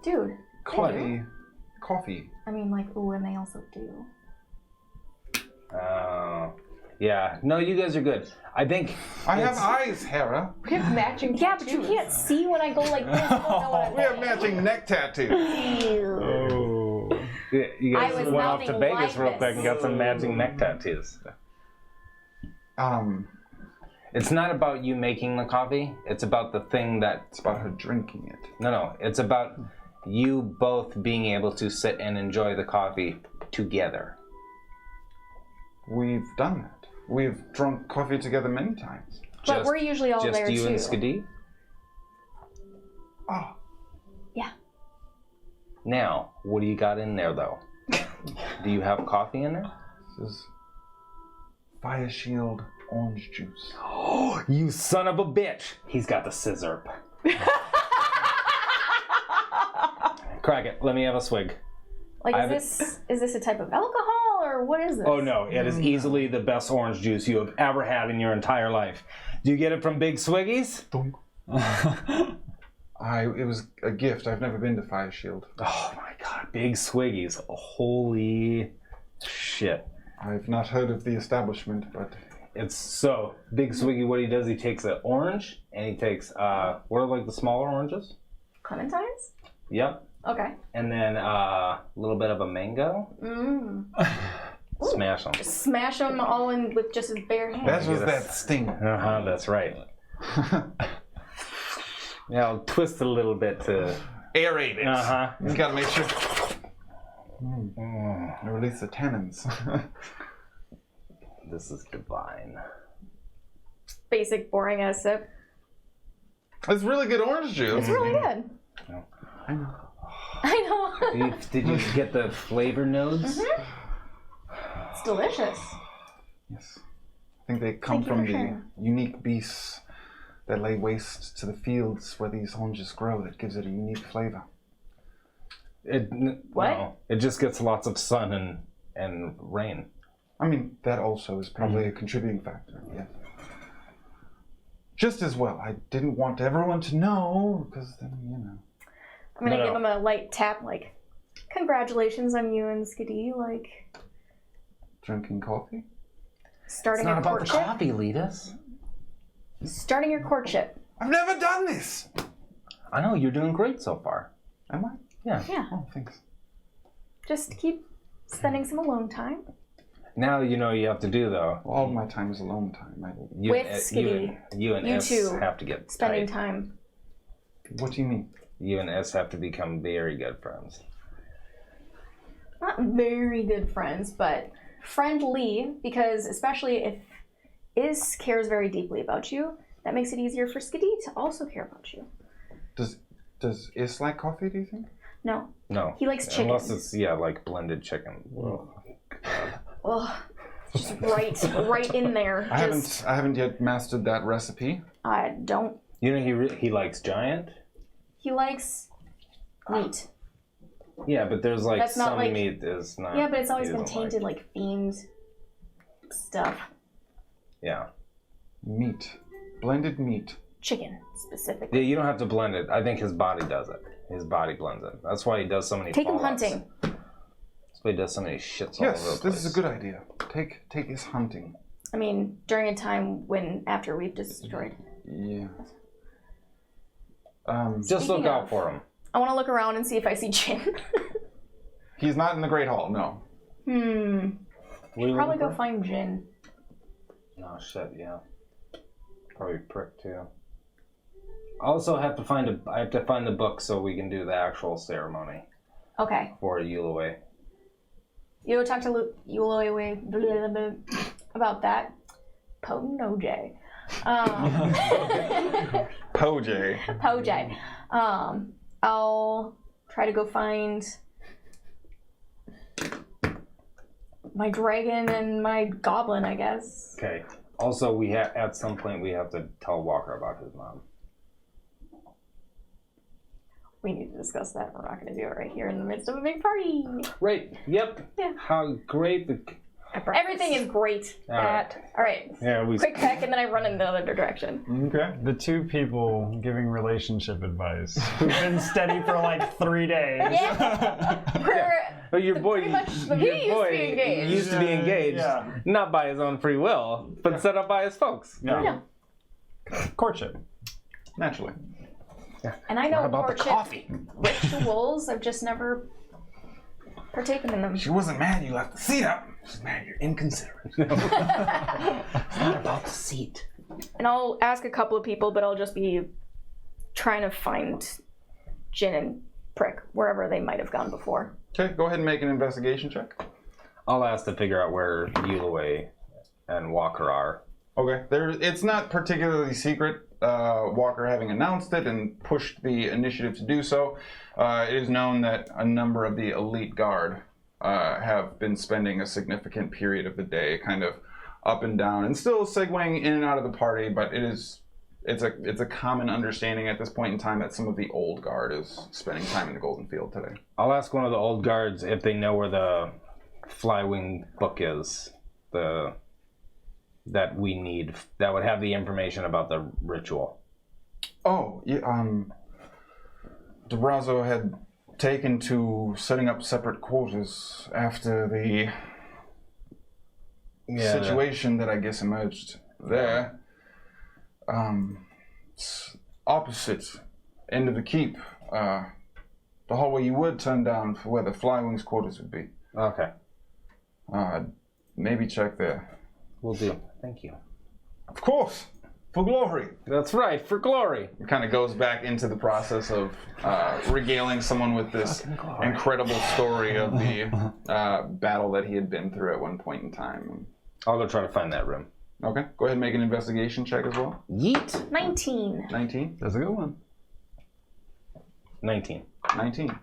Dude. Coffee. I mean, like, ooh, and they also do. Oh. Yeah. No, you guys are good. I think I have it's- eyes, Hera. We have matching Yeah, but you can't see when I go like this. You don't know what We have matching neck tattoos. Oh. Yeah, you I guys was went off to mouthing Vegas like real this. quick and got some matching neck tattoos. It's not about you making the coffee. It's about the thing that... It's about her drinking it. No. It's about you both being able to sit and enjoy the coffee together. We've done that. We've drunk coffee together many times. But we're usually all just there you too. and Skadi? Oh. Yeah. Now, what do you got in there, though? Do you have coffee in there? This is Fire Shield orange juice. Oh, you son of a bitch! He's got the scissor. Crack it. Let me have a swig. Like, is this a type of alcohol, or what is this? Oh no, it is easily the best orange juice you have ever had in your entire life. Do you get it from Big Swiggies? It was a gift. I've never been to Fire Shield. Oh my god, Big Swiggies. Holy shit. I've not heard of the establishment, but... It's so, Big Swiggy, what he does, he takes an orange, and he takes, what are like the smaller oranges? Clementines? Yep. Okay. And then a little bit of a mango. Smash them. Smash them all in with just his bare hands. That was that sting. Uh-huh, that's right. Yeah, I'll twist it a little bit to... Aerate it. Uh-huh. You gotta make sure... Release the tannins. This is divine. Basic, boring ass sip. It's really good orange juice. It's really good. I know. I know. Did you get the flavor notes? It's delicious. Yes. I think they come Thank you from for the sharing. unique beasts that lay waste to the fields where these oranges grow that gives it a unique flavor. What? No, it just gets lots of sun and rain. I mean, that also is probably a contributing factor, yes. Just as well. I didn't want everyone to know, because then, you know. I'm gonna No. give him a light tap, like, congratulations on you and Skadi, like, Drinking coffee? starting your courtship. Leadus. Starting your courtship. I've never done this! I know, you're doing great so far. Am I? Yeah. Yeah. Oh, thanks. Just keep spending some alone time. Now you know what you have to do, though. All my time is alone time. You With and- Skiddy, you and you S two have to get Spending tight. time. What do you mean? You and S have to become very good friends. Not very good friends, but friendly, because especially if Is cares very deeply about you, that makes it easier for Skadi to also care about you. Does Is like coffee, do you think? No. No. He likes chicken. Unless it's, like blended chicken. Ugh. Just right in there. I haven't yet mastered that recipe. I don't. You know he likes giant? He likes meat. Yeah, but there's like That's not some like- meat is not. Yeah, but it's always he been doesn't tainted like themed stuff. Yeah. Meat. Blended meat. Chicken, specifically. Yeah, you don't have to blend it. I think his body does it. His body blends it. That's why he does so many Take him fallouts. hunting. That's why he does so many shits all over the Yes, place. this is a good idea. Take Is hunting. I mean, during a time after we've destroyed. Yeah. Just look Speaking out of- for him. I want to look around and see if I see Jin. He's not in the Great Hall, no. What are you Probably looking go for? find Jin. Oh shit, yeah. Probably prick too. I also have to find I have to find the book so we can do the actual ceremony Okay. for Yulaway. You go talk to Yuloi about that. Potent OJ. Poj. Poj. I'll try to go find my dragon and my goblin, I guess. Okay. Also, at some point we have to tell Walker about his mom. We need to discuss that. We're not going to do it right here in the midst of a big party. Right. Yep. Yeah. How great the. Everything is great. All right. All right. Yeah, we. Quick peck, and then I run in the other direction. Okay. The two people giving relationship advice who've been steady for like 3 days. Yeah. Oh, your boy. pretty much the- your he used to boy be engaged. used to be engaged, Yeah. not by his own free will, but set up by his folks. Yeah. Courtship. Naturally. And I know What about the courtship coffee? rituals. I've just never partaken in them. She wasn't mad you left the seat up. She's mad you're inconsiderate. It's not about the seat. And I'll ask a couple of people, but I'll just be trying to find Jin and Prick wherever they might have gone before. Okay, go ahead and make an investigation check. I'll ask to figure out where Yulaway and Walker are. Okay, it's not particularly secret. Walker having announced it and pushed the initiative to do so, it is known that a number of the elite guard have been spending a significant period of the day kind of up and down and still segueing in and out of the party, but it's a common understanding at this point in time that some of the old guard is spending time in the Golden Field today. I'll ask one of the old guards if they know where the Flywing book is. That we need, that would have the information about the ritual. Oh, yeah, Durazo had taken to setting up separate quarters after the situation that I guess emerged there. It's opposite end of the keep. The hallway you would turn down for where the Flywings' quarters would be. Okay. Maybe check there. Will do. Thank you. Of course, for glory. That's right, for glory. It kind of goes back into the process of regaling someone with this incredible story of the battle that he had been through at one point in time. I'll go try to find that room. Okay, go ahead and make an investigation check as well. Yeet. 19. 19? That's a good one. 19. 19.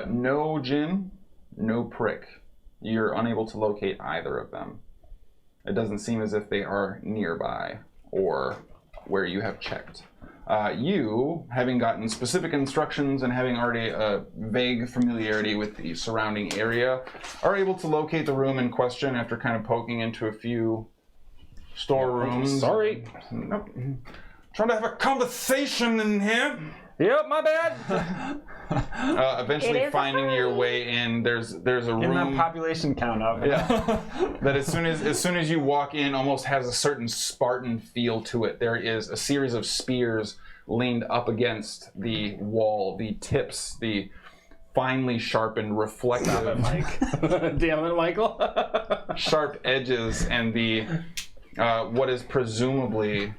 No Jin, no Prick. You're unable to locate either of them. It doesn't seem as if they are nearby or where you have checked. You, having gotten specific instructions and having already a vague familiarity with the surrounding area, are able to locate the room in question after kind of poking into a few storerooms. Sorry. Nope. Trying to have a conversation in here. Yep, my bad. Eventually finding your way in. There's a room. Getting that population count up. Yeah. That as soon as you walk in, almost has a certain Spartan feel to it. There is a series of spears leaned up against the wall. The tips, the finely sharpened, reflective, Damn it, Michael. sharp edges, and the what is presumably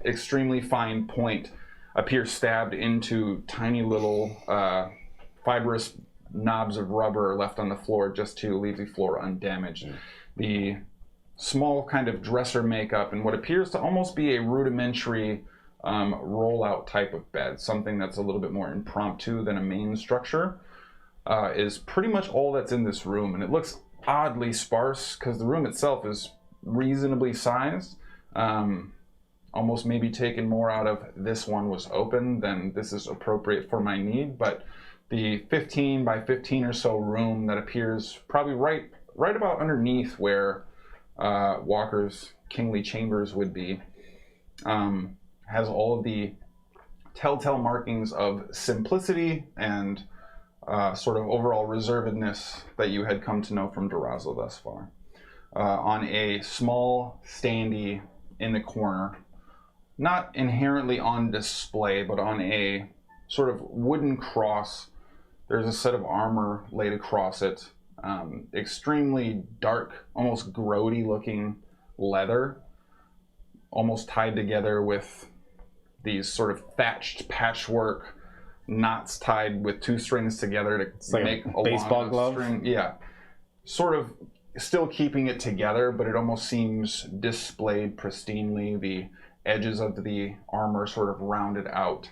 extremely fine point appear stabbed into tiny little fibrous knobs of rubber left on the floor just to leave the floor undamaged. The small kind of dresser makeup and what appears to almost be a rudimentary rollout type of bed, something that's a little bit more impromptu than a main structure, is pretty much all that's in this room. And it looks oddly sparse because the room itself is reasonably sized. Almost maybe taken more out of this one was open than this is appropriate for my need, but the 15 by 15 or so room that appears probably right about underneath where Walker's kingly chambers would be, has all of the telltale markings of simplicity and sort of overall reservedness that you had come to know from Durazo thus far. On a small standee in the corner, not inherently on display, but on a sort of wooden cross, there's a set of armor laid across it. Extremely dark, almost grody looking leather, almost tied together with these sort of thatched patchwork knots tied with two strings together to like make a baseball glove? string. Yeah. Sort of still keeping it together, but it almost seems displayed pristinely. The edges of the armor sort of rounded out,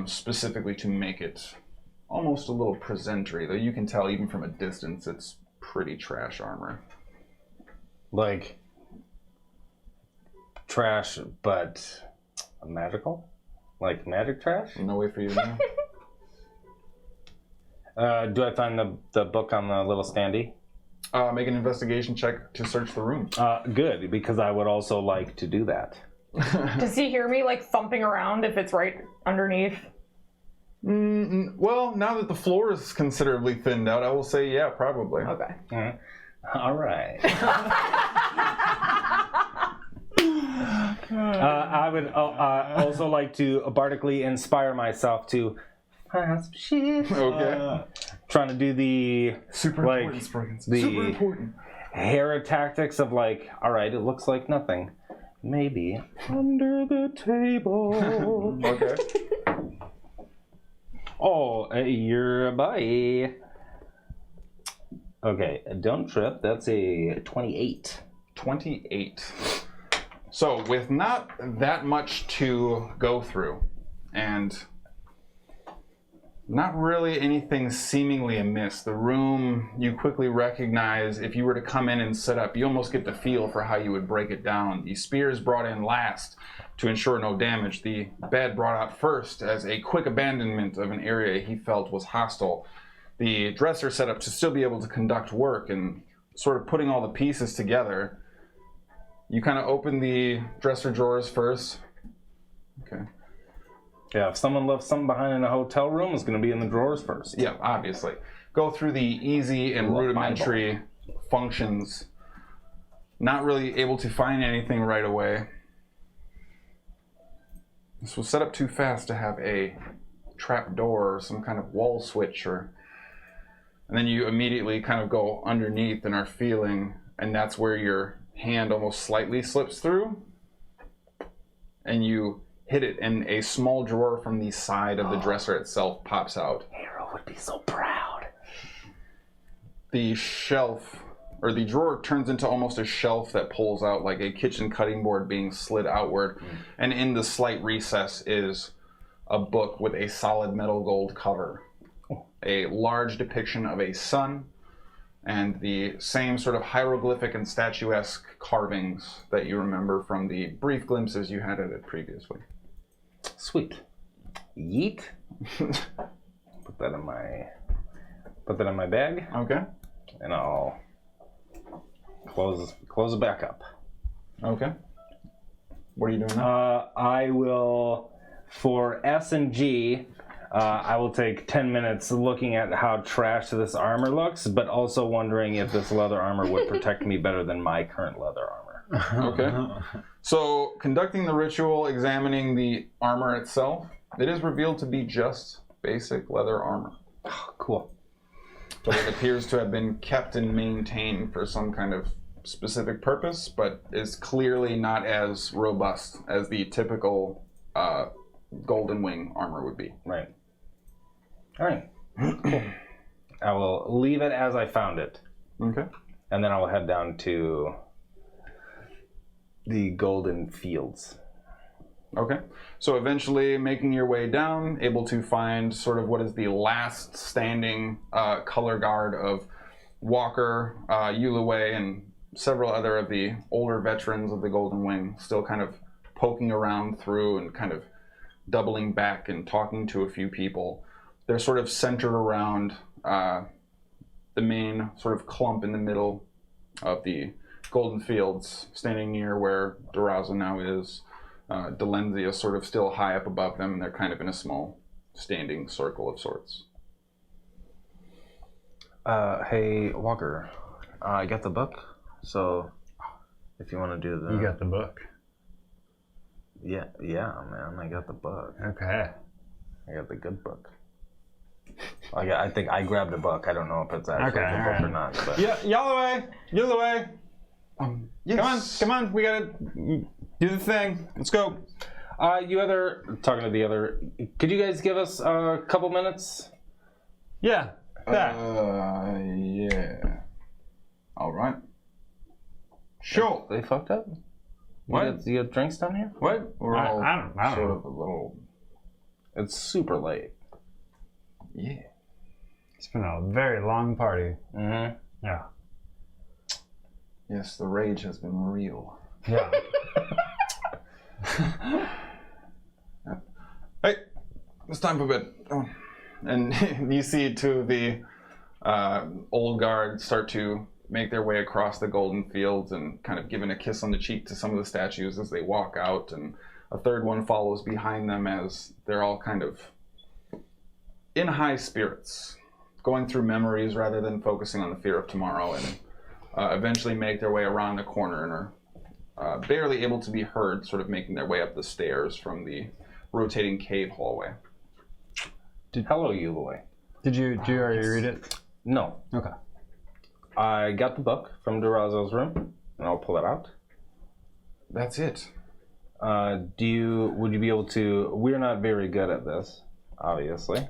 specifically to make it almost a little presentary, though you can tell even from a distance it's pretty trash armor. Like trash, but magical? Like magic trash? No way for you to know. Do I find the book on the little standee? Make an investigation check to search the room. Good, because I would also like to do that. Does he hear me like thumping around if it's right underneath? Well, now that the floor is considerably thinned out, I will say, yeah, probably. Okay. All right. I would also like to bardically inspire myself to find some shit. Okay. Trying to do the Super like important, Sproigins. the Super important. Hara tactics of like, all right, it looks like nothing. Maybe under the table. Okay. Oh, you're bye. Okay, don't trip. That's a 28. 28. So, with not that much to go through, and not really anything seemingly amiss, the room you quickly recognize. If you were to come in and set up, you almost get the feel for how you would break it down. The spears brought in last to ensure no damage. The bed brought out first as a quick abandonment of an area he felt was hostile. The dresser set up to still be able to conduct work, and sort of putting all the pieces together. You kind of open the dresser drawers first. Okay. Yeah, if someone left something behind in a hotel room, it's going to be in the drawers first. Yeah, obviously. Go through the easy and rudimentary functions. Not really able to find anything right away. This was set up too fast to have a trap door or some kind of wall switch, and then you immediately kind of go underneath and are feeling, and that's where your hand almost slightly slips through, and you hit it, and a small drawer from the side of the dresser itself pops out. Hara would be so proud. The shelf, or the drawer, turns into almost a shelf that pulls out like a kitchen cutting board being slid outward, and in the slight recess is a book with a solid metal gold cover. A large depiction of a sun, and the same sort of hieroglyphic and statuesque carvings that you remember from the brief glimpses you had at it previously. Sweet. Yeet. Put that in my bag, Okay. and I'll close it back up. Okay. What are you doing now? I will, for S and G, I will take 10 minutes looking at how trash this armor looks, but also wondering if this leather armor would protect me better than my current leather armor. Okay. So, conducting the ritual, examining the armor itself, it is revealed to be just basic leather armor. Oh, cool. But it appears to have been kept and maintained for some kind of specific purpose, but is clearly not as robust as the typical Golden Wing armor would be. Right. All right. Cool. I will leave it as I found it, Okay. and then I will head down to the Golden Fields. Okay. So eventually making your way down, able to find sort of what is the last standing color guard of Walker, Yulaway, and several other of the older veterans of the Golden Wing, still kind of poking around through and kind of doubling back and talking to a few people. They're sort of centered around the main sort of clump in the middle of the Golden Fields, standing near where Durazo now is. Delenzia sort of still high up above them, and they're kind of in a small standing circle of sorts. Hey, Walker, I got the book, so if you want to do the... You got the book. Yeah, man, I got the book. Okay. I got the good book. I think I grabbed a book. I don't know if it's actually Okay, the book alright. or not. But Yeah, Yulaway. Yes. Come on. We gotta do the thing. Let's go. talking to the other, could you guys give us a couple minutes? Yeah. That. Yeah. All right. Sure. They fucked up? What? You got drinks down here? What? We're all I don't sort know. of a little. It's super late. Yeah. It's been a very long party. Mm-hmm. Yeah. Yes, the rage has been real. Yeah. Hey, it's time for bed. Oh. And you see two of the old guard start to make their way across the Golden Fields and kind of giving a kiss on the cheek to some of the statues as they walk out, and a third one follows behind them as they're all kind of in high spirits, going through memories rather than focusing on the fear of tomorrow, and eventually make their way around the corner and are barely able to be heard, sort of making their way up the stairs from the rotating cave hallway. Hello, Yulaway. Did you already read it? No. Okay. I got the book from Durazo's room, and I'll pull it out. That's it. Would you be able to, we're not very good at this, obviously.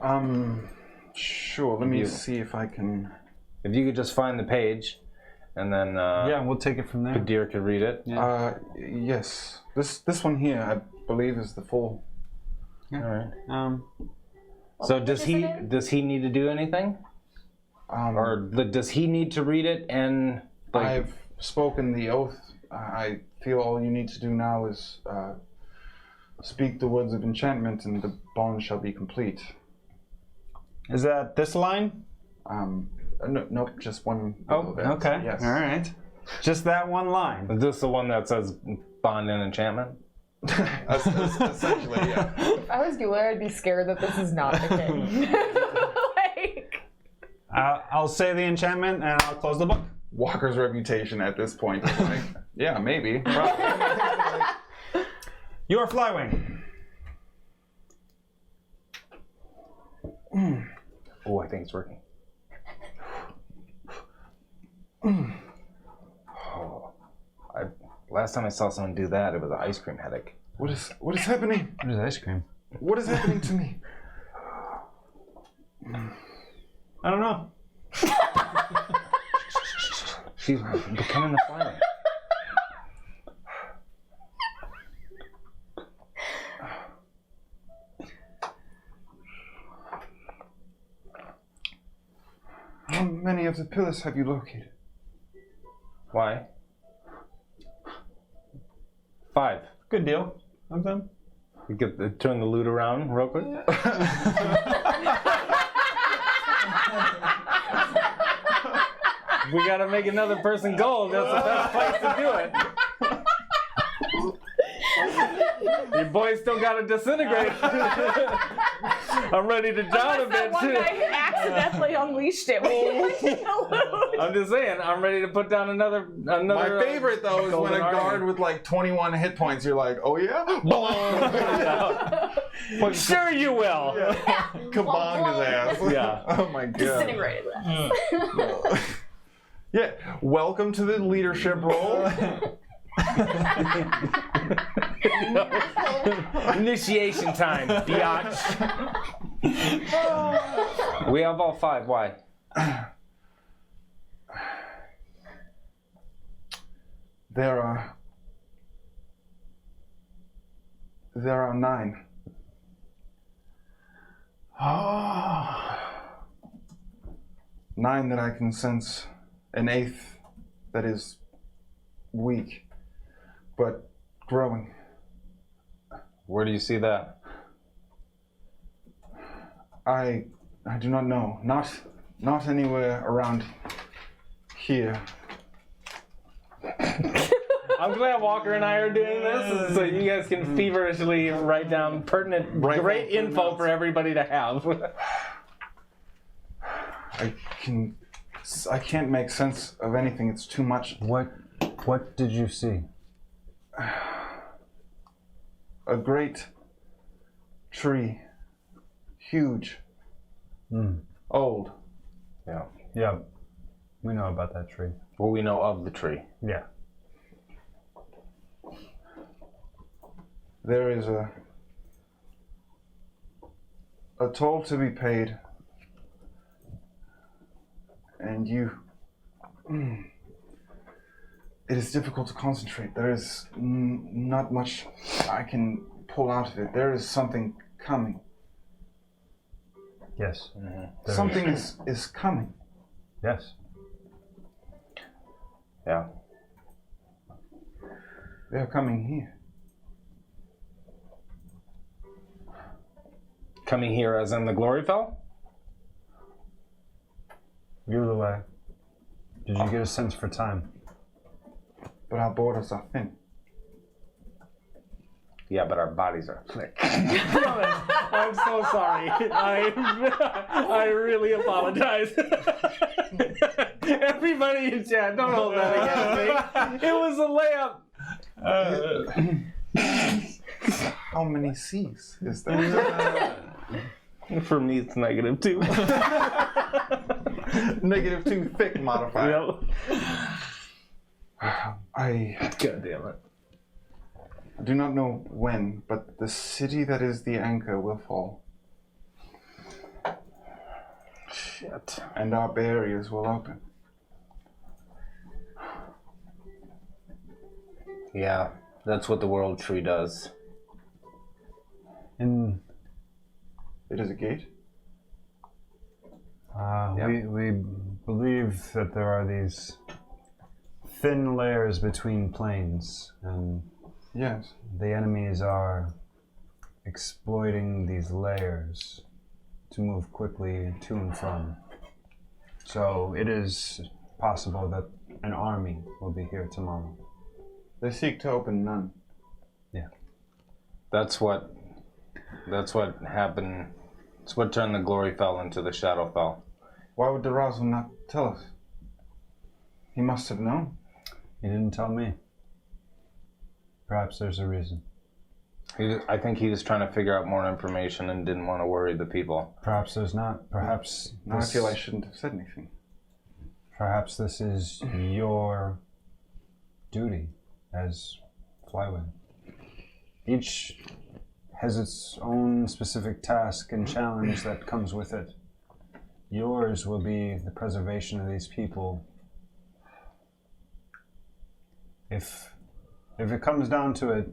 Sure, let me see if I can... If you could just find the page, and then Yeah, we'll take it from there. Deer could read it. Yes. This one here, I believe, is the full. All right. Um, So does he need to do anything, or does he need to read it? And I've spoken the oath. I feel all you need to do now is speak the words of enchantment, and the bond shall be complete. is that this line? No, nope, just one. Oh, below that. okay. Yes. All right. Just that one line. is this the one that says bond and enchantment? Essentially, yeah. If I was Bueller, I'd be scared that this is not the king. Like, I'll say the enchantment and I'll close the book. Walker's reputation at this point is like, yeah, maybe. You are Flywing. Oh, I think it's working. Last time I saw someone do that, it was an ice cream headache. What is happening? What is ice cream? What is happening to me? I don't know. She's becoming the fire. How many of the pillars have you located? Why? 5. Good deal. I'm done. We get turn the loot around real quick. We gotta make another person gold. That's the best place to do it. Your boy still gotta disintegrate. I'm ready to down a bit That one too. guy accidentally unleashed it. I'm just saying, I'm ready to put down another. My favorite though is when a guard with like 21 hit points, you're like, oh yeah? Sure you will. Kabonged his ass. Yeah. Oh my god. Disintegrated. Yeah. Welcome to the leadership role. Initiation time, biatch. We have all 5. Why? There are 9. Oh. 9 that I can sense. An 8th that is weak, but growing. Where do you see that? I do not know. Not anywhere around here. I'm glad Walker and I are doing this so you guys can feverishly write down pertinent, great info for everybody to have. I can't make sense of anything. It's too much. What did you see? A great tree. Huge. Old. Yeah. Yeah, we know about that tree. Well, we know of the tree. Yeah. There is a toll to be paid. And it is difficult to concentrate. There is not much I can pull out of it. There is something coming. Yes. Something is coming. Yes. Yeah. They're coming here. Coming here as in the Gloryfell? You're the way. Did you get a sense for time? But our borders are thin. Yeah, but our bodies are thick. I'm so sorry. I really apologize. Everybody in chat, don't hold that against me. It was a layup. How many C's is there? For me, it's -2. -2 thick modifier. Yep. I God damn it. do not know when, but the city that is the anchor will fall. Shit. And our barriers will open. Yeah, that's what the world tree does. In It is a gate. we believe that there are these thin layers between planes, and Yes. the enemies are exploiting these layers to move quickly to and from. So it is possible that an army will be here tomorrow. They seek to open none. That's what happened. It's what turned the glory fell into the shadow fell. Why would Darazu not tell us? He must have known. He didn't tell me. Perhaps there's a reason. I think he was trying to figure out more information and didn't want to worry the people. Perhaps there's not. Perhaps Now I feel I shouldn't have said anything. Perhaps this is your duty as Flyway. Each has its own specific task and challenge that comes with it. Yours will be the preservation of these people. If it comes down to it,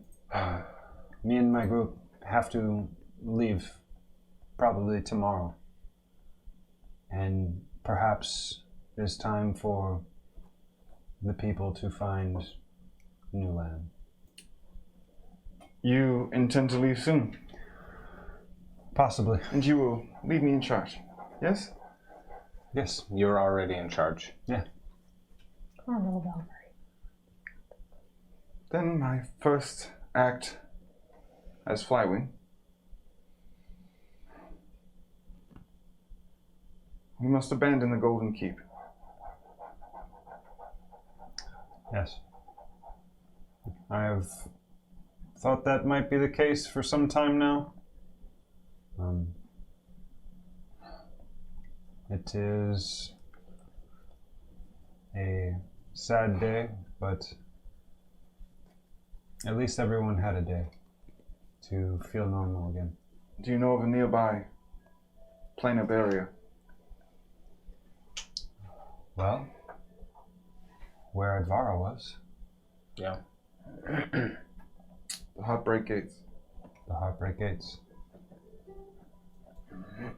me and my group have to leave probably tomorrow. And perhaps it's time for the people to find new land. You intend to leave soon, Possibly. and you will leave me in charge. Yes? Yes. You're already in charge. Yeah. Poor little Valkyrie. Then my first act as Flywing. We must abandon the Golden Keep. Yes. I have thought that might be the case for some time now. It is a sad day, but at least everyone had a day to feel normal again. Do you know of a nearby planar barrier? Well, where Advara was, Yeah. The Heartbreak Gates. the Heartbreak Gates.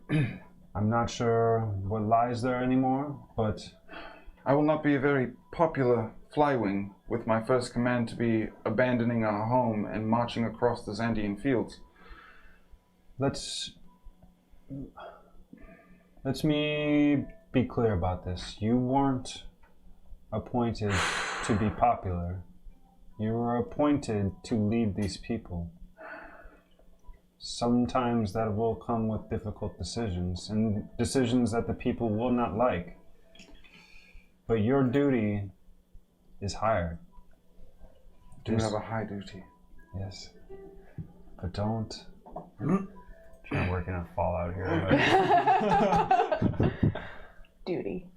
I'm not sure what lies there anymore, but I will not be a very popular Flywing with my first command to be abandoning our home and marching across the Zandian fields. let's me be clear about this. You weren't appointed to be popular. You were appointed to lead these people. Sometimes that will come with difficult decisions, and decisions that the people will not like. But your duty is higher. Do you have a high duty? Yes. But don't. Trying to work in a Fallout here. Duty.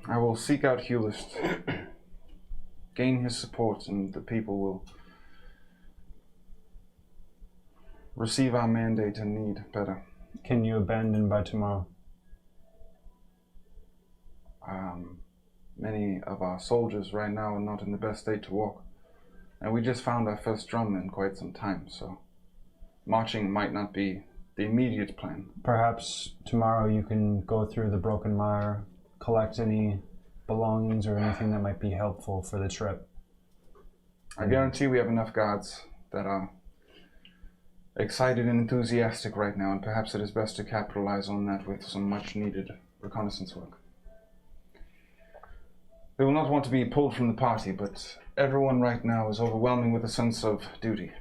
I will seek out Hulist, gain his support, and the people will receive our mandate and need better. Can you abandon by tomorrow? Many of our soldiers right now are not in the best state to walk. And we just found our first drum in quite some time, so marching might not be the immediate plan. Perhaps tomorrow you can go through the Broken Mire, collect any belongings or anything that might be helpful for the trip. I guarantee we have enough guards that are excited and enthusiastic right now, and perhaps it is best to capitalize on that with some much needed reconnaissance work. They will not want to be pulled from the party, but everyone right now is overwhelming with a sense of duty.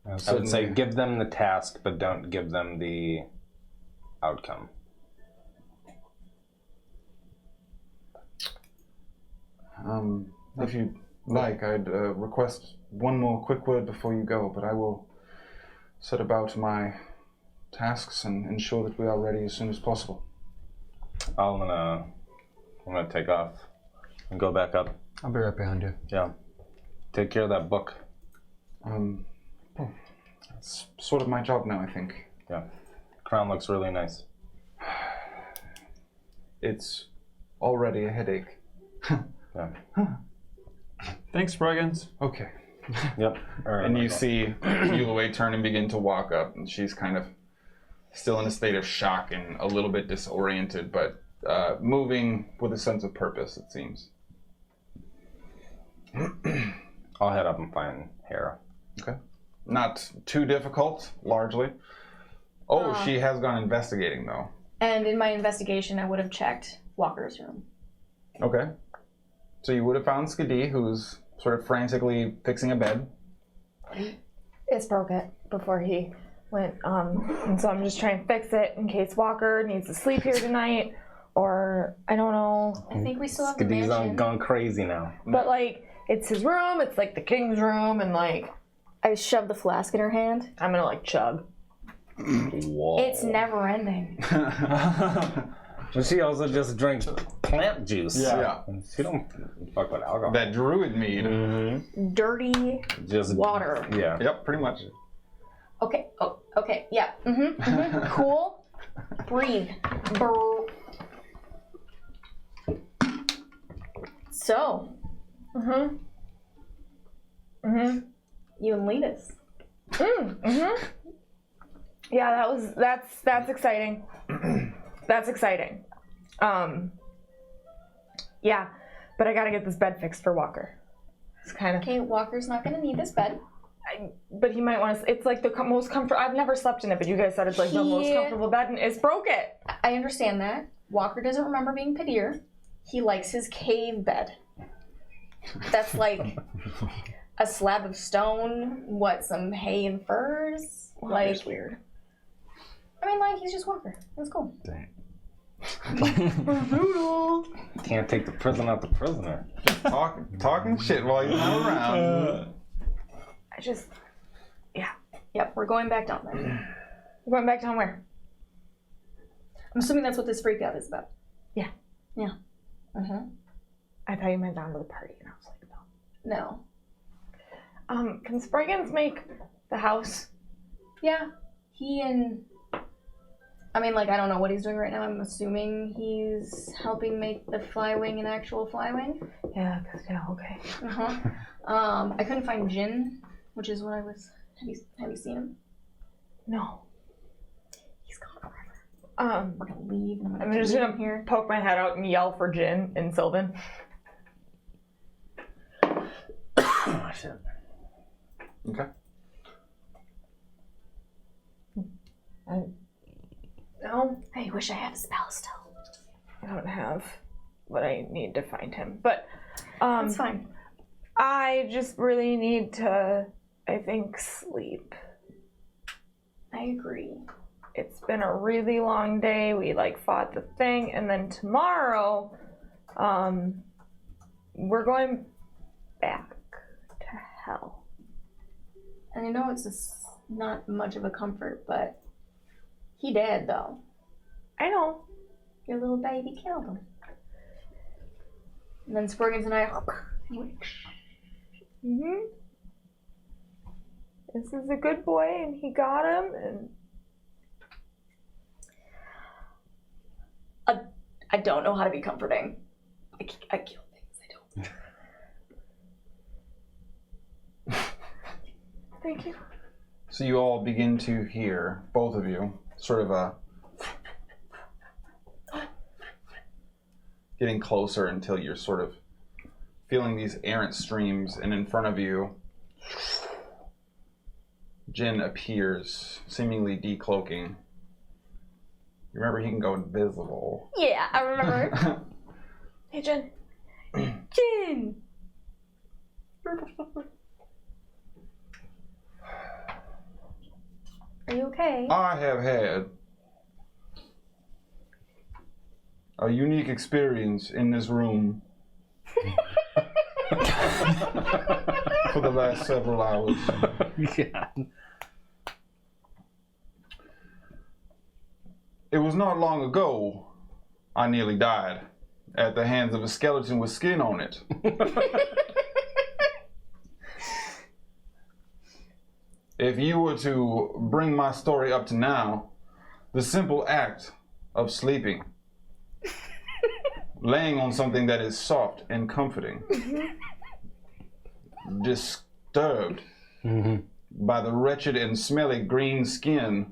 I would say Certainly. give them the task, but don't give them the outcome. If you'd like, I'd request one more quick word before you go, but I will set about my tasks and ensure that we are ready as soon as possible. I'm gonna take off and go back up. I'll be right behind you. Yeah. Take care of that book. It's sort of my job now, I think. Yeah. Crown looks really nice. It's already a headache. Yeah. Thanks, Sproigins. Okay. Yep. And you see Yulaway turn and begin to walk up, and she's kind of still in a state of shock and a little bit disoriented, but moving with a sense of purpose, it seems. I'll head up and find Hara. Okay. Not too difficult, largely. Oh, she has gone investigating, though. And in my investigation, I would have checked Walker's room. Okay. So you would have found Skadi, who's sort of frantically fixing a bed. It's broke it before he went. And so I'm just trying to fix it in case Walker needs to sleep here tonight, or I don't know. I think we still have the Skadi's mansion. gone crazy now. But like, it's his room. It's like the king's room, and like, I shoved the flask in her hand. I'm gonna like chug. Whoa. It's never ending. But she also just drinks plant juice. Yeah. She don't fuck with alcohol. That druid mead. Dirty Just water. Yeah. Yep, pretty much. Okay. Oh, okay. Yeah. Cool. Breathe. Brr. So. You and Letus. Yeah, that's exciting. That's exciting. Yeah, but I gotta get this bed fixed for Walker. It's kind of. Okay, Walker's not gonna need this bed. But he might want to. It's like the most comfortable. I've never slept in it, but you guys said it's like the most comfortable bed, and it's broke it. I understand that. Walker doesn't remember being Padir. He likes his cave bed. That's like a slab of stone, some hay and furs. Walker's weird. I mean, like, he's just Walker. That's cool. Dang. Can't take the prison out the prisoner. Talking shit while you're not around. I just. Yeah. Yep, we're going back down there. We're going back down where? I'm assuming that's what this freak out is about. Yeah. Yeah. I thought you meant down to the party, and I was like, no. No. Can Sproigins make the house? Yeah. He and... I mean, like, I don't know what he's doing right now. I'm assuming he's helping make the Flywing an actual Flywing. Yeah, okay. I couldn't find Jin, which is what I was... Have you seen him? No. He's gone forever. We're gonna leave, and I'm just leave gonna him here. poke my head out and yell for Jin and Sylvan. Oh, shit. Okay. No, I wish I had a spell still. I don't have what I need to find him. But That's fine. I just really need to, I think, sleep. I agree. It's been a really long day. We like fought the thing, and then tomorrow, we're going back to hell. And I know it's just not much of a comfort, but he dead though. I know. Your little baby killed him. And then Sproigins and I. This is a good boy, and he got him, and I don't know how to be comforting. I kill things. I don't. thank you. So you all begin to hear, both of you, sort of a getting closer until you're sort of feeling these errant streams, and in front of you, Jin appears, seemingly decloaking. You remember he can go invisible. Yeah, I remember. Hey, Jen. Jin. Are you okay? I have had a unique experience in this room for the last several hours. Yeah. It was not long ago I nearly died at the hands of a skeleton with skin on it. If you were to bring my story up to now, the simple act of sleeping laying on something that is soft and comforting. Disturbed by the wretched and smelly green skin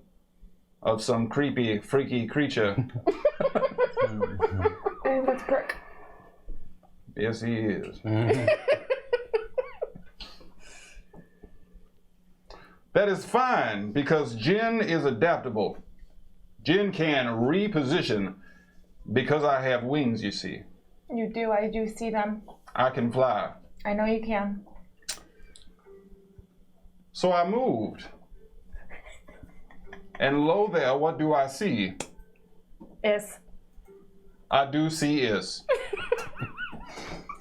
of some creepy, freaky creature. Oh, that's Brick. Yes, he is. That is fine, because Jinn is adaptable. Jinn can reposition because I have wings, you see. You do, I do see them. I can fly. I know you can. So I moved. And lo there, what do I see? Is. I do see Is.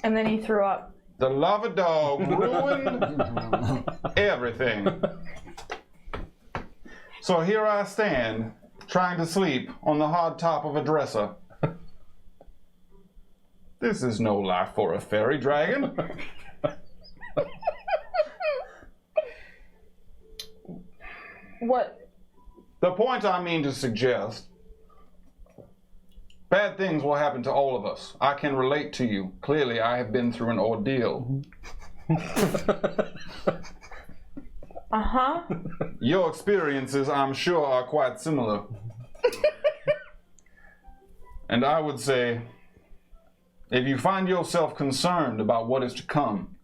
And then he threw up. The lava dog ruined everything. So here I stand, trying to sleep on the hard top of a dresser. This is no life for a fairy dragon. What? The point I mean to suggest, bad things will happen to all of us. I can relate to you. Clearly, I have been through an ordeal. Uh-huh. Your experiences, I'm sure, are quite similar. And I would say, if you find yourself concerned about what is to come,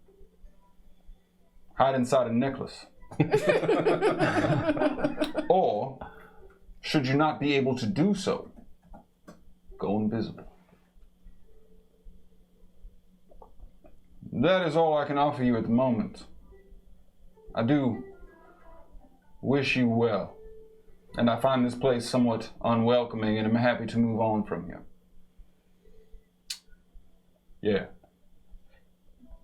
hide inside a necklace. Or, should you not be able to do so, go invisible. That is all I can offer you at the moment. I do wish you well, and I find this place somewhat unwelcoming, and I'm happy to move on from here. Yeah.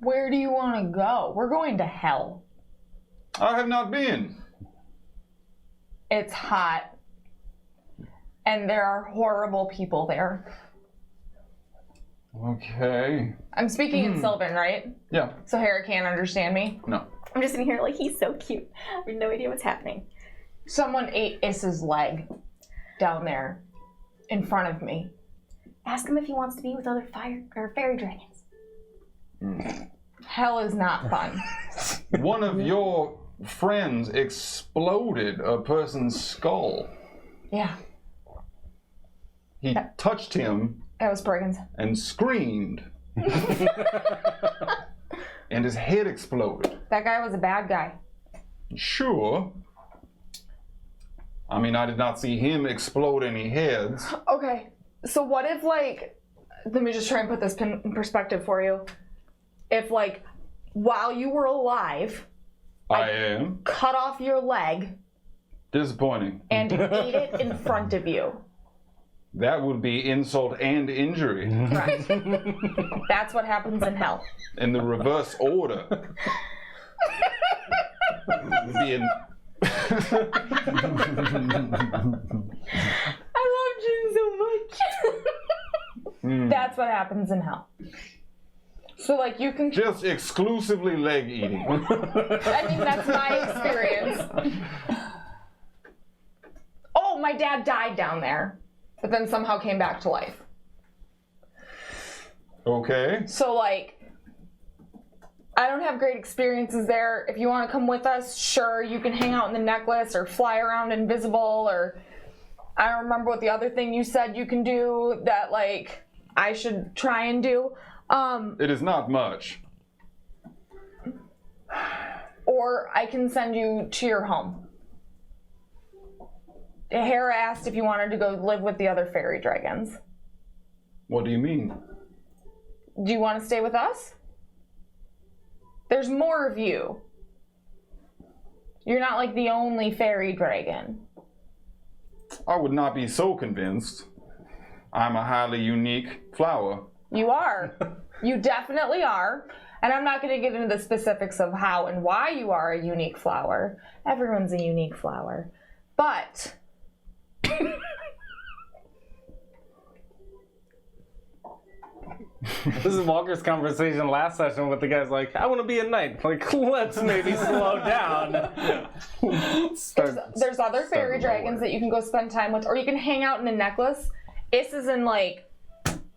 Where do you want to go? We're going to hell. I have not been. It's hot. And there are horrible people there. Okay. I'm speaking in Sylvan, right? Yeah. So Hara can't understand me. No. I'm just sitting here like, he's so cute. I have no idea what's happening. Someone ate Issa's leg down there in front of me. Ask him if he wants to be with other fairy dragons. Hell is not fun. One of your friends exploded a person's skull. Yeah, He touched him that was Sproigins. and screamed. And his head exploded. That guy was a bad guy. Sure. I mean, I did not see him explode any heads. Okay, so what if, like, let me just try and put this in perspective for you. If, like, while you were alive, I am. cut off your leg Disappointing. and ate it in front of you. That would be insult and injury Correct. That's what happens in hell. in the reverse order. Being I love Jin so much. That's what happens in hell. So, like, you can... just exclusively leg eating. I mean, that's my experience. Oh, my dad died down there, but then somehow came back to life. Okay. So, like, I don't have great experiences there. If you want to come with us, sure, you can hang out in the necklace or fly around invisible, or I don't remember what the other thing you said you can do that, like, I should try and do. It is not much. Or I can send you to your home. Hara asked if you wanted to go live with the other fairy dragons. What do you mean? Do you want to stay with us? There's more of you. You're not like the only fairy dragon. I would not be so convinced. I'm a highly unique flower. You are. You definitely are. And I'm not going to get into the specifics of how and why you are a unique flower. Everyone's a unique flower. But This is Walker's conversation last session with the guys like, I want to be a knight. Like, let's maybe slow down. there's other fairy dragons that you can go spend time with, or you can hang out in a necklace. Is in like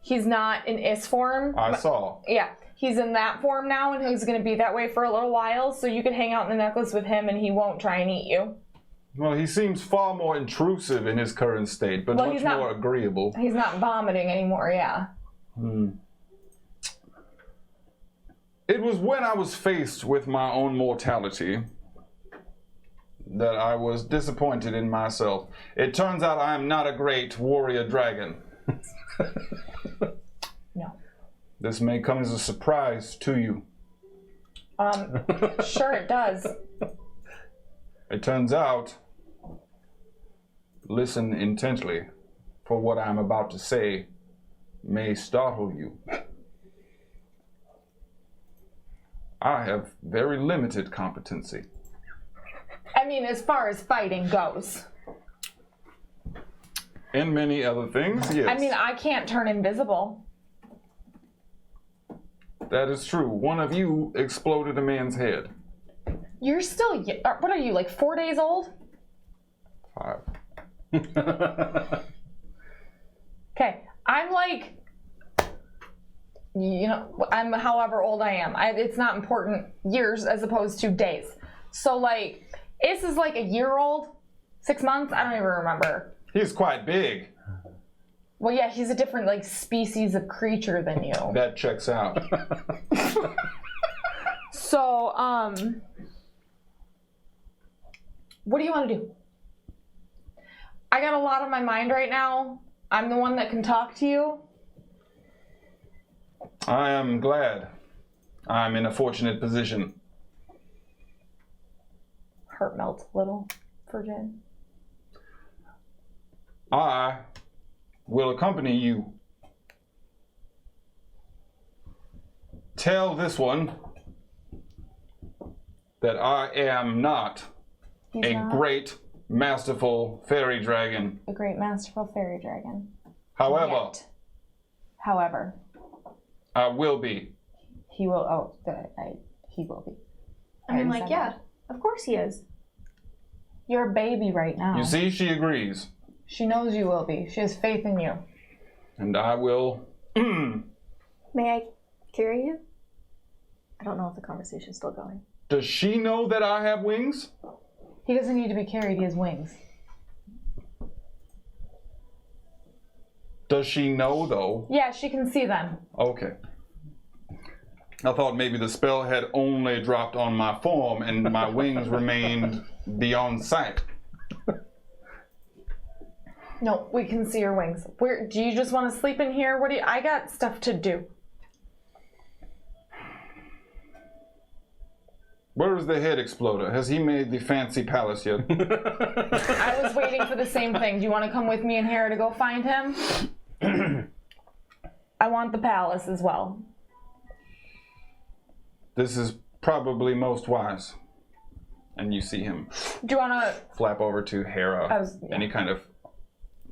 He's not in is form. I saw. Yeah, he's in that form now, and he's going to be that way for a little while. So you can hang out in the necklace with him, and he won't try and eat you. Well, he seems far more intrusive in his current state, but Well, much he's not- more agreeable. He's not vomiting anymore. Yeah. It was when I was faced with my own mortality that I was disappointed in myself. It turns out I am not a great warrior dragon. No. This may come as a surprise to you. Sure it does. It turns out, listen intently, for what I'm about to say may startle you. I have very limited competency. I mean, as far as fighting goes. And many other things, yes. I mean, I can't turn invisible. That is true. One of you exploded a man's head. You're still, what are you, like 4 days old? 5. Okay, I'm like, I'm however old I am. It's not important years as opposed to days. So like, Is is like a year old, 6 months. I don't even remember. He's quite big. Well, yeah, he's a different like species of creature than you. That checks out. So, what do you want to do? I got a lot on my mind right now. I'm the one that can talk to you. I am glad I'm in a fortunate position. Heart melts a little for Jen. I will accompany you. Tell this one that I am not He's a not great, masterful fairy dragon. a great masterful fairy dragon. However, Yet. However, I will be. he will. Oh, he will be. I mean, already like, said yeah, that. of course he is. You're a baby right now. You see, she agrees. She knows you will be. She has faith in you. And I will. May I carry you? I don't know if the conversation's still going. Does she know that I have wings? He doesn't need to be carried. He has wings. Does she know, though? Yeah, she can see them. Okay. I thought maybe the spell had only dropped on my form and my wings remained beyond sight. No, we can see your wings. Where do you just want to sleep in here? What do you? I got stuff to do. Where is the head exploder? Has he made the fancy palace yet? I was waiting for the same thing. Do you want to come with me and Hara to go find him? I want the palace as well. This is probably most wise. And you see him Do you want to? flap over to Hara, and he kind of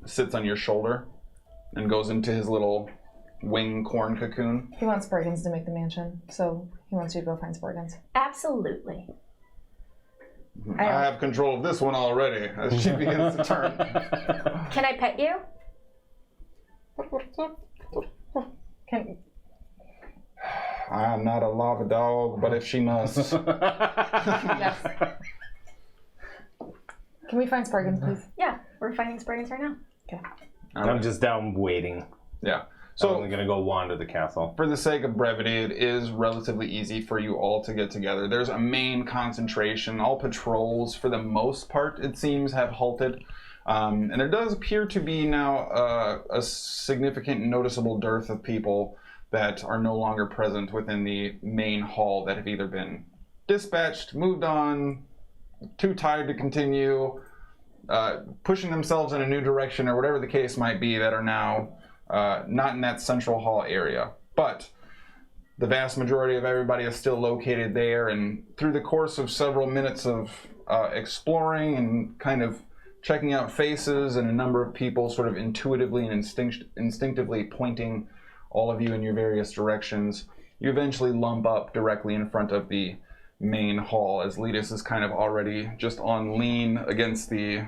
sits on your shoulder and goes into his little wing corn cocoon. He wants Sproigins to make the mansion, so he wants you to go find Sproigins. Absolutely. I have control of this one already as she begins to turn. Can I pet you? Can I am not a lava dog, but if she must. yes. Can we find Sproigins, please? Yeah, we're finding Sproigins right now. Okay. I'm just down waiting. Yeah. So I'm So only gonna go wander the castle. for the sake of brevity, it is relatively easy for you all to get together. There's a main concentration. All patrols, for the most part, it seems, have halted. And there does appear to be now a significant noticeable dearth of people that are no longer present within the main hall that have either been dispatched, moved on, too tired to continue, pushing themselves in a new direction, or whatever the case might be, that are now not in that central hall area. But the vast majority of everybody is still located there, and through the course of several minutes of exploring and kind of checking out faces, and a number of people sort of intuitively and instinctively pointing all of you in your various directions, you eventually lump up directly in front of the main hall, as Letus is kind of already just on lean against the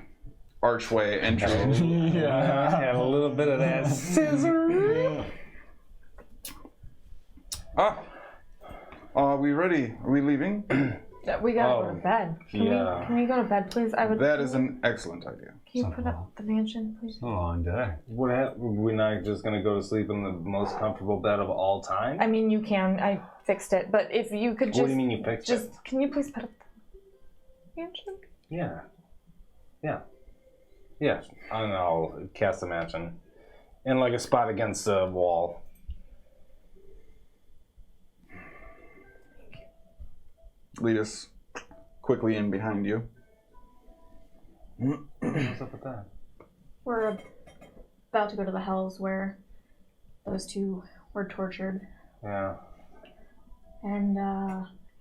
archway entry. Yeah, had a little bit of that scissor. Are we ready? Are we leaving? We gotta go to bed. Can we go to bed, please? That is an excellent idea. Can you put up the mansion, please? It's a long day. We're not just gonna go to sleep in the most comfortable bed of all time? I mean, you can. I fixed it, but if you could just. What do you mean you fixed it? Can you please put up the mansion? Yeah. Yeah. And I'll cast a mansion in like a spot against the wall. Lead us quickly in behind you. What's up with that? We're about to go to the hells where those two were tortured. Yeah, And,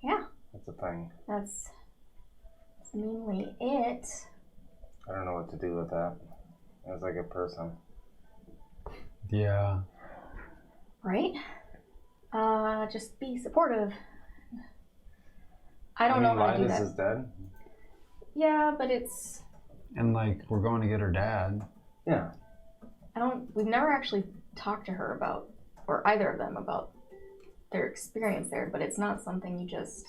yeah, that's a thing. that's mainly it. I don't know what to do with that as like a person. Yeah. Right? Just be supportive. I don't know how to do Linus that. is dead? Yeah, but it's... And like, we're going to get her dad. Yeah. We've never actually talked to her about, or either of them about their experience there, but it's not something you just...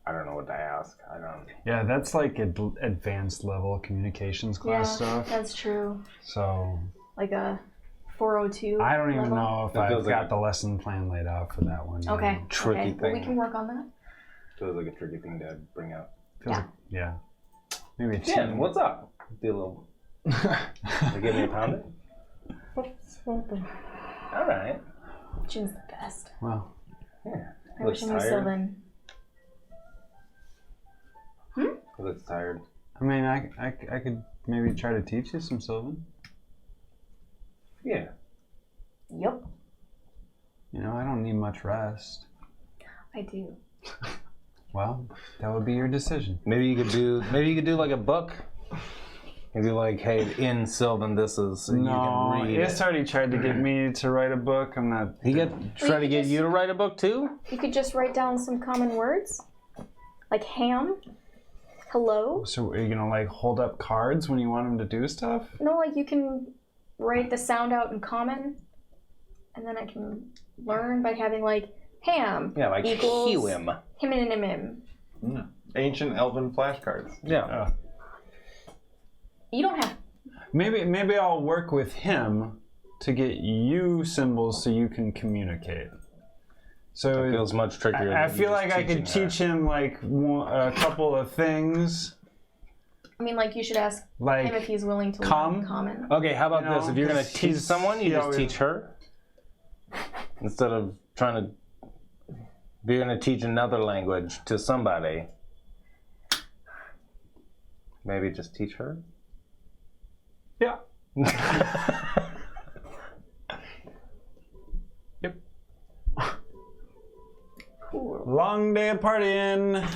I don't know what to ask. I don't... Yeah, that's like advanced level communications class stuff. That's true. So Like a 402 I don't even level? know if That I've feels like got the lesson plan laid out for that one. Okay. Tricky okay. Well, we thing. can work on that. Feels like a tricky thing to bring up. Feels like, yeah. Maybe a Jen, team. what's up? Do a little... They give me a pound? Alright. Jin's the best. Well, Yeah. I wish I knew Sylvan. He looks tired. I mean, I could maybe try to teach you some Sylvan. Yeah. Yep, You know, I don't need much rest. I do. Well, that would be your decision. Maybe you could do like a book. You do like, hey, in Sylvan, this is so you No, can read. Ist already tried to get me to write a book. I'm not. He try to get just- you to write a book too? You could just write down some common words, like ham, hello. So are you gonna like hold up cards when you want him to do stuff? No, like you can write the sound out in common, and then I can learn by having like ham Yeah, like equals him. him and him. Ancient elven flashcards. Yeah. You don't have. Maybe I'll work with him to get you symbols so you can communicate. So It feels much trickier. I than feel just like I could teaching her. teach him like a couple of things, I mean, like you should ask like him if he's willing to come. learn common. Okay, how about You know, this? If you're going to 'cause teach he's- someone, you he just always- teach her. Instead of trying to... If you're going to teach another language to somebody, maybe just teach her? Yeah. Long day of partying.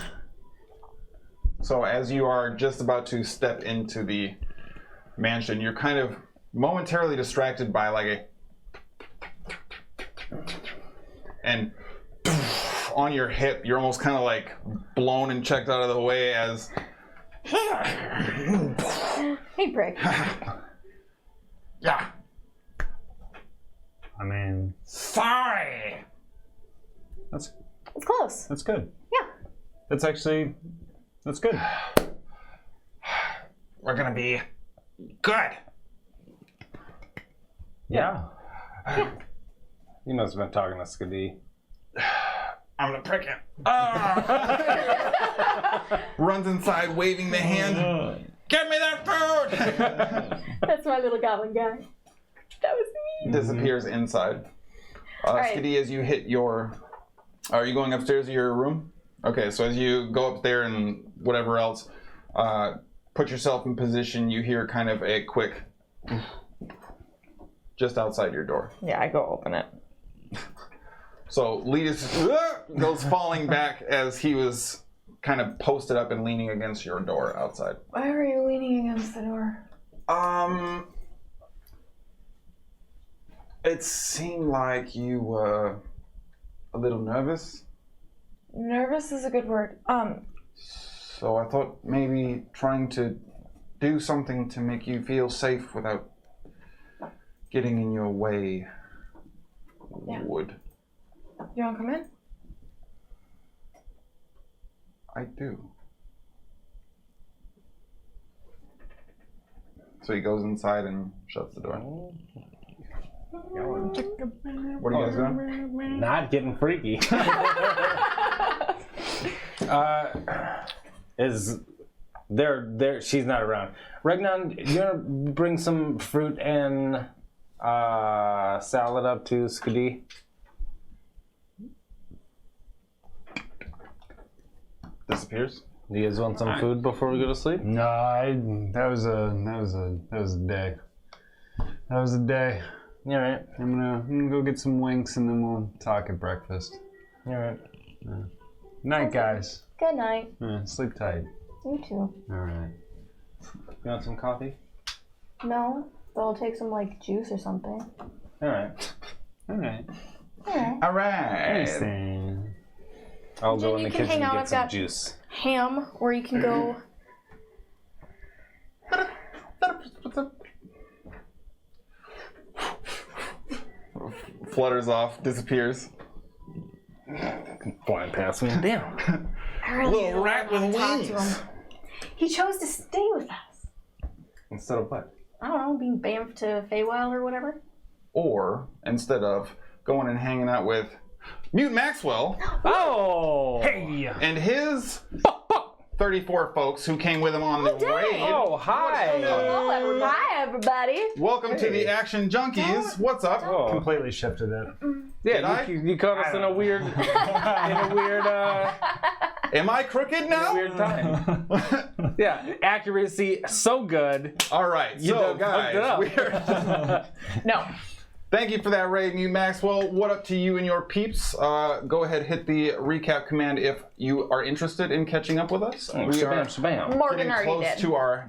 So as you are just about to step into the mansion, you're kind of momentarily distracted by like a... And on your hip, you're almost kind of like blown and checked out of the way as... Hey, prick. Yeah. I mean, Sorry. that's It's close. good. Yeah. That's good. We're gonna be good. Yeah. You must have been talking to Skadi. I'm gonna prick him. Runs inside, waving the hand. Get me that food! That's my little goblin guy. That was me. Disappears inside. right. Skadi, as you hit your... Are you going upstairs to your room? Okay, so as you go up there and whatever else, put yourself in position, you hear kind of a quick... just outside your door. Yeah, I go open it. So Letus goes falling back as he was kind of posted up and leaning against your door outside. Why are you leaning against the door? It seemed like you were a little nervous. Nervous is a good word. So I thought maybe trying to do something to make you feel safe without getting in your way Yeah. would. You want to come in? I do. So he goes inside and shuts the door. What are you guys doing? Not getting freaky. Is there? She's not around. Regnon, you wanna bring some fruit and salad up to Skadi? Disappears. Do you guys want some food before we go to sleep? No, that was a day. That was a day. All right. I'm gonna go get some winks and then we'll talk at breakfast. All right. Night, guys. Good night. Sleep tight. You too. All right. You want some coffee? No, but I'll take some like juice or something. All right. All right. Yeah. All right. Listen. I'll go in You the can kitchen hang and out. get I've some got juice. ham, or you can go. Flutters off, disappears. Flying past me. Damn. Little rat with wings. He chose to stay with us. Instead of what? I don't know, being bamfed to Feywild or whatever. Or instead of going and hanging out with Mute Maxwell Oh. Hey! and his 34 folks who came with him on the raid. Oh, hi. Hi, everybody. Welcome to the Action Junkies. What's up? Oh. Completely shifted it. Yeah, you caught us in a weird, Am I crooked now? weird time. Yeah, accuracy so good. All right, You so done fucked it up. guys, No. thank you for that raid, Mute Maxwell. What up to you and your peeps? Go ahead, hit the recap command if you are interested in catching up with us. We are Shabam. Morgan getting already close did. to our.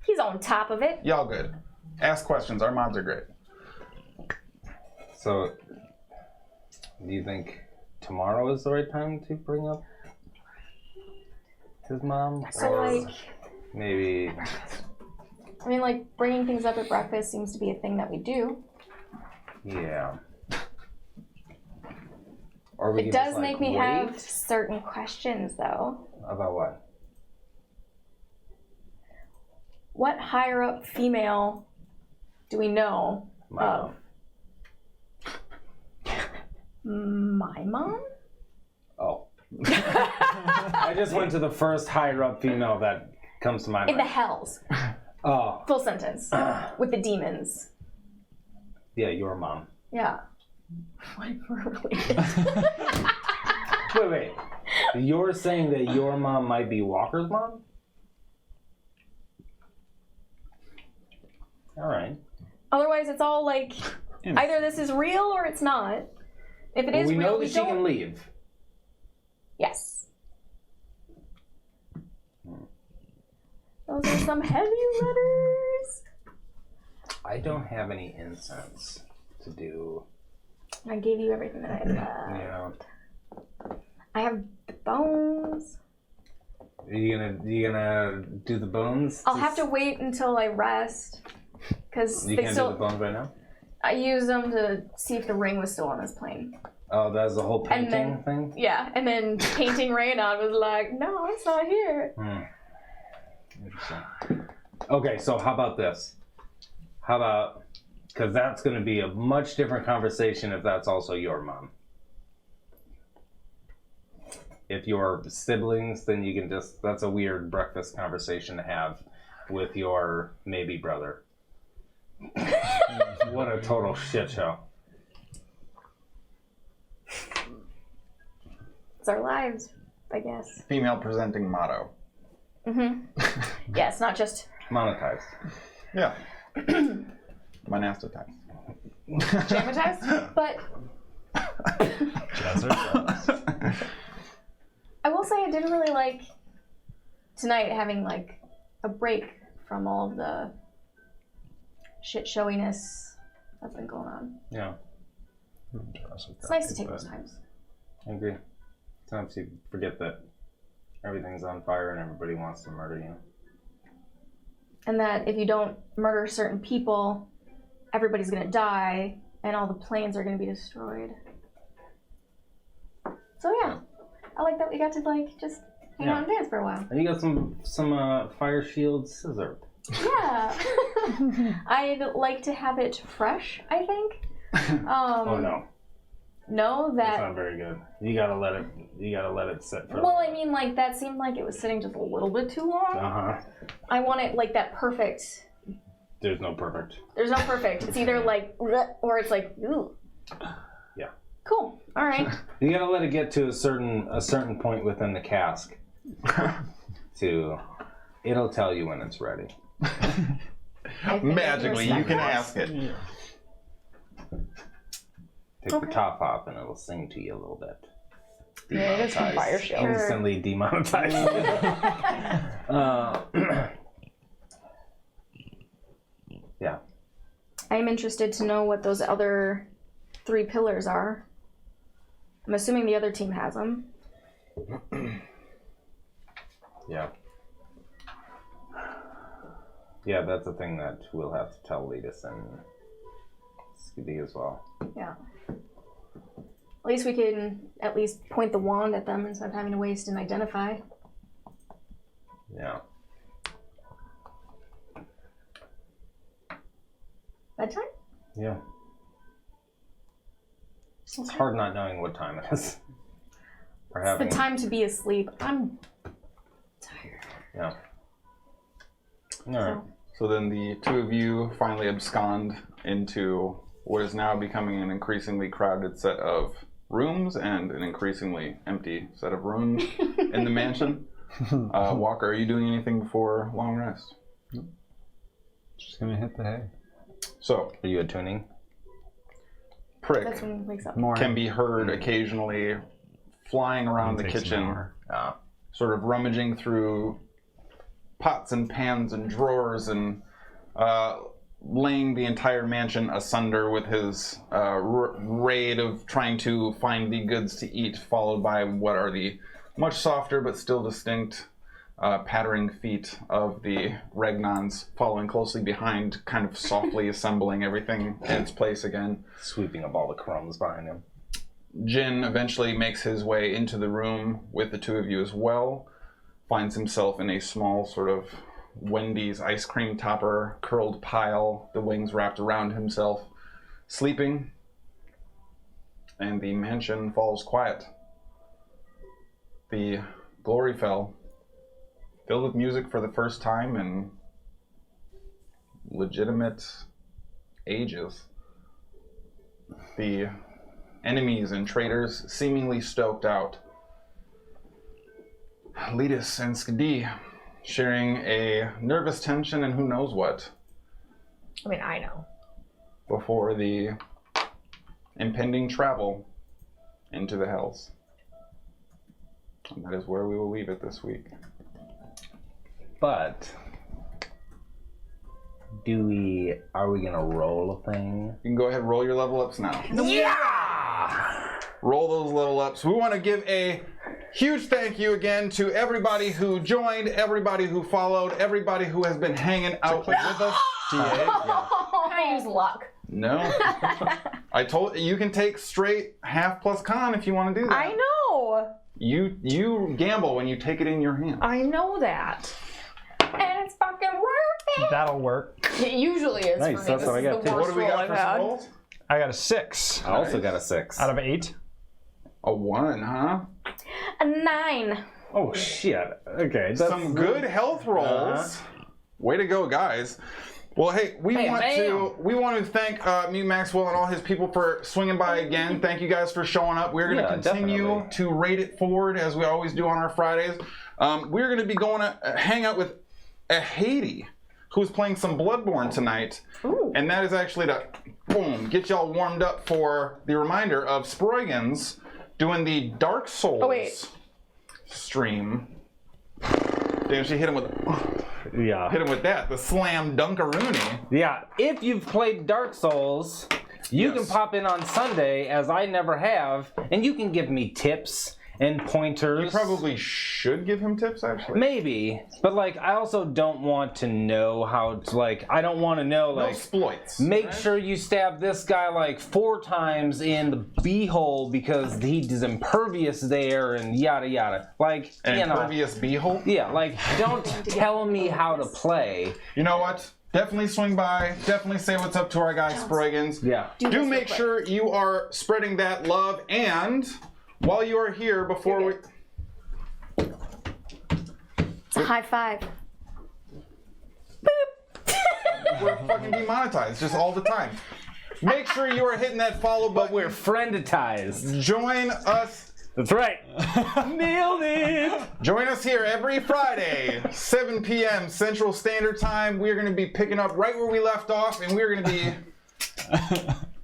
He's on top of it. Y'all good. Ask questions. Our mods are great. So, do you think tomorrow is the right time to bring up his mom? So, or like, maybe. I mean, like, bringing things up at breakfast seems to be a thing that we do. Yeah. Or we It could does just, like, make me wait. have certain questions, though. About what? What higher up female do we know My of? My mom? Oh. I just went to the first higher up female that comes to mind. In the hells. Oh, Full sentence. With the demons. yeah, your mom. Yeah. What if we're related? Wait. You're saying that your mom might be Walker's mom? All right. Otherwise, it's all like either this is real or it's not. If it Well, is we real, know we that she don't. can leave. Yes. Those are some heavy letters. I don't have any incense to do. I gave you everything that I had left. I have the bones. Are you gonna do the bones? I'll have to wait until I rest. Because You they can't still. do the bones right now? I used them to see if the ring was still on this plane. Oh, that's the whole And painting then- thing? Yeah, and then painting rain on was like, no, it's not here. Interesting. Okay, so how about this? How about, because that's going to be a much different conversation if that's also your mom. If you're siblings, then you can just, that's a weird breakfast conversation to have with your maybe brother. What a total shit show. It's our lives, I guess. Female presenting motto. Yeah, it's not just Monetized. Yeah. Monastotized. Dramatized? but I will say I did really like tonight having like a break from all of the shit showiness that's been going on. Yeah, It's nice to take those times. I agree. Sometimes you forget that everything's on fire and everybody wants to murder you. And that if you don't murder certain people, everybody's gonna die and all the planes are gonna be destroyed. So yeah, I like that we got to like just hang out and dance for a while. And you got some fire shield scissor. Yeah. I'd like to have it fresh, I think. Oh no, No, that's that. not very good. You gotta let it sit for. Well, I mean, like that seemed like it was sitting just a little bit too long. I want it like that perfect. There's no perfect. There's no perfect. It's either like or it's like ooh. Yeah. Cool. All right. You gotta let it get to a certain point within the cask. It'll tell you when it's ready. Magically, you can ask it. Take the top off and it'll sing to you a little bit. Yeah, it is from Fire Shield. Instantly demonetized. Yeah. I'm interested to know what those other 3 pillars are. I'm assuming the other team has them. Yeah. Yeah, that's a thing that we'll have to tell Letus and Skadi as well. Yeah. At least we can at least point the wand at them instead of having to waste and identify. Yeah. Bedtime? Yeah. It's hard not knowing what time it is. It's the time to be asleep. I'm tired. Yeah. All right. So then the two of you finally abscond into what is now becoming an increasingly crowded set of rooms and an increasingly empty set of rooms in the mansion. Walker, are you doing anything before long rest? Just gonna hit the hay. So, Are you attuning? Prick That's when he wakes up. More. can be heard occasionally flying around the Takes an kitchen, hour. sort of rummaging through pots and pans and drawers and laying the entire mansion asunder with his raid of trying to find the goods to eat, followed by what are the much softer but still distinct pattering feet of the Regnons following closely behind, kind of softly assembling everything in its place again. Sweeping up all the crumbs behind him. Jin eventually makes his way into the room with the two of you as well, finds himself in a small sort of Wendy's ice cream topper curled pile, the wings wrapped around himself, sleeping, and the mansion falls quiet. The glory fell, filled with music for the first time in legitimate ages. The enemies and traitors seemingly stoked out. Letus and Skadi sharing a nervous tension and who knows what I mean, I know. before the impending travel into the Hells. And that is where we will leave it this week. But are we gonna roll a thing? You can go ahead and roll your level ups now. Yeah! Roll those level ups. We want to give a huge thank you again to everybody who joined, everybody who followed, everybody who has been hanging out with us. Can I use luck? No. I told you can take straight half plus con if you want to do that. I know. You gamble when you take it in your hand. I know that. And it's fucking working! That'll work. It usually is Nice, for me. that's This what I is got the too. What worst do we roll got I've for had. rolls? I got a 6 I also got a 6. out of 8. A 1, huh? A 9. Oh shit. Okay. That's Some good health rolls. Way to go, guys. Well, hey, we want to thank Mute Maxwell and all his people for swinging by again. Thank you guys for showing up. We're going to continue definitely. to rate it forward as we always do on our Fridays. We're going to be going to hang out with Haiti, who's playing some Bloodborne tonight. Ooh. And that is actually to, boom, get y'all warmed up for the reminder of Sproigins doing the Dark Souls stream. Damn, she hit him with that. The slam dunkaroony. Yeah. If you've played Dark Souls, you can pop in on Sunday, as I never have, and you can give me tips and pointers. You probably should give him tips, actually. Maybe, but like I also don't want to know how to, like I don't want to know No like exploits. make sure you stab this guy like 4 times in the beehole because he's impervious there and yada yada. Like An you know, impervious beehole. yeah, like don't tell me how to play. You know what? Definitely swing by. Definitely say what's up to our guy Sproigins. Yeah. Do make sure you are spreading that love. And while you are here, before we... It's a high five. We're fucking demonetized just all the time. Make sure you are hitting that follow button. We're frienditized. Join us. That's right. Nailed it. Join us here every Friday, 7 p.m. Central Standard Time. We're going to be picking up right where we left off, and we're going to be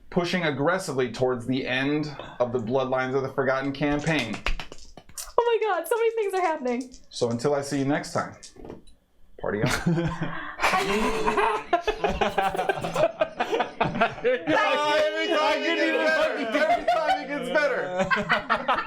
pushing aggressively towards the end of the Bloodlines of the Forgotten campaign. Oh my god, so many things are happening. So until I see you next time, party on. Every time it gets better.